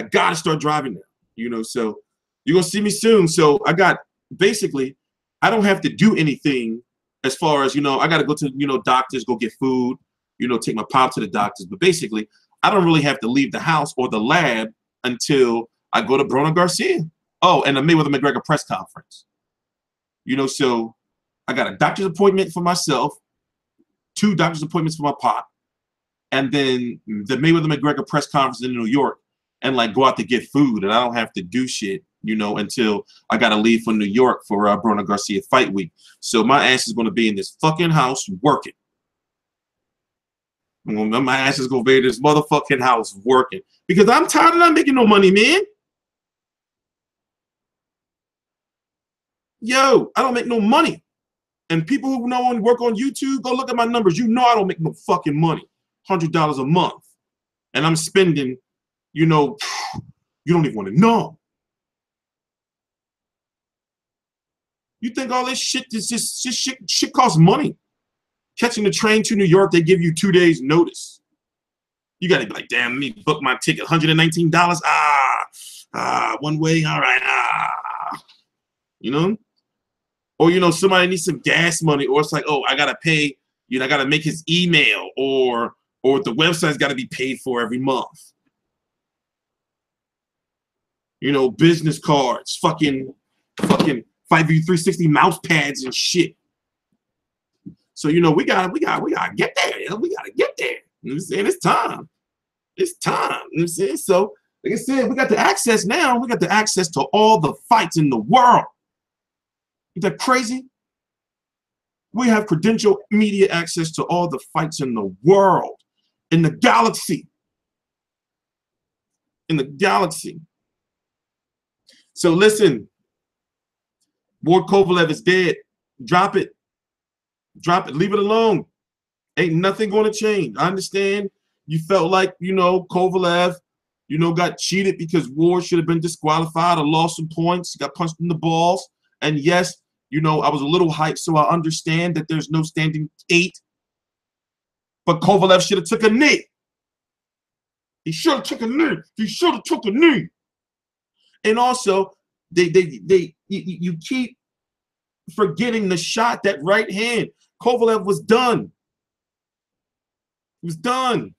now. You know, so you're gonna see me soon. So I don't have to do anything as far as, you know, I gotta go to, you know, doctors, go get food, you know, take my pop to the doctors. But basically, I don't really have to leave the house or the lab until I go to Broner Garcia. Oh, and the Mayweather McGregor press conference. You know, so I got a doctor's appointment for myself, 2 doctor's appointments for my pop, and then the Mayweather McGregor press conference in New York, and like go out to get food, and I don't have to do shit, you know, until I got to leave for New York for Broner Garcia fight week. So my ass is going to be in this fucking house working. My ass is going to be in this motherfucking house working because I'm tired of not making no money, man. Yo, I don't make no money. And people who know and work on YouTube, go look at my numbers. You know I don't make no fucking money. $100 a month. And I'm spending, you know, you don't even want to know. You think all this shit, shit costs money. Catching the train to New York, they give you 2 days notice. You got to be like, damn, let me book my ticket, $119. One way, all right, You know? Or, you know, somebody needs some gas money, or it's like, oh, I got to pay, you know, I got to make his email, or the website's got to be paid for every month. You know, business cards, fucking 5V360 mouse pads and shit. So, you know, we gotta get there. We gotta get there. You know what I'm saying? It's time. It's time. You know what I'm saying? So, like I said, we got the access now. We got the access to all the fights in the world. Is that crazy? We have credential media access to all the fights in the world, in the galaxy. In the galaxy. So listen, Boy Kovalev is dead. Drop it. Drop it. Leave it alone. Ain't nothing going to change. I understand you felt like, you know, Kovalev, You know, got cheated because Ward should have been disqualified or lost some points, got punched in the balls. And yes, you know, I was a little hyped, so I understand that there's no standing 8. But Kovalev should have took a knee. He should have took a knee. He should have took a knee. And also, you keep forgetting the shot, that right hand. Kovalev was done. He was done.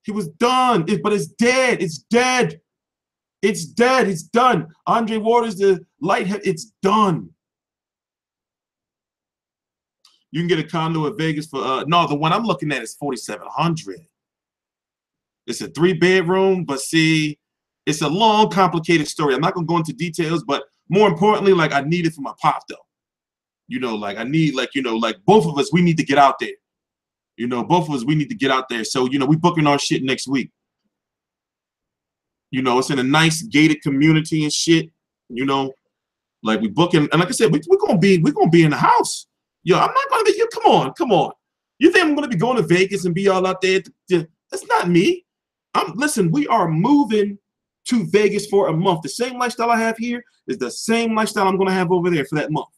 He was done. But it's dead. It's dead. It's dead. It's done. Andre Ward is the light head. It's done. You can get a condo at Vegas for no, the one I'm looking at is $4,700. It's a 3-bedroom, but see, it's a long, complicated story. I'm not gonna go into details, but more importantly, like I need it for my pop though. You know, like I need, like, you know, like both of us, we need to get out there. You know, both of us, we need to get out there. So, you know, we booking our shit next week. You know, it's in a nice gated community and shit. You know, like we booking, and like I said, we're gonna be in the house. Yo, I'm not gonna be. You come on. You think I'm gonna be going to Vegas and be all out there? That's not me. Listen. We are moving to Vegas for a month. The same lifestyle I have here is the same lifestyle I'm gonna have over there for that month.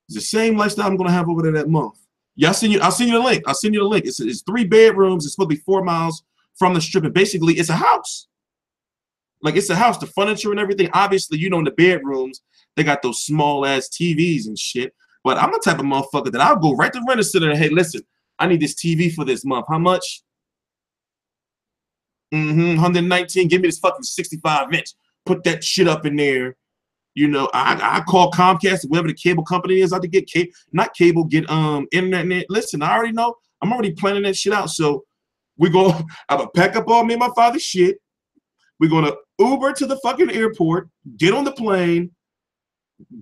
It's the same lifestyle I'm gonna have over there that month. Yeah, I'll send you the link. I'll send you the link. It's 3 bedrooms. It's supposed to be 4 miles from the strip, and basically it's a house. Like, it's a house. The furniture and everything. Obviously, you know, in the bedrooms they got those small ass TVs and shit. But I'm the type of motherfucker that I'll go right to Rent a Center and, hey, listen, I need this TV for this month. How much? 119. Give me this fucking 65-inch. Put that shit up in there. You know, I call Comcast, whoever the cable company is, I have to get internet. Listen, I already know. I'm already planning that shit out. So I'm gonna pack up all me and my father's shit. We're gonna Uber to the fucking airport, get on the plane,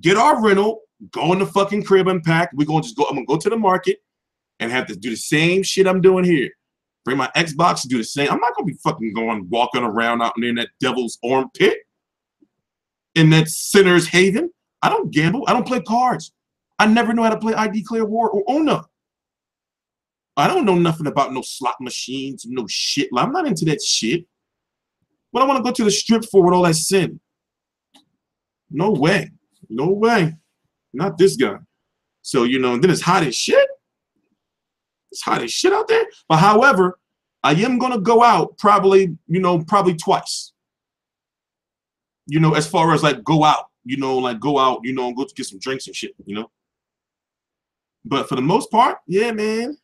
get our rental, go in the fucking crib and pack. I'm gonna go to the market and have to do the same shit I'm doing here. Bring my Xbox and do the same. I'm not gonna be fucking walking around out there in that devil's armpit. In that sinner's haven. I don't gamble. I don't play cards. I never know how to play ID Clear War or Uno. I don't know nothing about no slot machines, no shit. I'm not into that shit. What I want to go to the strip for with all that sin? No way. No way. Not this guy. So, you know, and then it's hot as shit. It's hot as shit out there. But however, I am going to go out probably twice. You know, as far as like go out, and go to get some drinks and shit, you know. But for the most part, yeah, man.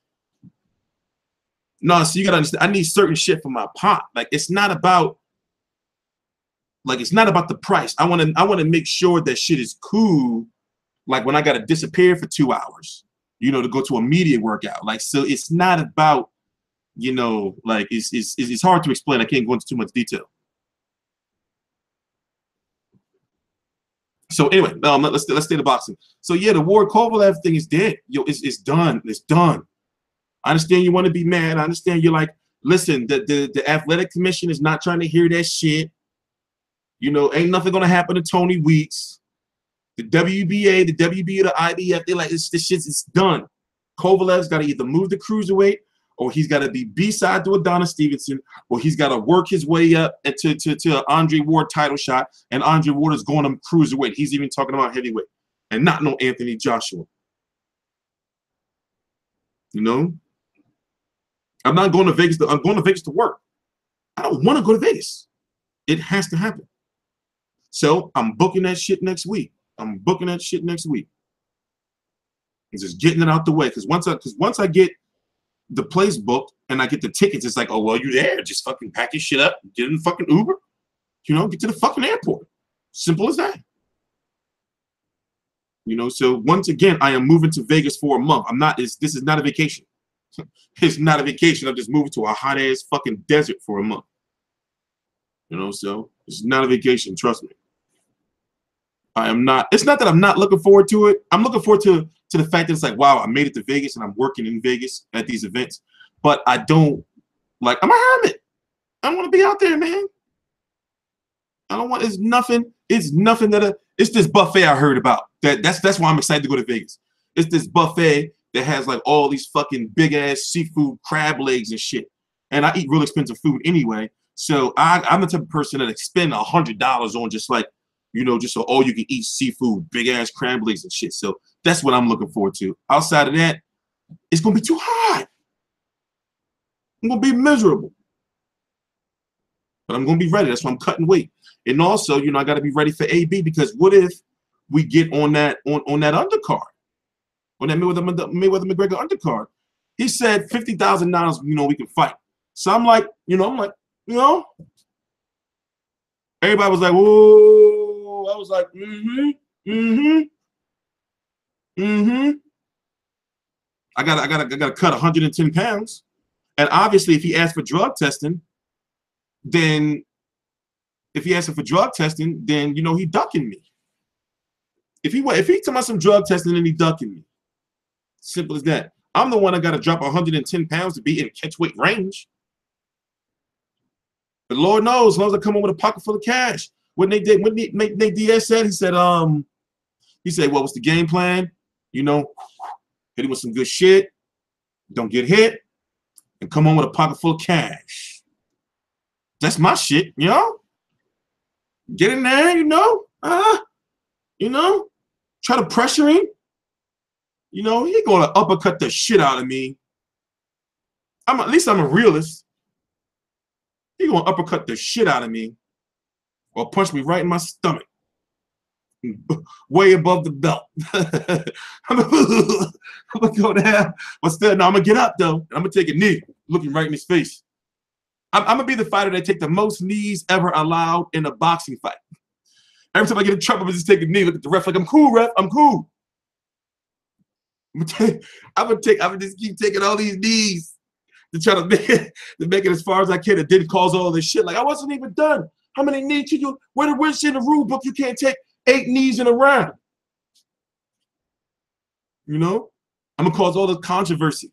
No, so you gotta understand, I need certain shit for my pot. Like, it's not about the price. I wanna make sure that shit is cool. Like when I gotta disappear for 2 hours, you know, to go to a media workout. Like, so it's not about, you know, like it's hard to explain. I can't go into too much detail. So anyway, let's stay to boxing. So yeah, the Ward Kovalev thing is dead. Yo, it's done. It's done. I understand you want to be mad. I understand you're like, listen, the athletic commission is not trying to hear that shit. You know, ain't nothing gonna happen to Tony Weeks. The WBA, the IBF, they're like, this shit's done. Kovalev's got to either move the cruiserweight, or he's got to be B-side to Adonis Stevenson, or he's got to work his way up to Andre Ward title shot, and Andre Ward is going to cruiserweight. He's even talking about heavyweight, and not no Anthony Joshua. You know? I'm not going to Vegas. I'm going to Vegas to work. I don't want to go to Vegas. It has to happen. So I'm booking that shit next week. I'm booking that shit next week. And just getting it out the way. Because once I get the place booked and I get the tickets, it's like, oh, well, you're there. Just fucking pack your shit up, get in the fucking Uber, you know, get to the fucking airport. Simple as that. You know, so once again, I am moving to Vegas for a month. This is not a vacation. It's not a vacation. I'm just moving to a hot ass fucking desert for a month. You know, so it's not a vacation, trust me. I am not. It's not that I'm not looking forward to it. I'm looking forward to the fact that it's like, wow, I made it to Vegas and I'm working in Vegas at these events. But I don't, like, I'm a hermit. I don't want to be out there, man. I don't want, it's nothing that, it's this buffet I heard about. That's why I'm excited to go to Vegas. It's this buffet that has like all these fucking big ass seafood crab legs and shit. And I eat real expensive food anyway. So I'm the type of person that spend $100 on just like, you know, just so all you can eat seafood, big ass crab legs and shit. So that's what I'm looking forward to. Outside of that, it's gonna be too hot. I'm gonna be miserable. But I'm gonna be ready. That's why I'm cutting weight. And also, you know, I gotta be ready for AB, because what if we get on that undercard? On that Mayweather McGregor undercard. He said $50,000, you know, we can fight. So I'm like, everybody was like, whoa. I was like, I gotta cut 110 pounds. And obviously, if he asked for drug testing, then you know, he ducking me. If he talking about some drug testing, then he ducking me. Simple as that. I'm the one that got to drop 110 pounds to be in catchweight range. But Lord knows, as long as I come in with a pocket full of cash. What Nate Diaz said, he said, what was the game plan? You know, hit him with some good shit, don't get hit, and come on with a pocket full of cash. That's my shit, you know? Get in there, you know? Try to pressure him. You know, he gonna uppercut the shit out of me. At least I'm a realist. He gonna uppercut the shit out of me, or punch me right in my stomach, way above the belt. I'm gonna go down, but still, no, I'm gonna get up though. And I'm gonna take a knee, looking right in his face. I'm gonna be the fighter that take the most knees ever allowed in a boxing fight. Every time I get in trouble, I just take a knee, look at the ref like, I'm cool, ref, I'm cool. I'm gonna just keep taking all these knees to try to make it as far as I can. It didn't cause all this shit. Like, I wasn't even done. How many knees can you? Where's in the rule book? You can't take 8 knees in a round. You know, I'm gonna cause all the controversy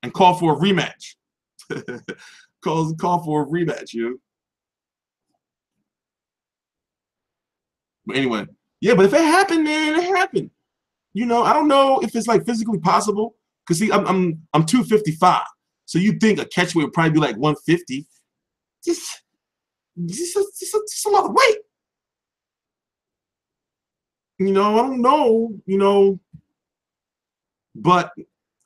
and call for a rematch. call for a rematch, you know. But anyway, yeah. But if it happened, man, it happened. You know, I don't know if it's like physically possible. Cause see, I'm 255. So you think a catchweight would probably be like 150. Just a lot of weight. You know, I don't know, you know. But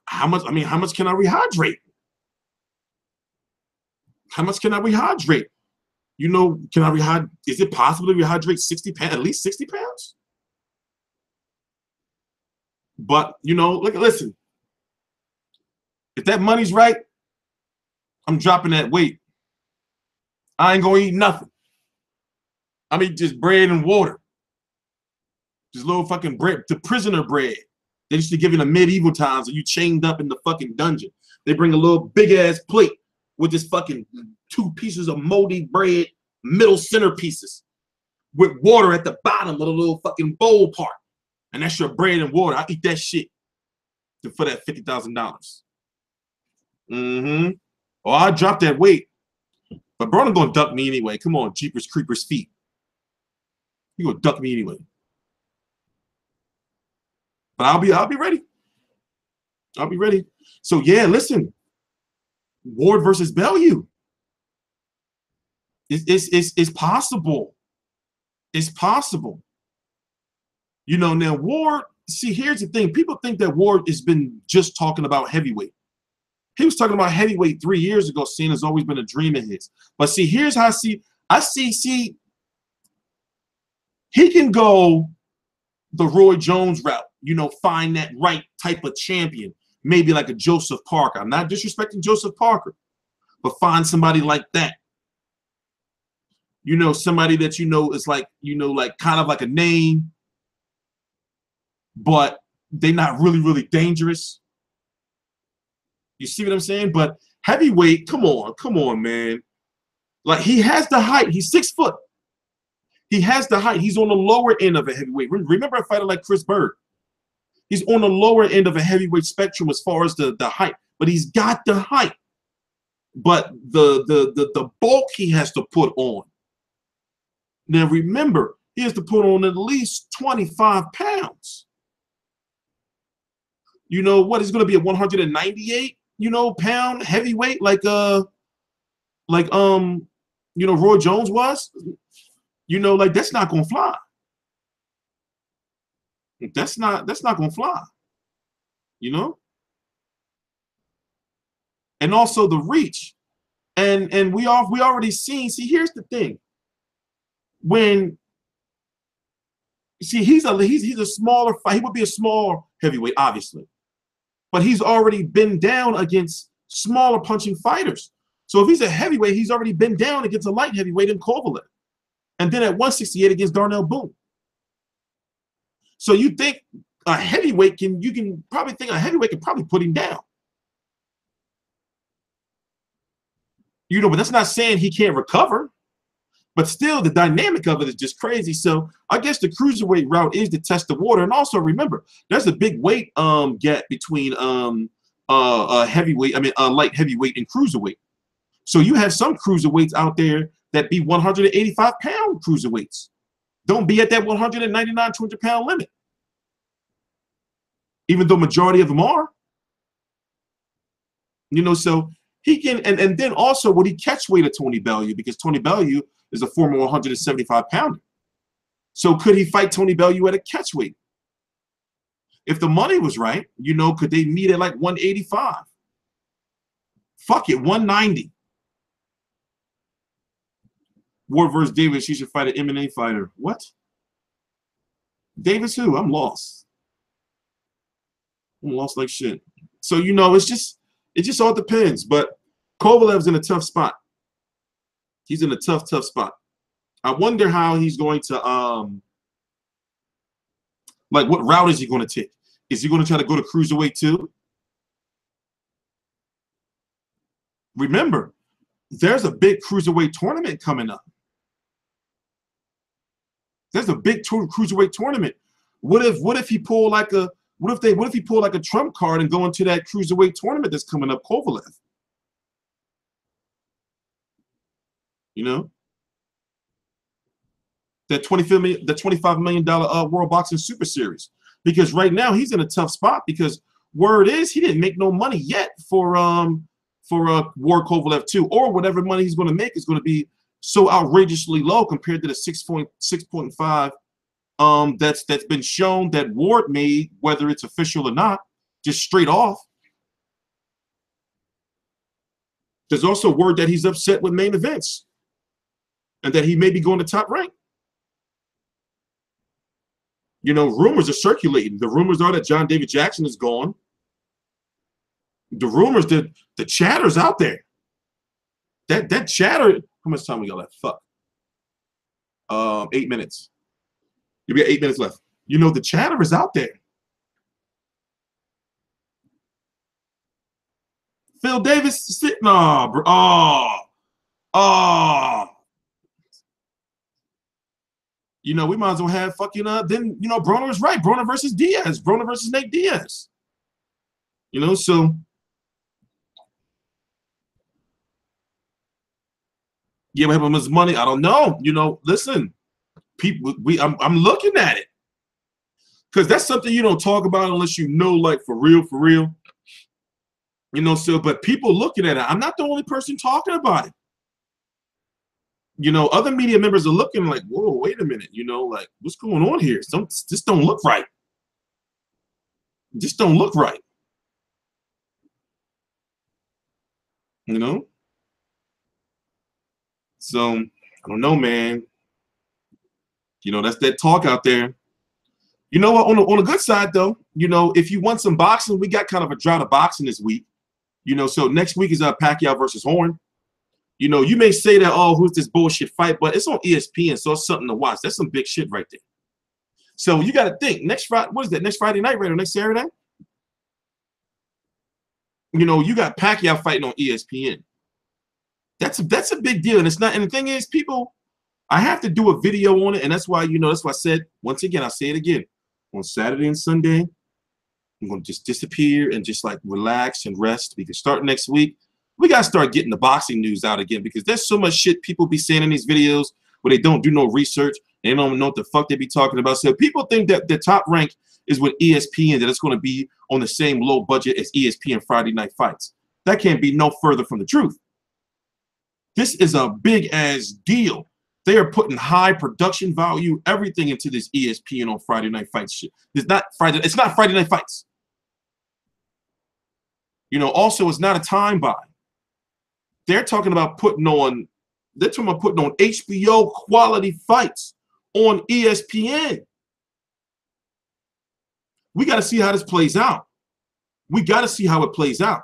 how much can I rehydrate? How much can I rehydrate? You know, can I rehydrate? Is it possible to rehydrate 60 pounds, at least 60 pounds? But, you know, listen. If that money's right, I'm dropping that weight. I ain't gonna eat nothing. I eat just bread and water. Just little fucking bread, the prisoner bread. They used to give in the medieval times when you chained up in the fucking dungeon. They bring a little big ass plate with this fucking 2 pieces of moldy bread, middle centerpieces, with water at the bottom of the little fucking bowl part. And that's your bread and water. I eat that shit for that $50,000. Or I drop that weight. But Broner gonna duck me anyway. Come on, Jeepers Creepers feet. He gonna duck me anyway. But I'll be ready. I'll be ready. So yeah, listen. Ward versus Bellew. It's possible. It's possible. You know, now Ward, see, here's the thing. People think that Ward has been just talking about heavyweight. He was talking about heavyweight 3 years ago, seeing has always been a dream of his. But see, here's how I see he can go the Roy Jones route, you know, find that right type of champion, maybe like a Joseph Parker. I'm not disrespecting Joseph Parker, but find somebody like that. You know, somebody that you know is like, you know, like kind of like a name, but they're not really dangerous. You see what I'm saying? But heavyweight, come on, man. Like, he has the height. He's 6 foot. He has the height. He's on the lower end of a heavyweight. Remember a fighter like Chris Bird? He's on the lower end of a heavyweight spectrum as far as the height. But he's got the height. But the bulk he has to put on. Now, remember, he has to put on at least 25 pounds. You know what is going to be a 198, you know, pound heavyweight like you know, Roy Jones was. You know, like that's not going to fly. That's not going to fly. You know? And also the reach. And we already seen, see, here's the thing. When see, he's a smaller fight. He would be a small heavyweight, obviously. But he's already been down against smaller punching fighters. So if he's a heavyweight, he's already been down against a light heavyweight in Kovalev. And then at 168 against Darnell Boone. So you think a heavyweight you can probably think a heavyweight can probably put him down. You know, but that's not saying he can't recover. But still, the dynamic of it is just crazy. So I guess the cruiserweight route is to test the water. And also remember, there's a big weight gap between heavyweight, light heavyweight and cruiserweight. So you have some cruiserweights out there that be 185-pound cruiserweights. Don't be at that 199, 200-pound limit. Even though majority of them are. You know, so he can, and then also would he catch weight of Tony Bellew, because Tony Bellew is a former 175-pounder. So could he fight Tony Bellew at a catch weight? If the money was right, you know, could they meet at like 185? Fuck it, 190. Ward versus Davis, he should fight an MMA fighter. What? Davis who? I'm lost. I'm lost like shit. So, you know, it just all depends. But Kovalev's in a tough spot. He's in a tough spot. I wonder how he's going to, like, what route is he going to take? Is he going to try to go to cruiserweight too? Remember, there's a big cruiserweight tournament coming up. There's a big cruiserweight tournament. What if he pull like a what if he pull like a trump card and go into that cruiserweight tournament that's coming up, Kovalev? You know, that $25 million World Boxing Super Series. Because right now he's in a tough spot, because word is he didn't make no money yet for Ward Kovalev 2, or whatever money he's going to make is going to be so outrageously low compared to the 6.5 that's been shown that Ward made, whether it's official or not, just straight off. There's also word that he's upset with main events and that he may be going to Top Rank. You know, rumors are circulating. The rumors are that John David Jackson is gone. The rumors, the chatter's out there. That chatter. How much time we got left? Fuck. 8 minutes. We got 8 minutes left. You know, the chatter is out there. Phil Davis sitting on, bro. You know, we might as well have fucking then, you know, Broner is right. Broner versus Diaz. Broner versus Nate Diaz. You know, so yeah, we have him his money. I don't know. You know, listen, people, I'm looking at it, because that's something you don't talk about unless you know, like, for real. You know, so, but people looking at it. I'm not the only person talking about it. You know, other media members are looking like, whoa, wait a minute. You know, like, what's going on here? Just don't look right. Just don't look right. You know? So, I don't know, man. You know, that's that talk out there. You know what? On the good side, though, you know, if you want some boxing, we got kind of a drought of boxing this week. You know, so next week is Pacquiao versus Horn. You know, you may say that, oh, who's this bullshit fight? But it's on ESPN, so it's something to watch. That's some big shit right there. So you got to think, next Friday, what is that? Next Friday night, right? Or next Saturday? You know, you got Pacquiao fighting on ESPN. That's a big deal. And it's not, and the thing is, people, I have to do a video on it, and that's why, you know, that's why I said, once again, I'll say it again. On Saturday and Sunday, I'm going to just disappear and just, like, relax and rest. We can start next week. We got to start getting the boxing news out again, because there's so much shit people be saying in these videos where they don't do no research. They don't know what the fuck they be talking about. So people think that the Top Rank is with ESPN, that it's going to be on the same low budget as ESPN Friday Night Fights. That can't be no further from the truth. This is a big-ass deal. They are putting high production value, everything into this ESPN on Friday Night Fights shit. It's not Friday Night Fights. You know, also, it's not a time buy. They're talking about putting on HBO quality fights on ESPN. We got to see how this plays out. We got to see how it plays out.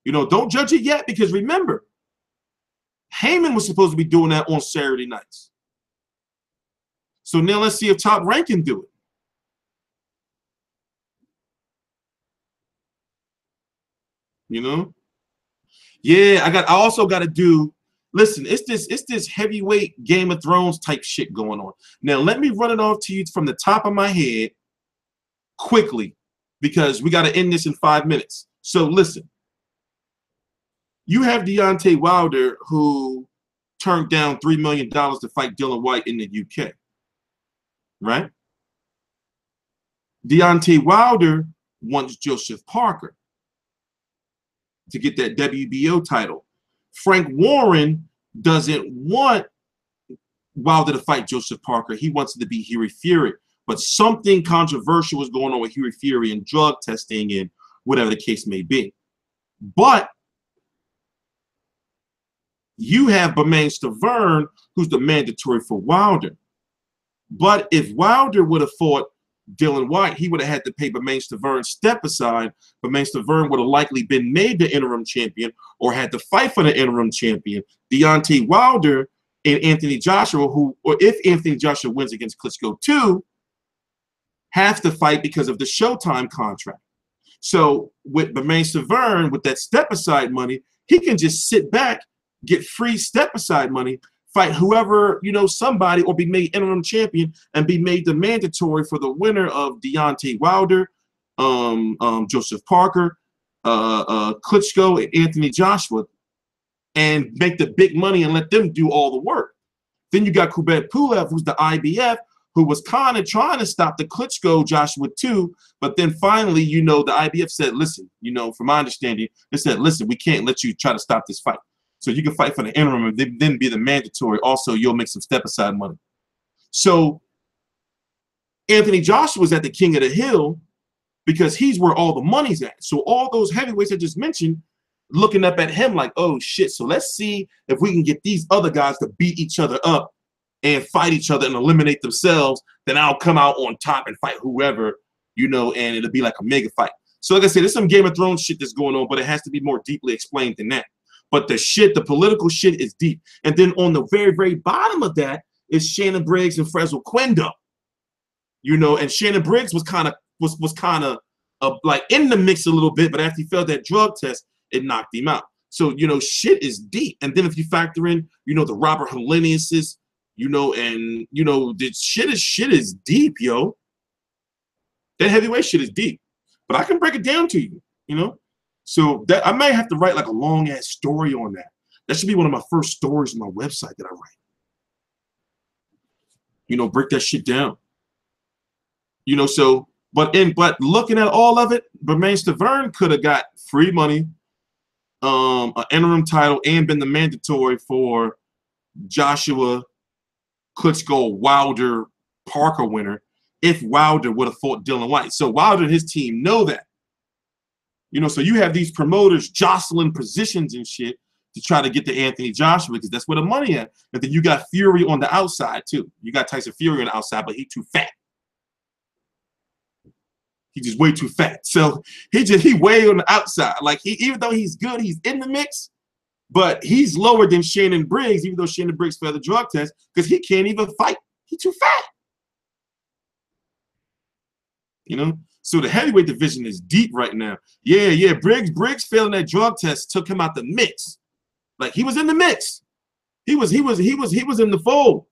You know, don't judge it yet, because remember, Heyman was supposed to be doing that on Saturday nights. So now let's see if Top Rank can do it. You know? Yeah, I also got to do, listen, it's this heavyweight Game of Thrones type shit going on. Now let me run it off to you from the top of my head quickly, because we got to end this in 5 minutes. So listen. You have Deontay Wilder, who turned down $3 million to fight Dillian Whyte in the UK, right? Deontay Wilder wants Joseph Parker to get that WBO title. Frank Warren doesn't want Wilder to fight Joseph Parker. He wants it to be Hughie Fury. But something controversial was going on with Hughie Fury and drug testing and whatever the case may be. But you have Bermane Stiverne, who's the mandatory for Wilder. But if Wilder would have fought Dillian Whyte, he would have had to pay Bermane Stiverne step aside. Bermane Stiverne would have likely been made the interim champion or had to fight for the interim champion. Deontay Wilder and Anthony Joshua, or if Anthony Joshua wins against Klitschko too, have to fight because of the Showtime contract. So with Bermane Stiverne, with that step aside money, he can just sit back, get free step-aside money, fight whoever, you know, somebody, or be made interim champion and be made the mandatory for the winner of Deontay Wilder, Joseph Parker, Klitschko, and Anthony Joshua, and make the big money and let them do all the work. Then you got Kubrat Pulev, who's the IBF, who was kind of trying to stop the Klitschko Joshua too, but then finally, you know, the IBF said, listen, you know, from my understanding, they said, listen, we can't let you try to stop this fight. So you can fight for the interim and then be the mandatory. Also, you'll make some step-aside money. So Anthony Joshua was at the King of the Hill because he's where all the money's at. So all those heavyweights I just mentioned, looking up at him like, oh, shit, so let's see if we can get these other guys to beat each other up and fight each other and eliminate themselves. Then I'll come out on top and fight whoever, you know, and it'll be like a mega fight. So like I said, there's some Game of Thrones shit that's going on, but it has to be more deeply explained than that. But the political shit is deep. And then on the very, very bottom of that is Shannon Briggs and Fresno Quendo. You know, and Shannon Briggs was kind of like in the mix a little bit, but after he failed that drug test, it knocked him out. So, you know, shit is deep. And then if you factor in, you know, the Robert Helleniuses, you know, and, you know, the shit is deep, yo. That heavyweight shit is deep. But I can break it down to you, you know. So that I might have to write like a long ass story on that. That should be one of my first stories on my website that I write. You know, break that shit down. You know, so but looking at all of it, Bermane Stiverne could have got free money, an interim title, and been the mandatory for Joshua, Klitschko, Wilder, Parker winner if Wilder would have fought Dillian Whyte. So Wilder and his team know that. You know, so you have these promoters jostling positions and shit to try to get to Anthony Joshua because that's where the money at. But then you got Fury on the outside too. You got Tyson Fury on the outside, but he's too fat. He's just way too fat. So he way on the outside. Like even though he's good, he's in the mix, but he's lower than Shannon Briggs, even though Shannon Briggs failed the drug test because he can't even fight. He's too fat. You know? So the heavyweight division is deep right now. Yeah. Briggs failing that drug test took him out the mix. Like he was in the mix. He was in the fold.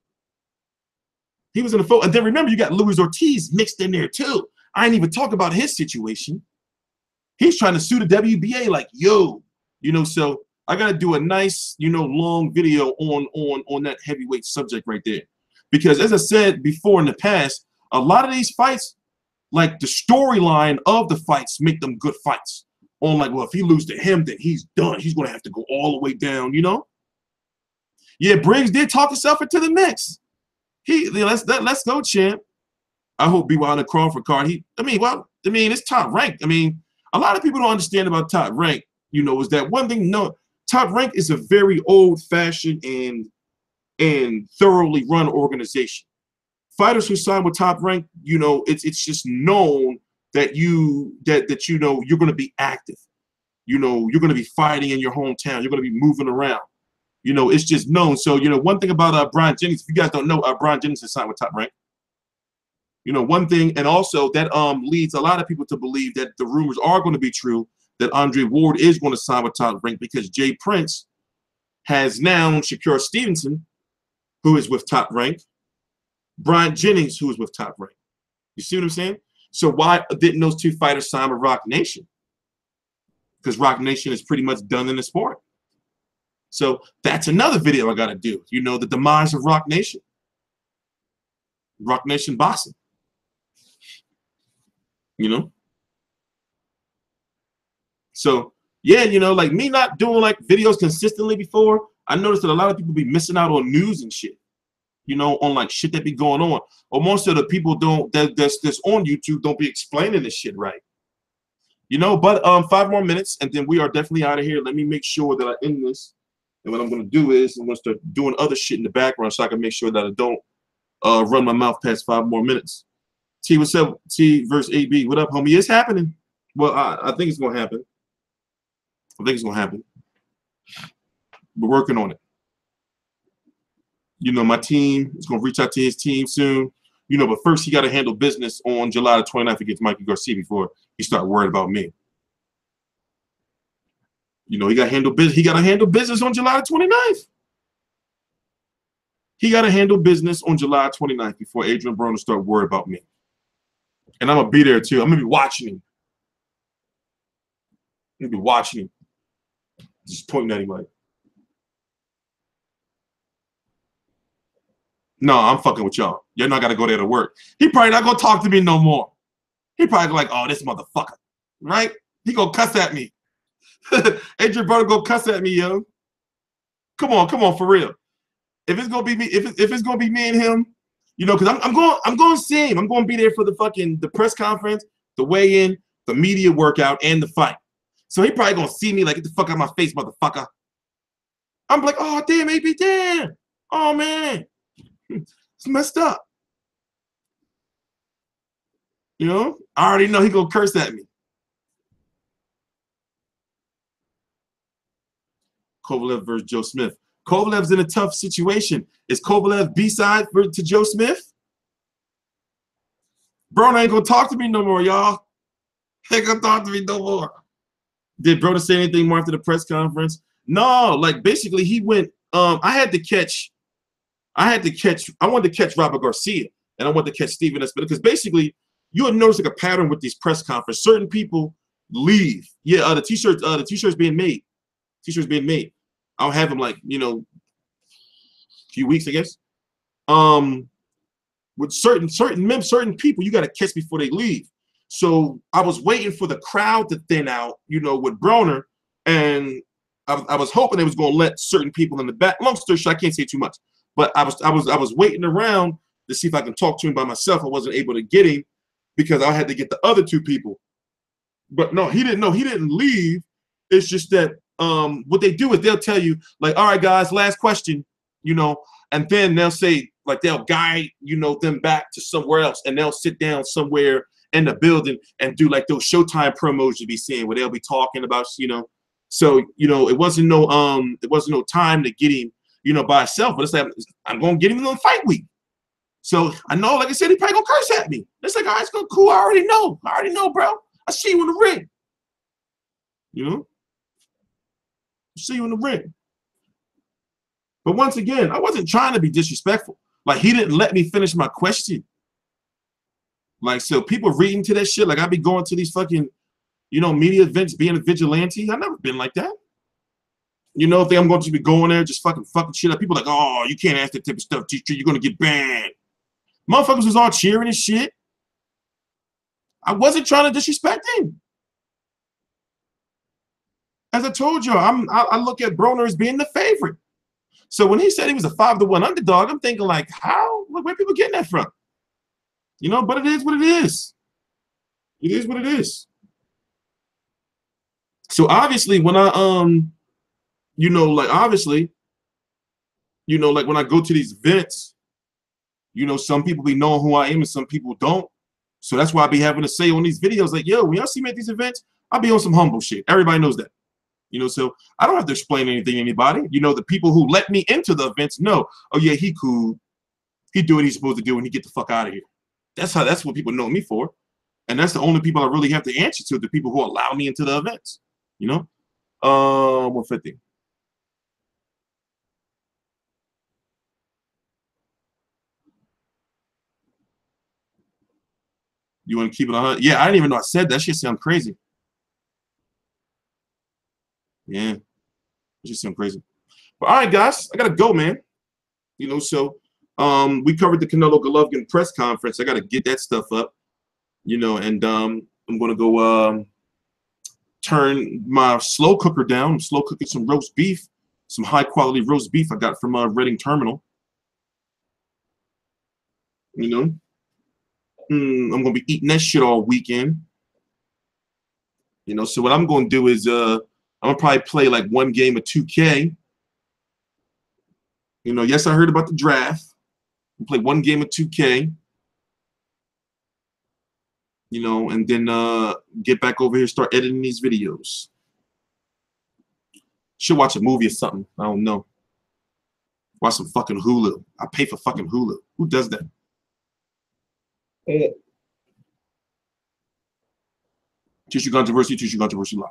He was in the fold. And then remember, you got Luis Ortiz mixed in there too. I ain't even talk about his situation. He's trying to sue the WBA like, yo, you know, so I gotta do a nice, you know, long video on that heavyweight subject right there. Because as I said before in the past, a lot of these fights, like the storyline of the fights make them good fights. On like, well, if he loses to him, then he's done. He's going to have to go all the way down, you know? Yeah, Briggs did talk himself into the mix. Let's go, champ. I hope BY on the Crawford card. It's top rank. I mean, a lot of people don't understand about top rank, you know, is that one thing, no, top rank is a very old-fashioned and thoroughly run organization. Fighters who sign with top rank, you know, it's just known that you know you're going to be active. You know, you're going to be fighting in your hometown. You're going to be moving around. You know, it's just known. So, you know, one thing about Brian Jennings, if you guys don't know, Brian Jennings is signed with top rank. You know, one thing, and also that leads a lot of people to believe that the rumors are going to be true, that Andre Ward is going to sign with top rank, because Jay Prince has now Shakur Stevenson, who is with top rank, Brian Jennings, who is with top rank. You see what I'm saying? So why didn't those two fighters sign with Rock Nation? Because Rock Nation is pretty much done in the sport. So that's another video I got to do. You know, the demise of Rock Nation. Rock Nation boxing. You know? So, yeah, you know, like me not doing like videos consistently before, I noticed that a lot of people be missing out on news and shit. You know, on like shit that be going on. Or most of the people that's on YouTube don't be explaining this shit right. You know, but 5 more minutes and then we are definitely out of here. Let me make sure that I end this. And what I'm going to do is I'm going to start doing other shit in the background so I can make sure that I don't run my mouth past 5 more minutes. T, what's up? T versus AB. What up, homie? It's happening. Well, I think it's going to happen. I think it's going to happen. We're working on it. You know, my team is going to reach out to his team soon. You know, but first he got to handle business on July the 29th against Mikey Garcia before he start worrying about me. You know, he got to handle business. He got to handle business on July the 29th. He got to handle business on July 29th before Adrien Broner start worrying about me. And I'm going to be there too. I'm going to be watching him. I'm going to be watching him. Just pointing at him like. No, I'm fucking with y'all. You're not got to go there to work. He probably not going to talk to me no more. He probably like, oh, this motherfucker. Right? He going to cuss at me. Adrien Broner going to cuss at me, yo. Come on, for real. If it's going to be me, if it's going to be me and him, you know, because I'm going to see him. I'm going to be there for the press conference, the weigh-in, the media workout, and the fight. So he probably going to see me like, get the fuck out of my face, motherfucker. I'm like, oh, damn, AB, damn. Oh, man. It's messed up. You know? I already know he gonna curse at me. Kovalev versus Joe Smith. Kovalev's in a tough situation. Is Kovalev B-side to Joe Smith? Broner ain't gonna talk to me no more, y'all. Ain't gonna talk to me no more. Did Broner say anything more after the press conference? No, like basically he went, I wanted to catch Robert Garcia and I wanted to catch Steven Espinosa because basically you'll notice like a pattern with these press conferences. Certain people leave. Yeah, the t-shirts being made. T-shirts being made. I'll have them like, you know, a few weeks, I guess. With certain people you gotta catch before they leave. So I was waiting for the crowd to thin out, you know, with Broner, and I was hoping they was gonna let certain people in the back. Long story short, I can't say too much. But I was waiting around to see if I can talk to him by myself. I wasn't able to get him because I had to get the other 2 people. But no, he didn't know. He didn't leave. It's just that what they do is they'll tell you, like, all right, guys, last question, you know, and then they'll say, like, they'll guide, you know, them back to somewhere else, and they'll sit down somewhere in the building and do like those Showtime promos you be seeing where they'll be talking about, you know. So, you know, it wasn't no time to get him, you know, by itself, but it's like, I'm going to get him in the fight week. So I know, like I said, he probably going to curse at me. It's like, all right, it's going cool. I already know, bro. I see you in the ring. You know? See you in the ring. But once again, I wasn't trying to be disrespectful. Like, he didn't let me finish my question. Like, so people reading to that shit, like I be going to these fucking, you know, media events, being a vigilante. I've never been like that. You know, think I'm going to be going there just fucking shit up. People like, oh, you can't ask that type of stuff, TstreeT. You're going to get banned. Motherfuckers was all cheering and shit. I wasn't trying to disrespect him. As I told you, I look at Broner as being the favorite. So when he said he was a 5-1 underdog, I'm thinking like, how? Where are people getting that from? You know, but it is what it is. It is what it is. So obviously when I you know, like obviously, you know, like when I go to these events, you know, some people be knowing who I am and some people don't. So that's why I be having to say on these videos, like, yo, when y'all see me at these events, I'll be on some humble shit. Everybody knows that. You know, so I don't have to explain anything to anybody. You know, the people who let me into the events know, oh yeah, he cool. He do what he's supposed to do and he get the fuck out of here. That's what people know me for. And that's the only people I really have to answer to, the people who allow me into the events. You know? 150. You want to keep it 100? Yeah, I didn't even know I said that. Shit sound crazy. Yeah. It just sound crazy. But all right, guys, I gotta go, man. You know, so we covered the Canelo Golovkin press conference. I gotta get that stuff up. You know, and I'm gonna go turn my slow cooker down. I'm slow cooking some roast beef, some high quality roast beef I got from Reading Terminal. You know, I'm gonna be eating that shit all weekend. You know, so what I'm gonna do is I'm gonna probably play like one game of 2K. You know, yes, I heard about the draft. I'll play one game of 2K. You know, and then get back over here, start editing these videos. Should watch a movie or something. I don't know. Watch some fucking Hulu. I pay for fucking Hulu. Who does that? TstreeT Controversy Live.